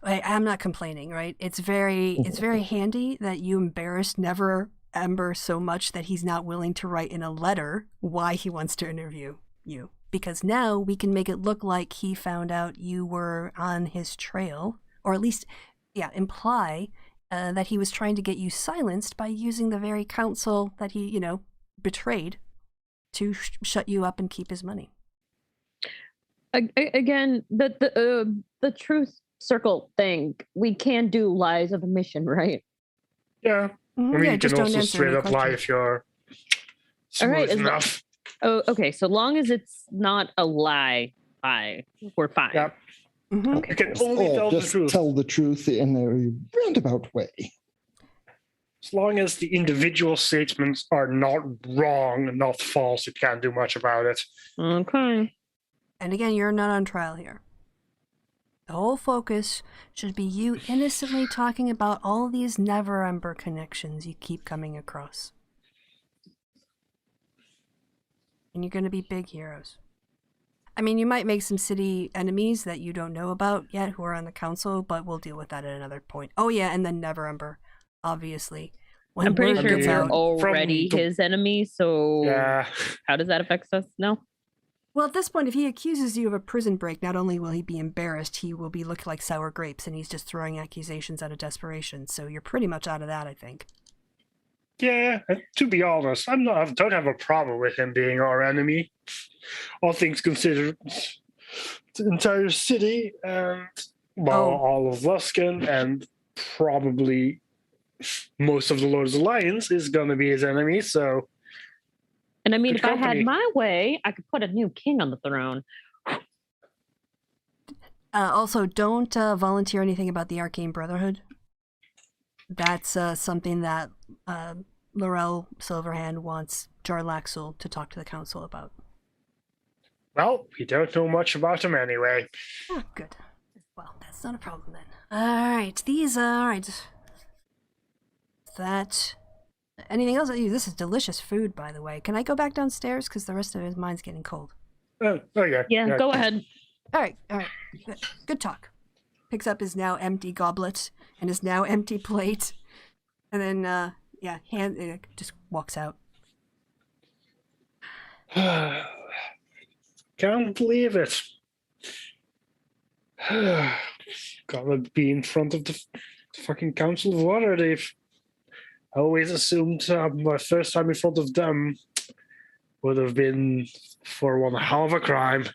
I'm not complaining, right? It's very handy that you embarrassed Neverember so much that he's not willing to write in a letter why he wants to interview you. Because now we can make it look like he found out you were on his trail, or at least, imply that he was trying to get you silenced by using the very council that he, betrayed to shut you up and keep his money. Again, the truth circle thing, we can do lies of omission, right? Yeah. Mm-hmm. I mean, you can also straight up lie if you're smooth enough. Oh, okay. So long as it's not a lie, we're fine. Yep. Mm-hmm. You can only tell the just truth. tell the truth in a roundabout way. As long as the individual statements are not wrong and not false, you can't do much about it. Okay. And again, you're not on trial here. The whole focus should be you innocently talking about all these Neverember connections you keep coming across. And you're going to be big heroes. I mean, you might make some city enemies that you don't know about yet who are on the council, but we'll deal with that at another point. Oh yeah, and then Neverember, obviously. I'm pretty sure we're out already his enemy, so yeah. how does that affect us? No? Well, at this point, if he accuses you of a prison break, not only will he be embarrassed, he will be looked like sour grapes, and he's just throwing accusations out of desperation. So you're pretty much out of that, I think. Yeah, and to be honest, I don't have a problem with him being our enemy. All things considered, the entire city and all of Luskan and probably most of the Lord's Alliance is going to be his enemy. So, and I mean, good if I had company. my way, I could put a new king on the throne. Also, don't volunteer anything about the Arcane Brotherhood. That's something that Laurel Silverhand wants Jarlaxle to talk to the council about. Well, we don't know much about him anyway. Oh, good. Well, that's not a problem then. All right, these are all right. That. Anything else? This is delicious food, by the way. Can I go back downstairs because the rest of his mind's getting cold? Oh, okay. Yeah, go ahead. All right. Good talk. Picks up his now empty goblet and his now empty plate, and then just walks out. Can't believe it. Gotta be in front of the fucking Council of Waterdeep. I always assumed my first time in front of them would have been for one hell of a crime.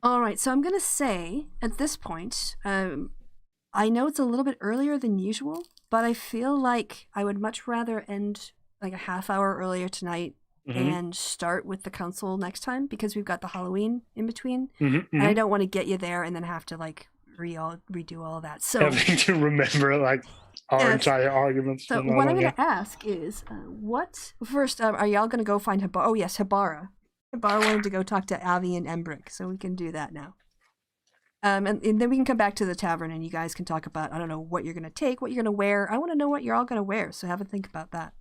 All right, so I'm going to say at this point, I know it's a little bit earlier than usual, but I feel like I would much rather end like a half hour earlier tonight and start with the council next time because we've got the Halloween in between. And I don't want to get you there and then have to like redo all that. So having to remember like our entire arguments. So what I'm going to ask is, what first are y'all going to go find Hibara? Oh yes, Hibara. Hibara wanted to go talk to Avi and Embrick, so we can do that now. And then we can come back to the tavern and you guys can talk about, I don't know, what you're going to take, what you're going to wear. I want to know what you're all going to wear, so have a think about that.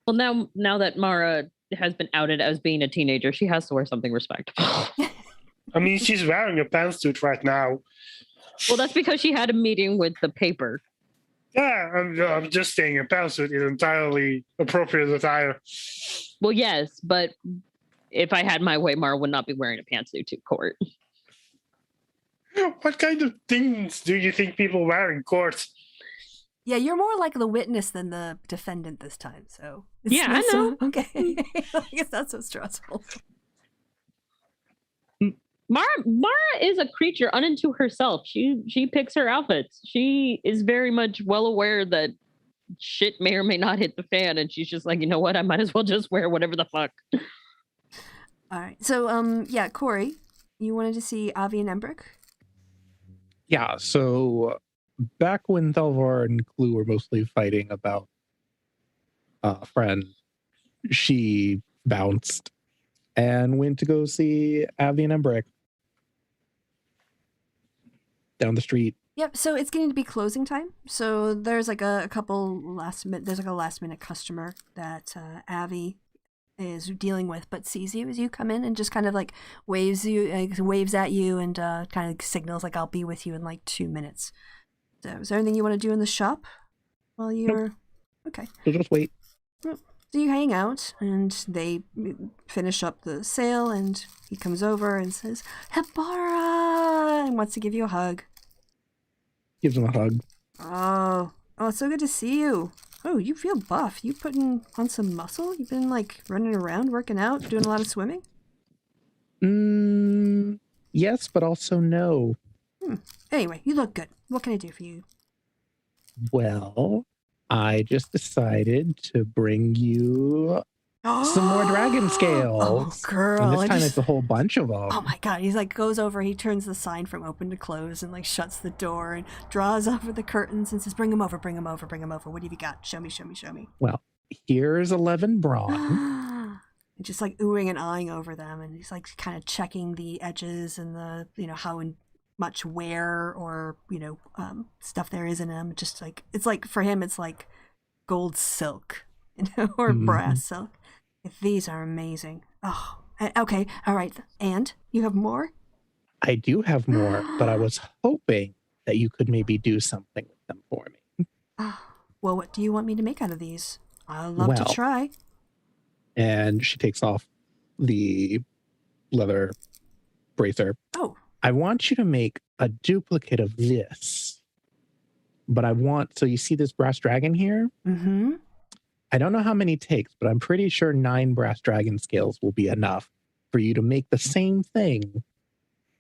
Well, now that Mara has been outed as being a teenager, she has to wear something respectable. I mean, she's wearing a pantsuit right now. Well, that's because she had a meeting with the paper. Yeah, I'm just saying a pantsuit is entirely appropriate attire. Well, yes, but if I had my way, Mara would not be wearing a pantsuit to court. What kind of things do you think people wear in court? Yeah, you're more like the witness than the defendant this time, so... Yeah, I know. Okay. I guess that's so stressful. Mara is a creature unto herself. She picks her outfits. She is very much well aware that shit may or may not hit the fan, and she's just like, you know what? I might as well just wear whatever the fuck. All right. So, Corey, you wanted to see Avi and Embrick? Yeah, so back when Thelvar and Clue were mostly fighting about a friend, she bounced and went to go see Avi and Embrick down the street. Yep, so it's getting to be closing time. So there's like a couple last minute customer that Avi is dealing with, but sees you as you come in and just kind of like waves at you and kind of signals like I'll be with you in like 2 minutes. So is there anything you want to do in the shop while you're... Nope. Okay. So just wait. So you hang out and they finish up the sale and he comes over and says, Hibara! And wants to give you a hug. Gives him a hug. Oh, it's so good to see you. Oh, you feel buff. You putting on some muscle? You've been like running around, working out, doing a lot of swimming? Yes, but also no. Anyway, you look good. What can I do for you? Well, I just decided to bring you some more dragon scales. Oh, girl. And this time it's a whole bunch of them. Oh my god. He's like, goes over, he turns the sign from open to close and like shuts the door and draws over the curtains and says, bring him over. What have you got? Show me. Well, here's 11 brawn. And just like oohing and eyeing over them. And he's like kind of checking the edges and the, how much wear or, stuff there is in them. Just like, it's like, for him, it's like gold silk, or brass silk. These are amazing. Oh, okay. All right. And you have more? I do have more, but I was hoping that you could maybe do something with them for me. Well, what do you want me to make out of these? I'd love to Well. try. And she takes off the leather bracer. Oh. I want you to make a duplicate of this. But so you see this brass dragon here? Mm-hmm. I don't know how many it takes, but I'm pretty sure 9 brass dragon scales will be enough for you to make the same thing,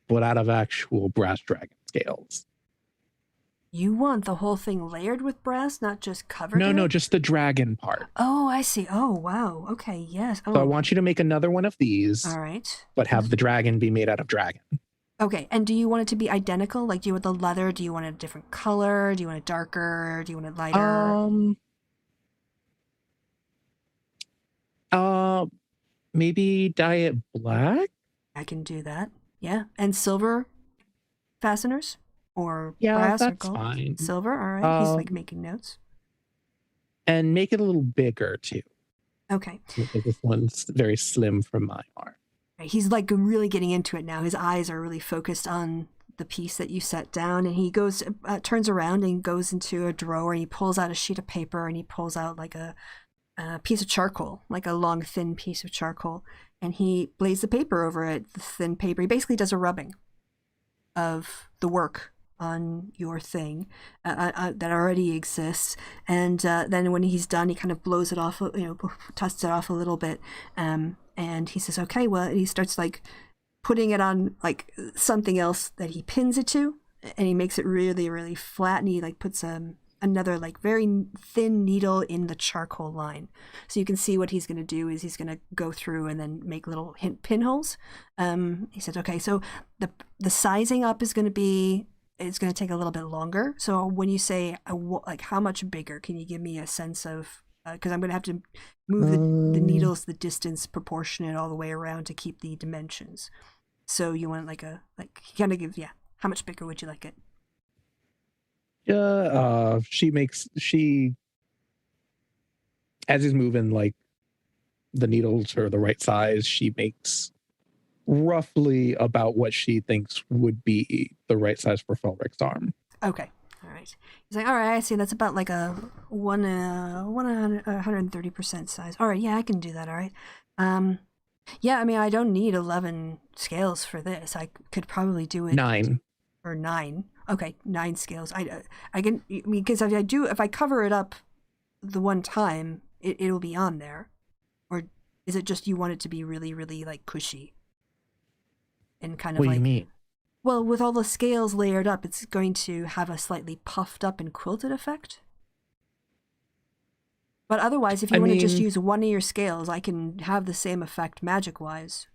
but out of actual brass dragon scales. You want the whole thing layered with brass, not just covered in No, it? just the dragon part. Oh, I see. Oh, wow. Okay, yes. Oh. So I want you to make another one of these. All right. But have the dragon be made out of dragon. Okay, and do you want it to be identical? Like, do you want the leather? Do you want a different color? Do you want it darker? Do you want it lighter? Maybe dye it black? I can do that. Yeah, and silver fasteners? Or Yeah, brass or that's gold? fine. Silver, all right. He's like making notes. And make it a little bigger too. Okay. Because this one's very slim from my arm. He's like really getting into it now. His eyes are really focused on the piece that you set down, and he goes, turns around and goes into a drawer, and he pulls out a sheet of paper, and he pulls out like a piece of charcoal, like a long, thin piece of charcoal, and he lays the paper over it, the thin paper. He basically does a rubbing of the work on your thing that already exists, and then when he's done, he kind of blows it off, dusts it off a little bit, and he says, okay, well, he starts like putting it on like something else that he pins it to, and he makes it really, really flat, and he like puts another like very thin needle in the charcoal line. So you can see what he's going to do is he's going to go through and then make little pinholes. He said, okay, so the sizing up is going to take a little bit longer. So when you say like how much bigger, can you give me a sense of, because I'm going to have to move the needles the distance proportionate all the way around to keep the dimensions. So you want kind of give, how much bigger would you like it? She as he's moving like the needles are the right size, she makes roughly about what she thinks would be the right size for Fel'rekt's arm. Okay. All right. He's like, all right, I see. That's about like a 130% size. All right. Yeah, I can do that. All right. Yeah, I mean, I don't need 11 scales for this. I could probably do it 9. Or 9. Okay, 9 scales. I can, because if I cover it up the one time, it'll be on there. Or is it just you want it to be really, really like cushy? And kind of what like. Do you mean? Well, with all the scales layered up, it's going to have a slightly puffed up and quilted effect. But otherwise, if you want to just use one of your scales, I can have the same effect magic-wise.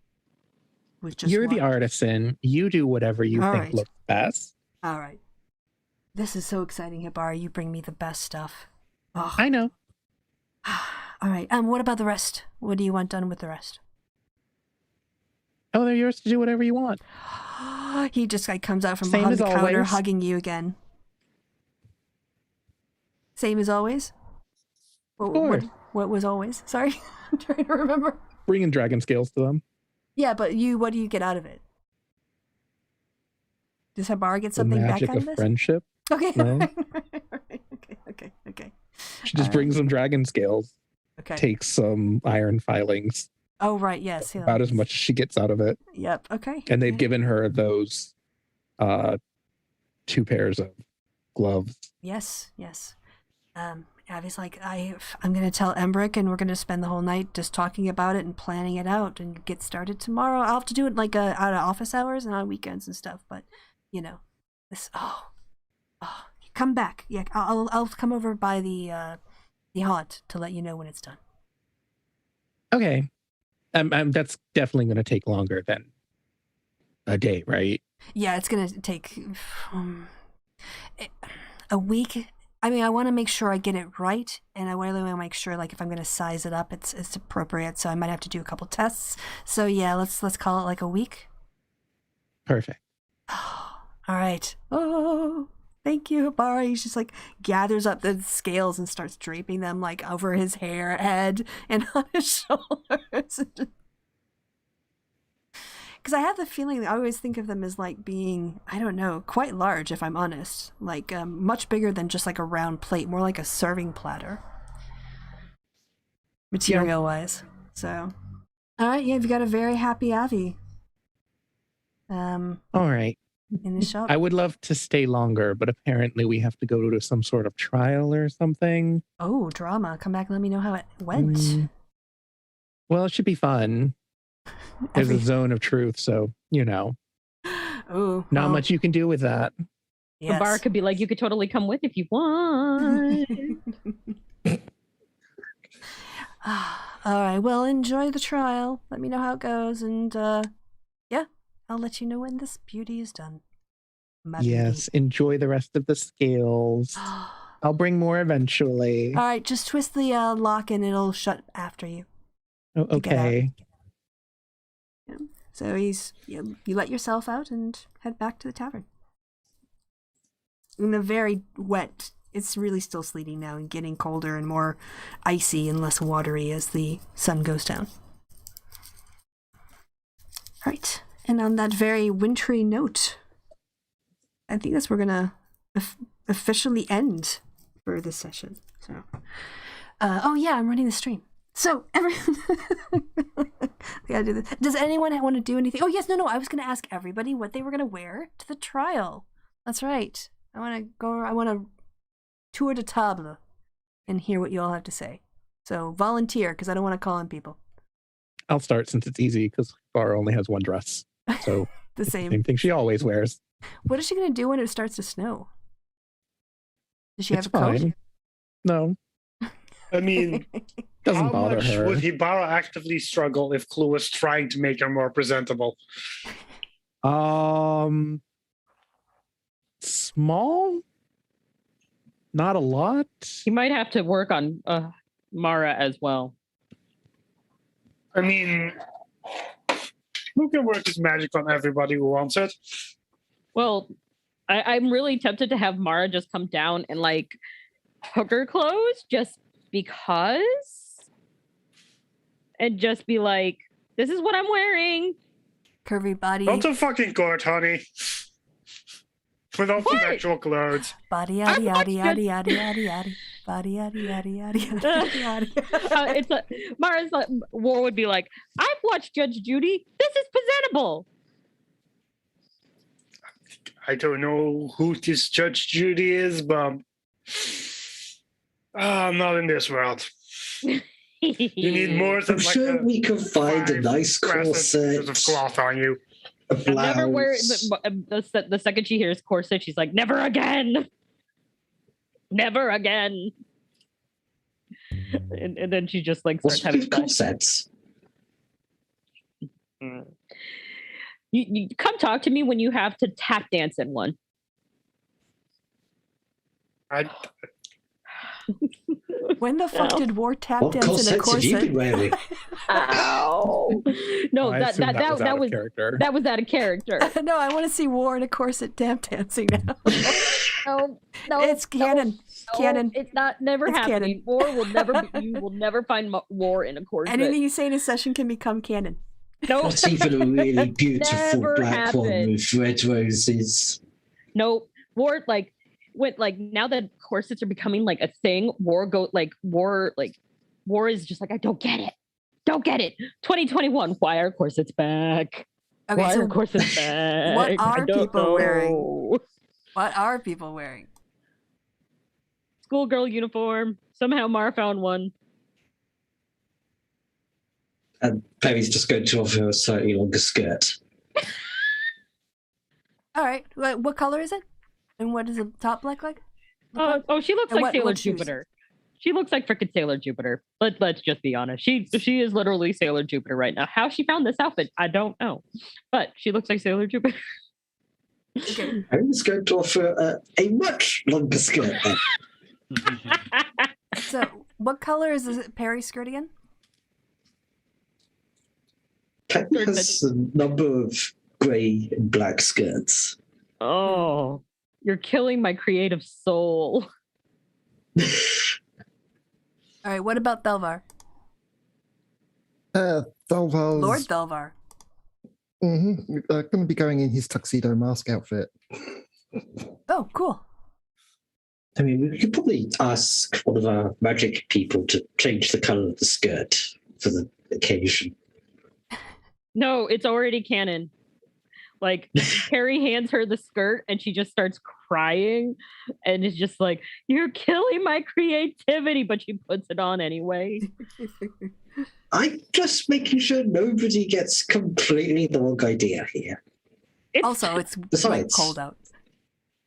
With just You're one. the artisan. You do whatever you think looks best. All right. This is so exciting, Hibara. You bring me the best stuff. Oh. I know. All right. What about the rest? What do you want done with the rest? Oh, they're yours to do whatever you want. He just like comes out from Same behind the as counter, always. hugging you again. Same as always? Of course. What was always? Sorry, I'm trying to remember. Bringing dragon scales to them. Yeah, but what do you get out of it? Does Hibara get something back out of this? The magic of friendship. Okay. No? Okay. She just brings them dragon scales. Okay. Takes some iron filings. Oh, right. Yes. Yeah. About as much as she gets out of it. Yep. Okay. And they've given her those 2 pairs of gloves. Yes. Abby's like, I'm going to tell Embrick, and we're going to spend the whole night just talking about it and planning it out and get started tomorrow. I'll have to do it like out of office hours and on weekends and stuff. But, this, come back. Yeah, I'll come over by the haunt to let you know when it's done. Okay. That's definitely going to take longer than a day, right? Yeah, it's going to take a week. I mean, I want to make sure I get it right, and I really want to make sure, like, if I'm going to size it up, it's appropriate. So I might have to do a couple tests. So yeah, let's call it like a week. Perfect. All right. Oh, thank you, Hibara. He just like gathers up the scales and starts draping them like over his head and on his shoulders. Because I have the feeling, I always think of them as like being, I don't know, quite large, if I'm honest. Like much bigger than just like a round plate, more like a serving platter. Material-wise. So, all right, yeah, you've got a very happy Avi. All right. In the shop. I would love to stay longer, but apparently we have to go to some sort of trial or something. Oh, drama. Come back and let me know how it went. Well, it should be fun. There's a zone of truth, so, Oh, not much you can do with that. Yes. Hibara could be like, you could totally come with if you want. All right, well, enjoy the trial. Let me know how it goes, and yeah, I'll let you know when this beauty is done. My Yes, enjoy the rest of the scales. I'll bring more eventually. All right, just twist the lock and it'll shut after you. Oh, okay. Yeah. So you let yourself out and head back to the tavern. In the very wet, it's really still sleeting now and getting colder and more icy and less watery as the sun goes down. All right, and on that very wintry note, I think that's where we're gonna officially end for this session. So, oh yeah, I'm running the stream. So everyone, I gotta do this. Does anyone want to do anything? Oh yes, no. I was gonna ask everybody what they were gonna wear to the trial. That's right. I want to tour de table and hear what you all have to say. So volunteer, because I don't want to call in people. I'll start since it's easy, because Bar only has one dress. So the same thing she always wears. What is she going to do when it starts to snow? Does she have It's a coat? fine. No. I mean, Doesn't how bother much her. would Hibara actively struggle if Clue was trying to make her more presentable? Small? Not a lot? You might have to work on Mara as well. I mean, who can work his magic on everybody who wants it? Well, I'm really tempted to have Mara just come down and like hook her clothes just because. And just be like, this is what I'm wearing. Curvy body. Not the fucking court, honey. Without some actual clothes. Body yaddy yaddy yaddy yaddy yaddy yaddy. Body yaddy yaddy yaddy yaddy yaddy. It's like Mara's like, War would be like, I've watched Judge Judy. This is presentable. I don't know who this Judge Judy is, but I'm not in this world. You need more than I'm sure we can find a nice corset. Of cloth on you. A blouse. Never wear the second she hears corset, she's like, never again. Never again. And then she just like starts What's having with corsets? You come talk to me when you have to tap dance in one. When the fuck did War tap What dance in a corsets have you been corset? wearing? Ow! No, I that assume was out of character. That was out of character. No, I want to see War in a corset tap dancing now. No, It's canon. Canon. It's not never It's happening. canon. War will never. You will never find War in a corset. Anything you say in a session can become canon. Nope. Not even a really beautiful Never black one happened. with red roses. Nope. War now that corsets are becoming like a thing. War is just like, I don't get it. 2021. Why are corsets back? Okay, Why so are corsets back? what are I don't people wearing? know. What are people wearing? Schoolgirl uniform. Somehow Mara found one. And Perry's just going to offer her a slightly longer skirt. All right. What color is it? And what does the top look like? She looks And like Sailor what shoes? Jupiter. She looks like frickin' Sailor Jupiter. Let's just be honest. She is literally Sailor Jupiter right now. How she found this outfit, I don't know. But she looks like Sailor Jupiter. Okay. Perry's going to offer a much longer skirt. So, what color is the Perry skirt again? Perry has a number of grey and black skirts. Oh, you're killing my creative soul. All right. What about Thelvar? Thelvar's Lord Thelvar. Going to be going in his tuxedo mask outfit. Oh, cool. I mean, we could probably ask one of our magic people to change the color of the skirt for the occasion. No, it's already canon. Like, Carrie hands her the skirt and she just starts crying and is just like, "You're killing my creativity," but she puts it on anyway. I'm just making sure nobody gets completely the wrong idea here. Also, it's Besides- cold out.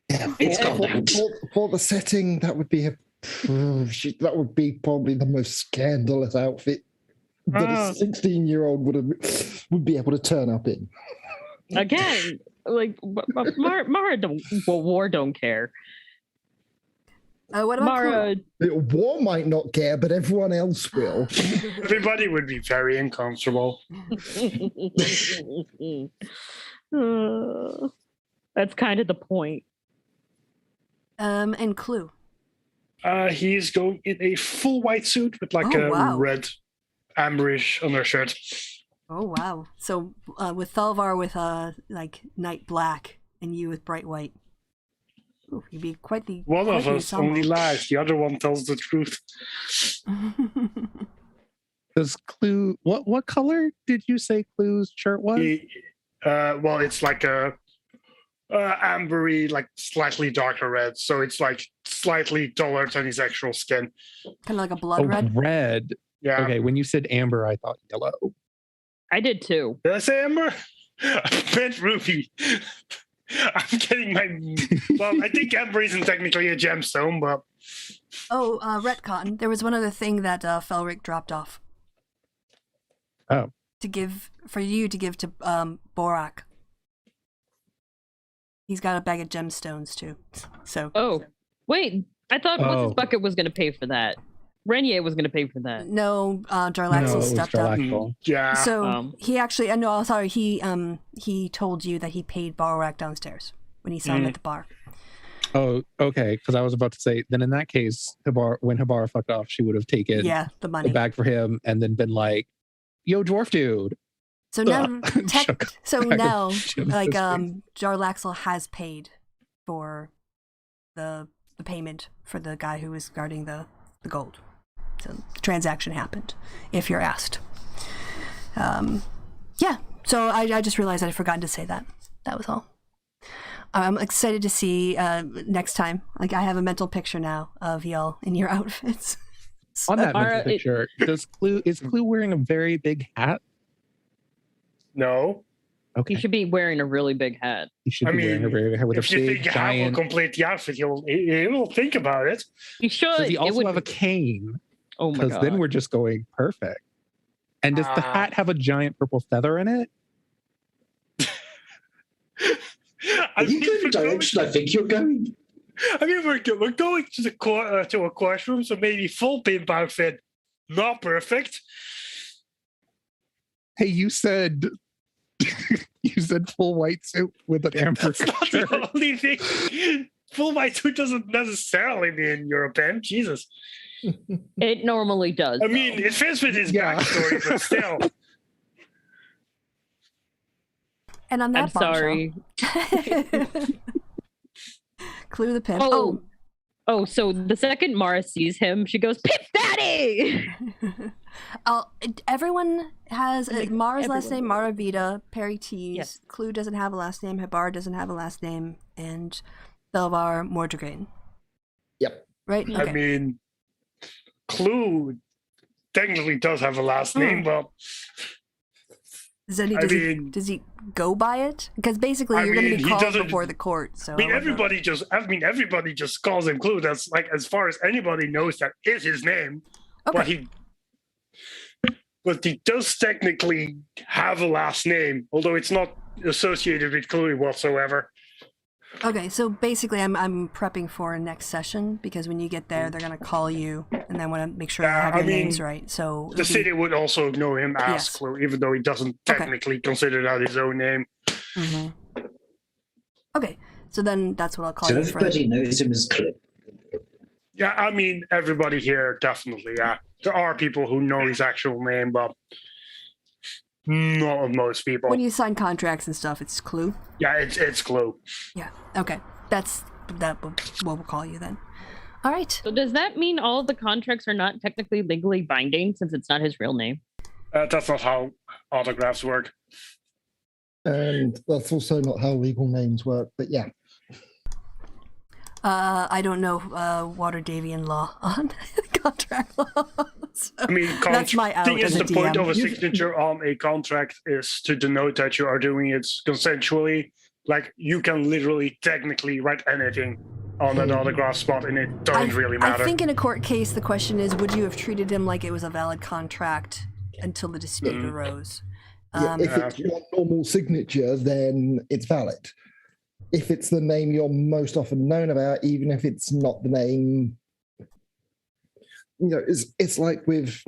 Yeah, It's cold out. for the setting, that would be probably the most scandalous outfit that a 16-year-old would be able to turn up in. Again, like Mara don't care. What about Mara? War might not care, but everyone else will. Everybody would be very uncomfortable. That's kind of the point. And Clue? He's going in a full white suit with like Oh, wow. red amberish undershirt. Oh, wow. So with Thalvar with like night black and you with bright white. Ooh, you'd be quite the One quite of the us only ensemble. lies, the other one tells the truth. Does Clue? What color did you say Clue's shirt was? Well, it's like a ambery, like slightly darker red. So it's like slightly duller than his actual skin. Kind of like a blood red. Red. Yeah. Okay, when you said amber, I thought yellow. I did too. Did I say amber? I meant ruby. I'm getting my. Well, I think amber isn't technically a gemstone, but. Oh, retcon. There was one other thing that Fel'rekt dropped off. Oh. To give to Borak. He's got a bag of gemstones too. So. Oh, wait. I thought what's his Oh. bucket was going to pay for that. Renier was going to pay for that. No, Jarlaxle No, it was stepped up. Jarlaxle. Yeah. So he actually, no, sorry, he told you that he paid Borak downstairs when he saw him at the bar. Oh, okay. Because I was about to say, then in that case, when Hibara fucked off, she would have taken Yeah, the money. the bag for him and then been like, "Yo, dwarf dude." So now, Shook a bag of gems like this way. Jarlaxle has paid for the payment for the guy who was guarding the gold. So the transaction happened, if you're asked. Yeah. So I just realized I'd forgotten to say that. That was all. I'm excited to see next time. Like I have a mental picture now of y'all in your outfits. On that Mara, mental picture, is Clue wearing a very big hat? No. Okay. He should be wearing a really big hat. He should I be wearing a mean, very big hat with a If you big think how will giant. complete the outfit, he will think about it. He should. Does he It also would- have a cane? Oh my Because god. then we're just going perfect. And does the hat have a giant purple feather in it? Are you going the direction I think you're going? I mean, we're going to the to a courtroom, so maybe full pimp outfit, not perfect. Hey, you said full white suit with an amber That's not shirt. the only thing. Full white suit doesn't necessarily mean you're a pimp. Jesus. It normally does. I mean, it fits with his Yeah. backstory, but still. And on I'm that bombshell- sorry. Clue the pimp. Oh, so the second Mara sees him, she goes, "Pip Daddy!" Everyone has Mara's last name, Everyone. Maravita, Perry Tees. Yes. Clue doesn't have a last name, Hibara doesn't have a last name, and Belvar Mordragain. Yep. Right? I Okay. I mean, Clue technically does have a last name, but Does he go by it? Because basically I you're going to mean, be he called doesn't- before the court. So I mean, I wonder- everybody just calls him Clue. That's like, as far as anybody knows, that is his name. Okay. But he does technically have a last name, although it's not associated with Clue whatsoever. Okay, so basically I'm prepping for a next session because when you get there, they're going to call you and I want to make sure you have I your mean, names right. So The city would also know him as Yes. Clue, even though he doesn't technically consider that his own name. Mhm. Okay, so then that's what I'll call So you for. everybody knows him as Clip. Yeah, I mean, everybody here definitely. Yeah, there are people who know his actual name, but Not most people. When you sign contracts and stuff, it's Clue. Yeah, it's Clue. Yeah. Okay. That's what we'll call you then. All right. So does that mean all of the contracts are not technically legally binding since it's not his real name? That's not how autographs work. And that's also not how legal names work, but yeah. I don't know Waterdeepian law on contract law. So I mean, that's my out thing is, as a the point DM. of a signature on a contract is to denote that you are doing it consensually. Like, you can literally, technically write anything on an autograph spot, and it doesn't really matter. I think in a court case, the question is, would you have treated him like it was a valid contract until the dispute arose? Yeah, if it's your normal signature, then it's valid. If it's the name you're most often known about, even if it's not the name, it's like with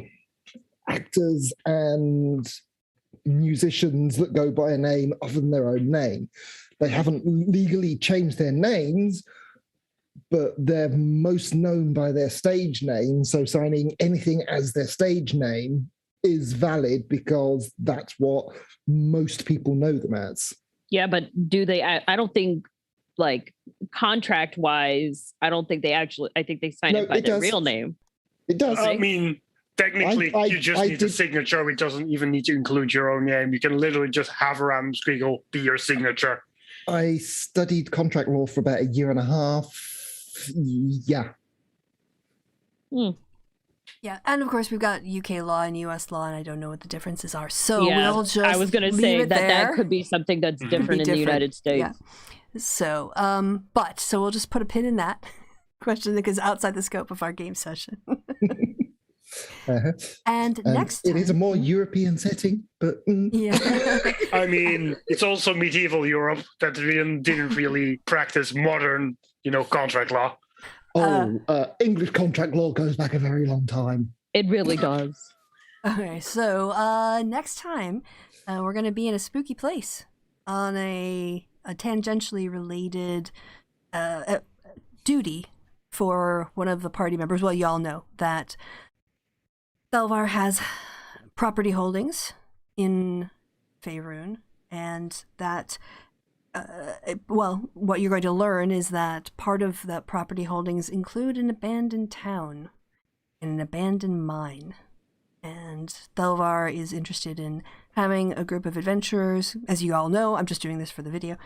actors and musicians that go by a name other than their own name. They haven't legally changed their names, but they're most known by their stage name. So signing anything as their stage name is valid because that's what most people know them as. Yeah, but do they? I don't think, like, contract wise, I don't think they actually. I think they sign it by their real name. It does. I mean, technically, you just need a signature. It doesn't even need to include your own name. You can literally just have a random squiggle be your signature. I studied contract law for about a year and a half. Yeah. Yeah, and of course we've got UK law and US law, and I don't know what the differences are. So yeah, we'll just I was going to say that could be something that's different in the United States. Yeah. So, so we'll just put a pin in that question because outside the scope of our game session. And next time, it is a more European setting, but yeah. I mean, it's also medieval Europe that didn't really practice modern, contract law. English contract law goes back a very long time. It really does. Okay, so next time we're going to be in a spooky place on a tangentially related duty for one of the party members. Well, y'all know that Zelifern has property holdings in Faerun, and that what you're going to learn is that part of the property holdings include an abandoned town and an abandoned mine. And Zelifern is interested in having a group of adventurers, as you all know, I'm just doing this for the video,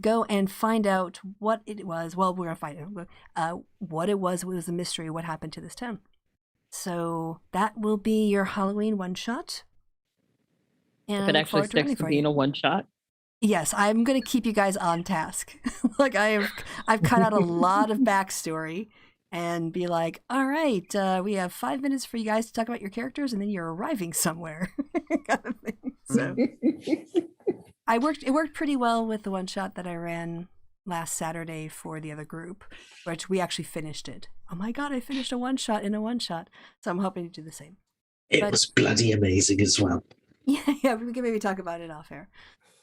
go and find out what it was. Well, we're going to find out what it was. What was the mystery? What happened to this town? So that will be your Halloween one-shot. And if it actually sticks to being a one-shot. Yes, I'm going to keep you guys on task. Like I've cut out a lot of backstory and be like, all right, we have 5 minutes for you guys to talk about your characters, and then you're arriving somewhere. Kind of thing. So it worked pretty well with the one shot that I ran last Saturday for the other group, which we actually finished it. Oh my god, I finished a one shot in a one shot. So I'm hoping to do the same. It was bloody amazing as well. Yeah, we can maybe talk about it off air.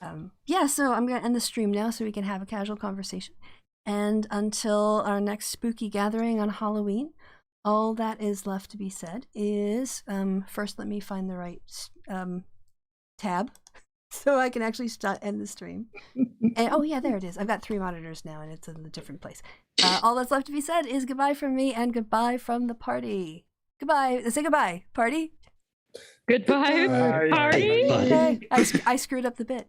So I'm going to end the stream now so we can have a casual conversation. And until our next spooky gathering on Halloween, all that is left to be said is, first let me find the right tab so I can actually end the stream. And, oh yeah, there it is. I've got 3 monitors now and it's in a different place. All that's left to be said is goodbye from me and goodbye from the party. Goodbye. Say goodbye, party. Goodbye, party. Okay. I screwed up the bit.